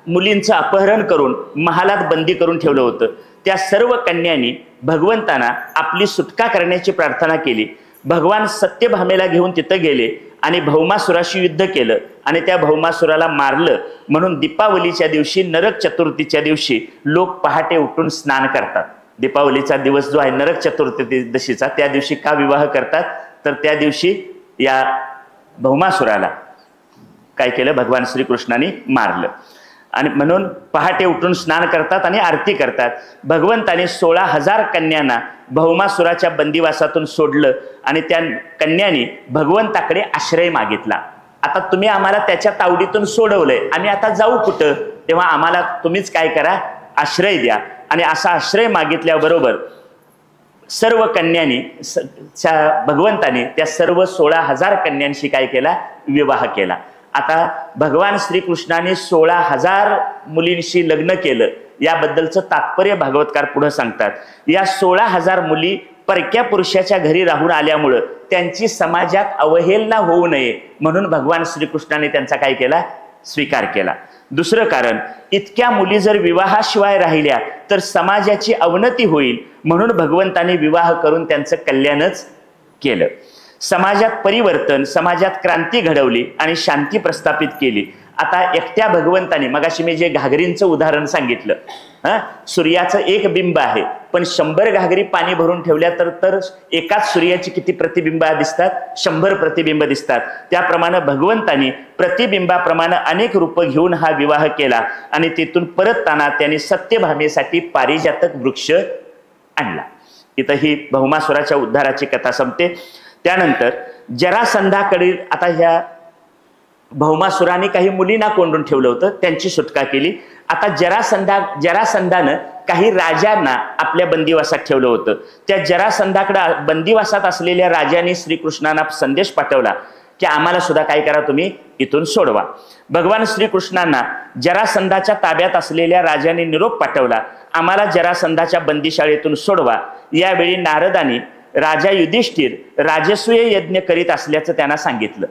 मुलींचं अपहरण करून महालात बंदी करून ठेवलं होतं. त्या सर्व कन्यांनी भगवंतांना आपली सुटका करण्याची प्रार्थना केली. भगवान सत्यभामेला घेऊन तिथं गेले आणि भौमासुराशी युद्ध केलं आणि त्या भौमासुराला मारलं. म्हणून दीपावलीच्या दिवशी, नरक चतुर्थीच्या दिवशी लोक पहाटे उठून स्नान करतात. दीपावलीचा दिवस जो आहे नरक चतुर्थीदशीचा, त्या दिवशी का विवाह करतात? तर त्या दिवशी या भौमासुराला काय केलं? भगवान श्रीकृष्णाने मारलं. आणि म्हणून पहाटे उठून स्नान करतात आणि आरती करतात. भगवंताने 16,000 कन्यांना भौमासुराच्या बंदिवासातून सोडलं आणि त्या कन्यांनी भगवंताकडे आश्रय मागितला. आता तुम्ही आम्हाला त्याच्या तावडीतून सोडवलंय, आम्ही आता जाऊ कुठं? तेव्हा आम्हाला तुम्हीच काय करा? आश्रय द्या. आणि असा आश्रय मागितल्याबरोबर सर्व कन्यांनी भगवंताने त्या सर्व 16,000 कन्यांशी काय केला? विवाह केला. आता भगवान श्रीकृष्णाने 16,000 मुलींशी लग्न केलं याबद्दलचं तात्पर्य भागवतकार पुढे सांगतात. या 16,000 मुली परक्या पुरुषाच्या घरी राहून आल्यामुळं त्यांची समाजात अवहेलना होऊ नये म्हणून भगवान श्रीकृष्णाने त्यांचा काय केला? स्वीकार केला. दुसरं कारण, इतक्या मुली जर विवाहाशिवाय राहिल्या तर समाजाची अवनती होईल म्हणून भगवंताने विवाह करून त्यांचं कल्याणच केलं. समाजात परिवर्तन, समाजात क्रांती घडवली आणि शांती प्रस्थापित केली. आता एकट्या भगवंताने, मगाशी मी जे घागरींचं उदाहरण सांगितलं, सूर्याचं एक बिंब आहे, पण 100 घागरी पाणी भरून ठेवल्या तर एकाच सूर्याची किती प्रतिबिंब दिसतात? 100 प्रतिबिंब दिसतात. त्याप्रमाणे भगवंतानी प्रतिबिंबाप्रमाणे अनेक रूपं घेऊन हा विवाह केला आणि तिथून परतताना त्यांनी सत्यभामेसाठी पारिजातक वृक्ष आणला. इथं ही भौमासुराच्या उद्धाराची कथा संपते. त्यानंतर जरासंधाकडे, आता ह्या भौमासुराने काही मुलींना कोंडून ठेवलं होतं, त्यांची सुटका केली. आता जरासंधानं काही राजांना आपल्या बंदिवासात ठेवलं होतं. त्या जरासंधाकडे बंदिवासात असलेल्या राजाने श्रीकृष्णांना संदेश पाठवला की आम्हाला सुद्धा काय करा? तुम्ही इथून सोडवा. भगवान श्रीकृष्णांना जरासंधाच्या ताब्यात असलेल्या राजाने निरोप पाठवला, आम्हाला जरासंधाच्या बंदिशाळेतून सोडवा. यावेळी नारदांनी राजा युधिष्ठिर राजसूय यज्ञ करीत असल्याचं त्यांना सांगितलं.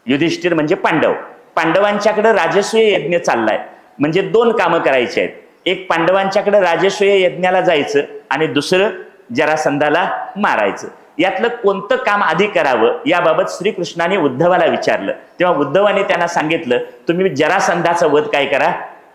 युधिष्ठिर म्हणजे पांडव. पांडवांच्याकडे राजसूय यज्ञ चाललाय, म्हणजे 2 कामं करायची आहेत. एक, पांडवांच्याकडे राजसूय यज्ञाला जायचं आणि दुसरं जरासंधाला मारायचं. यातलं कोणतं काम आधी करावं याबाबत श्रीकृष्णाने उद्धवाला विचारलं. तेव्हा उद्धवाने त्यांना सांगितलं, तुम्ही जरासंधाचा वध काय करा?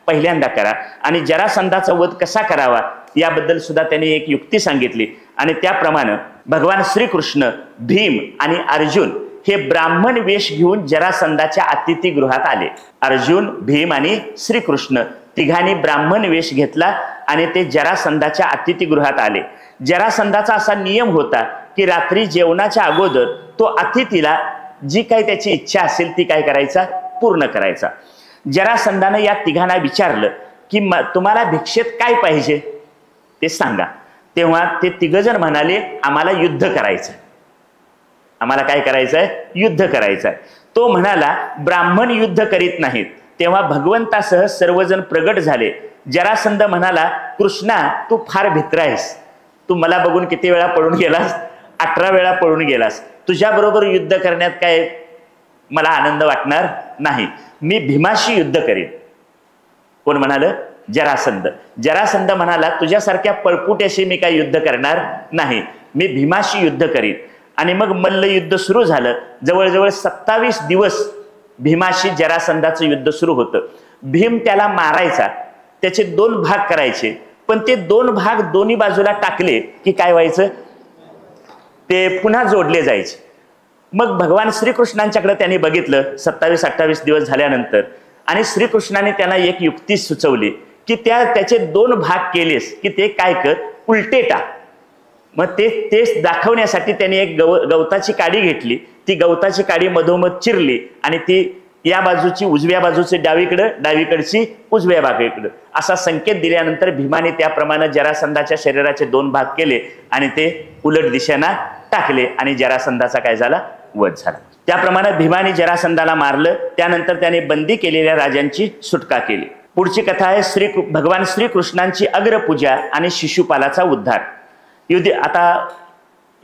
पहिल्यांदा करा. आणि जरासंधाचा वध कसा करावा याबद्दल सुद्धा त्यांनी एक युक्ती सांगितली. आणि त्याप्रमाणे भगवान श्रीकृष्ण, भीम आणि अर्जुन हे ब्राह्मण वेश घेऊन जरासंधाच्या अतिथीगृहात आले. अर्जुन, भीम आणि श्रीकृष्ण तिघांनी ब्राह्मण वेश घेतला आणि ते जरासंधाच्या अतिथीगृहात आले. जरासंधाचा असा नियम होता की रात्री जेवणाच्या अगोदर तो अतिथीला जी काही त्याची इच्छा असेल ती काय करायचा? पूर्ण करायचा. जरासंधानं या तिघांना विचारलं की तुम्हाला भिक्षेत काय पाहिजे ते सांगा. तेव्हा ते तिघजण म्हणाले, आम्हाला युद्ध करायचं, आम्हाला काय करायचं आहे, युद्ध करायचं आहे. तो म्हणाला, ब्राह्मण युद्ध करीत नाहीत. तेव्हा भगवंतासह सर्वजण प्रगट झाले. जरासंध म्हणाला, कृष्णा तू फार भित्र आहेस, तू मला बघून किती वेळा पळून गेलास, 18 वेळा पळून गेलास, तुझ्याबरोबर युद्ध करण्यात काय मला आनंद वाटणार नाही, मी भीमाशी युद्ध करीन. कोण म्हणाल, जरासंध. जरासंध म्हणाला, तुझ्यासारख्या पळपुट्याशी मी काय युद्ध करणार नाही, मी भीमाशी युद्ध करीन. आणि मग मल्लयुद्ध सुरू झालं. जवळजवळ 27 दिवस भीमाशी जरासंधाचं युद्ध सुरू होतं. भीम त्याला मारायचा, त्याचे 2 भाग करायचे, पण ते 2 भाग दोन्ही बाजूला टाकले की काय व्हायचं, ते पुन्हा जोडले जायचे. मग भगवान श्रीकृष्णांच्याकडे त्यांनी बघितलं 27-28 दिवस झाल्यानंतर, आणि श्रीकृष्णाने त्यांना एक युक्ती सुचवली की त्याचे 2 भाग केलेस की ते काय कर, उलटे टाक. मग ते दाखवण्यासाठी त्यांनी एक गवताची काडी घेतली, ती गवताची काडी मधोमध चिरली आणि ती या बाजूची उजव्या बाजूची डावीकडं, डावीकडची उजव्या बाजूकडं असा संकेत दिल्यानंतर भीमाने त्याप्रमाणे जरासंधाच्या शरीराचे 2 भाग केले आणि ते उलट दिशेला टाकले आणि जरासंधाचा काय झाला, वध झाला. त्याप्रमाणे भीमाने जरासंधाला मारलं. त्यानंतर त्याने बंदी केलेल्या राजांची सुटका केली. पुढची कथा आहे भगवान श्रीकृष्णांची अग्रपूजा आणि शिशुपालाचा उद्धार. आता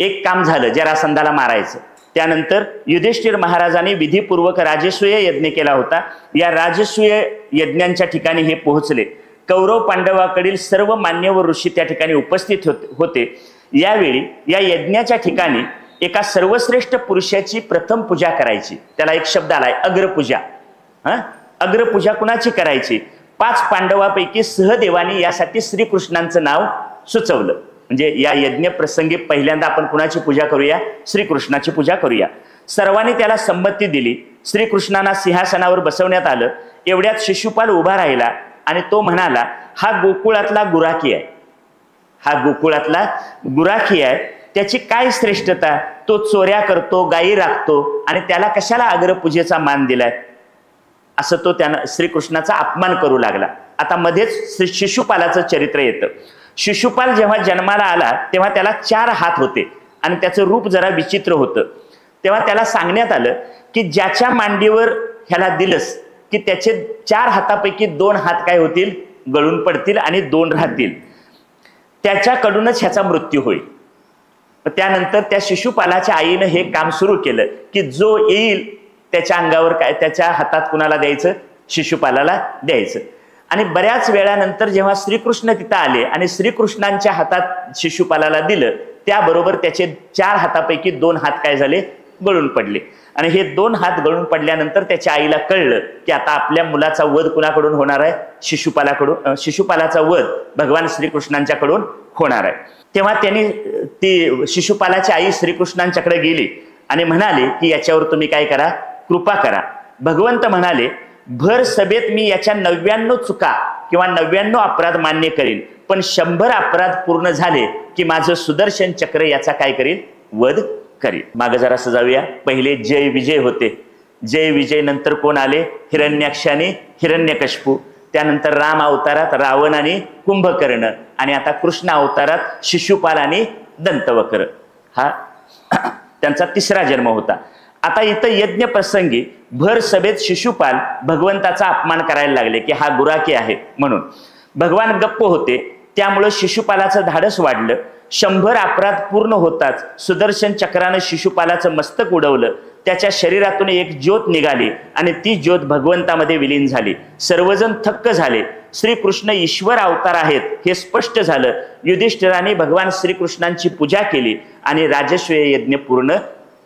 एक काम झालं, जरासंधाला मारायचं. त्यानंतर युधिष्ठिर महाराजांनी विधीपूर्वक राजसूय यज्ञ केला होता. या राजसूय यज्ञांच्या ठिकाणी हे पोहोचले. कौरव पांडवाकडील सर्व मान्यवर ऋषी त्या ठिकाणी उपस्थित होते. यावेळी या यज्ञाच्या ठिकाणी एका सर्वश्रेष्ठ पुरुषाची प्रथम पूजा करायची. त्याला एक शब्द आलाय, अग्रपूजा. अग्रपूजा कुणाची करायची, 5 पांडवापैकी सहदेवानी यासाठी श्रीकृष्णांचं नाव सुचवलं. म्हणजे या यज्ञ प्रसंगी पहिल्यांदा आपण कुणाची पूजा करूया, श्रीकृष्णाची पूजा करूया. सर्वांनी त्याला संमती दिली. श्रीकृष्णांना सिंहासनावर बसवण्यात आलं. एवढ्यात शिशुपाल उभा राहिला आणि तो म्हणाला, हा गोकुळातला गुराखी आहे, हा गोकुळातला गुराखी आहे, त्याची काय श्रेष्ठता, तो चोऱ्या करतो, गायी राखतो आणि त्याला कशाला अग्रपूजेचा मान दिलाय, असं तो त्यानं श्रीकृष्णाचा अपमान करू लागला. आता मध्येच शिशुपालाचं चरित्र येतं. शिशुपाल जेव्हा जन्माला आला तेव्हा त्याला 4 हात होते आणि त्याचं रूप जरा विचित्र होतं. तेव्हा त्याला सांगण्यात आलं की ज्याच्या मांडीवर ह्याला दिलंस की त्याचे 4 हातापैकी 2 हात काय होतील, गळून पडतील आणि 2 राहतील, त्याच्याकडूनच ह्याचा मृत्यू होईल. त्यानंतर त्या शिशुपालाच्या आईनं हे काम सुरू केलं की जो येईल त्याच्या अंगावर काय, त्याच्या हातात कुणाला द्यायचं, शिशुपालाला द्यायचं. आणि बऱ्याच वेळानंतर जेव्हा श्रीकृष्ण तिथं आले आणि श्रीकृष्णांच्या हातात शिशुपालाला दिलं, त्याबरोबर त्याचे 4 हातापैकी 2 हात काय झाले, गळून पडले. आणि हे 2 हात गळून पडल्यानंतर त्याच्या आईला कळलं की आता आपल्या मुलाचा वध कुणाकडून होणार आहे, शिशुपालाकडून. शिशुपालाचा वध भगवान श्रीकृष्णांच्याकडून होणार आहे. तेव्हा त्यांनी ती शिशुपालाची आई श्रीकृष्णांच्याकडे गेली आणि म्हणाले की याच्यावर तुम्ही काय करा, कृपा करा. भगवंत म्हणाले, भर सभेत मी याच्या 99 चुका किंवा 99 अपराध मान्य करीन, पण 100 अपराध पूर्ण झाले की माझं सुदर्शन चक्र याचा काय करील, वध करील. मागे जरासं जाऊया. पहिले जय विजय होते. जय विजय नंतर कोण आले, हिरण्याक्ष आणि हिरण्यकश्यपू. त्यानंतर राम अवतारात रावण आणि कुंभकर्ण, आणि आता कृष्ण अवतारात शिशुपाल आणि दंतवक्र. हा त्यांचा 3रा जन्म होता. आता इथं यज्ञ प्रसंगी भर सभेत शिशुपाल भगवंताचा अपमान करायला लागले की हा गुराखी आहे म्हणून. भगवान गप्प होते, त्यामुळे शिशुपालाचं धाडस वाढलं. 100 अपराध पूर्ण होताच सुदर्शन चक्रानं शिशुपालाचं मस्तक उडवलं. त्याच्या शरीरातून एक ज्योत निघाली आणि ती ज्योत भगवंतामध्ये विलीन झाली. सर्वजण थक्क झाले. श्रीकृष्ण ईश्वर अवतार आहेत हे स्पष्ट झालं. युधिष्ठिराने भगवान श्रीकृष्णांची पूजा केली आणि राजसूय यज्ञ पूर्ण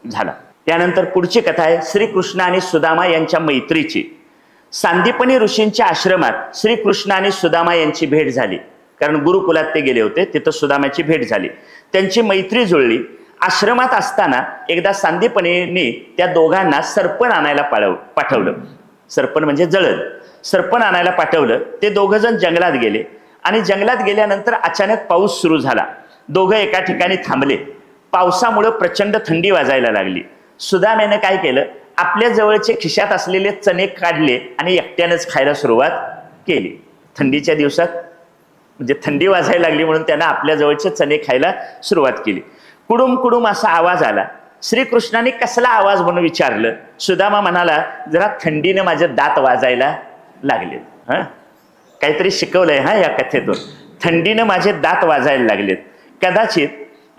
झाला. त्यानंतर पुढची कथा आहे श्रीकृष्ण आणि सुदामा यांच्या मैत्रीची. सांदीपनी ऋषींच्या आश्रमात श्रीकृष्ण आणि सुदामा यांची भेट झाली. कारण गुरुकुलात ते गेले होते, तिथं सुदामाची भेट झाली. त्यांची मैत्री जुळली. आश्रमात असताना एकदा सांदीपनीने त्या दोघांना सरपण आणायला पाठवलं. सरपण म्हणजे जळद. सरपण आणायला पाठवलं. ते दोघं जण जंगलात गेले आणि जंगलात गेल्यानंतर अचानक पाऊस सुरू झाला. दोघं एका ठिकाणी थांबले. पावसामुळे प्रचंड थंडी वाजायला लागली. सुदाम्याने काय केलं, आपल्या जवळचे खिशात असलेले चणे काढले आणि एकट्यानेच खायला सुरुवात केली. थंडीच्या दिवसात म्हणजे थंडी वाजायला लागली म्हणून त्यानं आपल्या जवळचे चणे खायला सुरुवात केली. कुडुम कुडुम असा आवाज आला. श्रीकृष्णाने कसला आवाज म्हणून विचारलं. सुदामा म्हणाला, जरा थंडीने माझे दात वाजायला लागलेत. काहीतरी शिकवलंय या कथेतून. थंडीनं माझे दात वाजायला लागलेत. कदाचित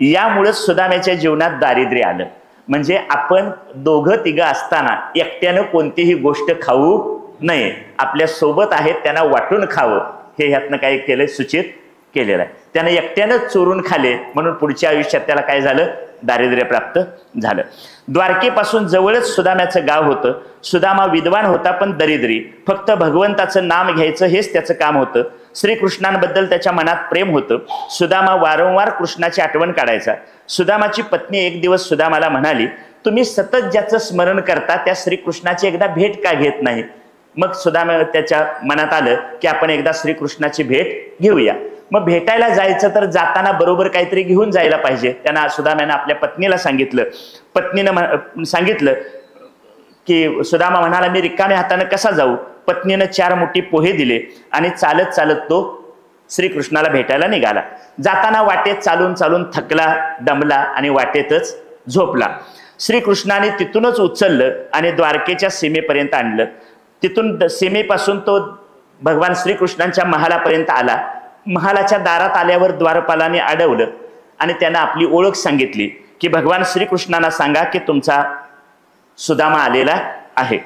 यामुळेच सुदाम्याच्या जीवनात दारिद्र्य आलं. म्हणजे आपण दोघं तिघं असताना एकट्यानं कोणतीही गोष्ट खाऊ नये, आपल्या सोबत आहेत त्यांना वाटून खावं, हे ह्यातनं काय केलंय, सूचित केलेलं आहे. त्यानं एकट्यानं चोरून खाले म्हणून पुढच्या आयुष्यात त्याला काय झालं, दारिद्र्य प्राप्त झालं. द्वारकेपासून जवळच सुदाम्याचं गाव होतं. सुदामा विद्वान होता पण दरिद्री. फक्त भगवंताचं नाम घ्यायचं हेच त्याचं काम होतं. श्रीकृष्णांबद्दल त्याच्या मनात प्रेम होतं. सुदामा वारंवार कृष्णाची आठवण काढायचा. सुदामाची पत्नी एक दिवस सुदामाला म्हणाली, तुम्ही सतत ज्याचं स्मरण करता त्या श्रीकृष्णाची एकदा भेट का घेत नाही. मग सुदामा त्याच्या मनात आलं की आपण एकदा श्रीकृष्णाची भेट घेऊया. मग भेटायला जायचं तर जाताना बरोबर काहीतरी घेऊन जायला पाहिजे. त्यांना सुदाम्यानं आपल्या पत्नीला सांगितलं. पत्नीनं सांगितलं की सुदामा म्हणाला, मी रिकाम्या हाताने कसा जाऊ. पत्नीनं 4 मोठी पोहे दिले आणि चालत चालत तो श्रीकृष्णाला भेटायला निघाला. जाताना वाटेत चालून चालून थकला, दमला आणि वाटेतच झोपला. श्रीकृष्णाने तिथूनच उचललं आणि द्वारकेच्या सीमेपर्यंत आणलं. तिथून सीमेपासून तो भगवान श्रीकृष्णांच्या महालापर्यंत आला. महालाच्या दारात आल्यावर द्वारपालाने अडवलं आणि त्यांना आपली ओळख सांगितली की भगवान श्रीकृष्णांना सांगा की तुमचा सुदामा आलेला आहे.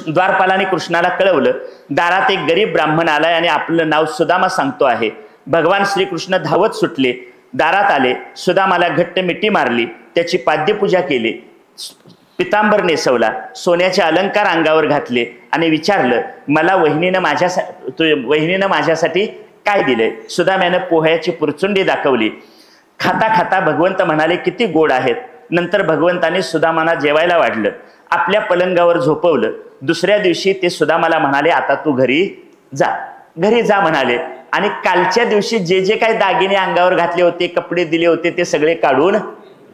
द्वारपालाने कृष्णाला कळवलं. दारात एक गरीब ब्राह्मण आलाय आणि आपलं नाव सुदामा सांगतो आहे. भगवान श्रीकृष्ण धावत सुटले, दारात आले. सुदामाला घट्ट मिठी मारली, त्याची पाद्यपूजा केली, पितांबर नेसवला, सोन्याचे अलंकार अंगावर घातले आणि विचारलं, मला वहिनीनं माझ्यासाठी काय दिलंय. सुदाम्यानं पोह्याची पुरचुंडी दाखवली. खाता खाता भगवंत म्हणाले, किती गोड आहेत. नंतर भगवंताने सुदामाला जेवायला वाढलं, आपल्या पलंगावर झोपवलं. दुसऱ्या दिवशी ते सुदामाला म्हणाले, आता तू घरी जा म्हणाले. आणि कालच्या दिवशी जे जे काही दागिने अंगावर घातले होते, कपडे दिले होते, ते सगळे काढून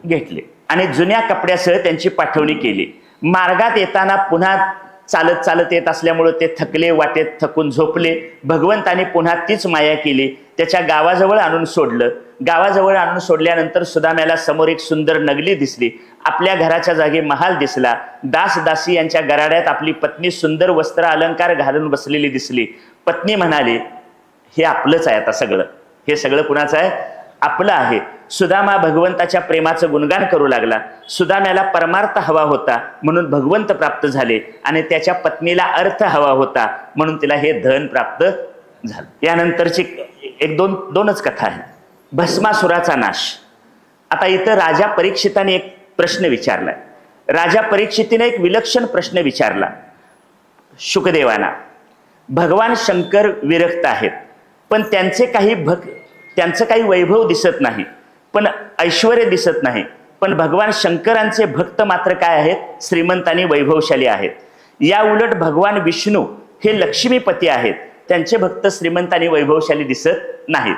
घेतले आणि जुन्या कपड्यासह त्यांची पाठवणी केली. मार्गात येताना पुन्हा चालत चालत येत असल्यामुळे ते थकले, वाटेत थकून झोपले. भगवंताने पुन्हा तीच माया केली, त्याच्या गावाजवळ आणून सोडलं. गावाजवळ आणून सोडल्यानंतर सुदाम्याला समोर एक सुंदर नगरी दिसली. आपल्या घराच्या जागी महाल दिसला. दास दासी यांच्या गराड्यात आपली पत्नी सुंदर वस्त्र अलंकार घालून बसलेली दिसली. पत्नी म्हणाली, हे आपलंच आहे. आता हे सगळं कुणाचं आहे, आपलं आहे. सुदामा भगवंताच्या प्रेमाचं गुणगान करू लागला. सुदाम्याला परमार्थ हवा होता म्हणून भगवंत प्राप्त झाले आणि त्याच्या पत्नीला अर्थ हवा होता म्हणून तिला हे धन प्राप्त झालं. यानंतरची दोनच कथा आहे. भस्मासुराचा नाश. आता इथं राजा परीक्षिताने एक प्रश्न विचारलाय. राजा परीक्षितीने एक विलक्षण प्रश्न विचारला शुकदेवाना. भगवान शंकर विरक्त आहेत पण त्यांचं काही वैभव दिसत नाही, पण ऐश्वर्य दिसत नाही. पण भगवान शंकरांचे भक्त मात्र काय आहेत, श्रीमंत आणि वैभवशाली आहेत. या उलट भगवान विष्णू हे लक्ष्मीपती आहेत, त्यांचे भक्त श्रीमंत आणि वैभवशाली दिसत नाहीत.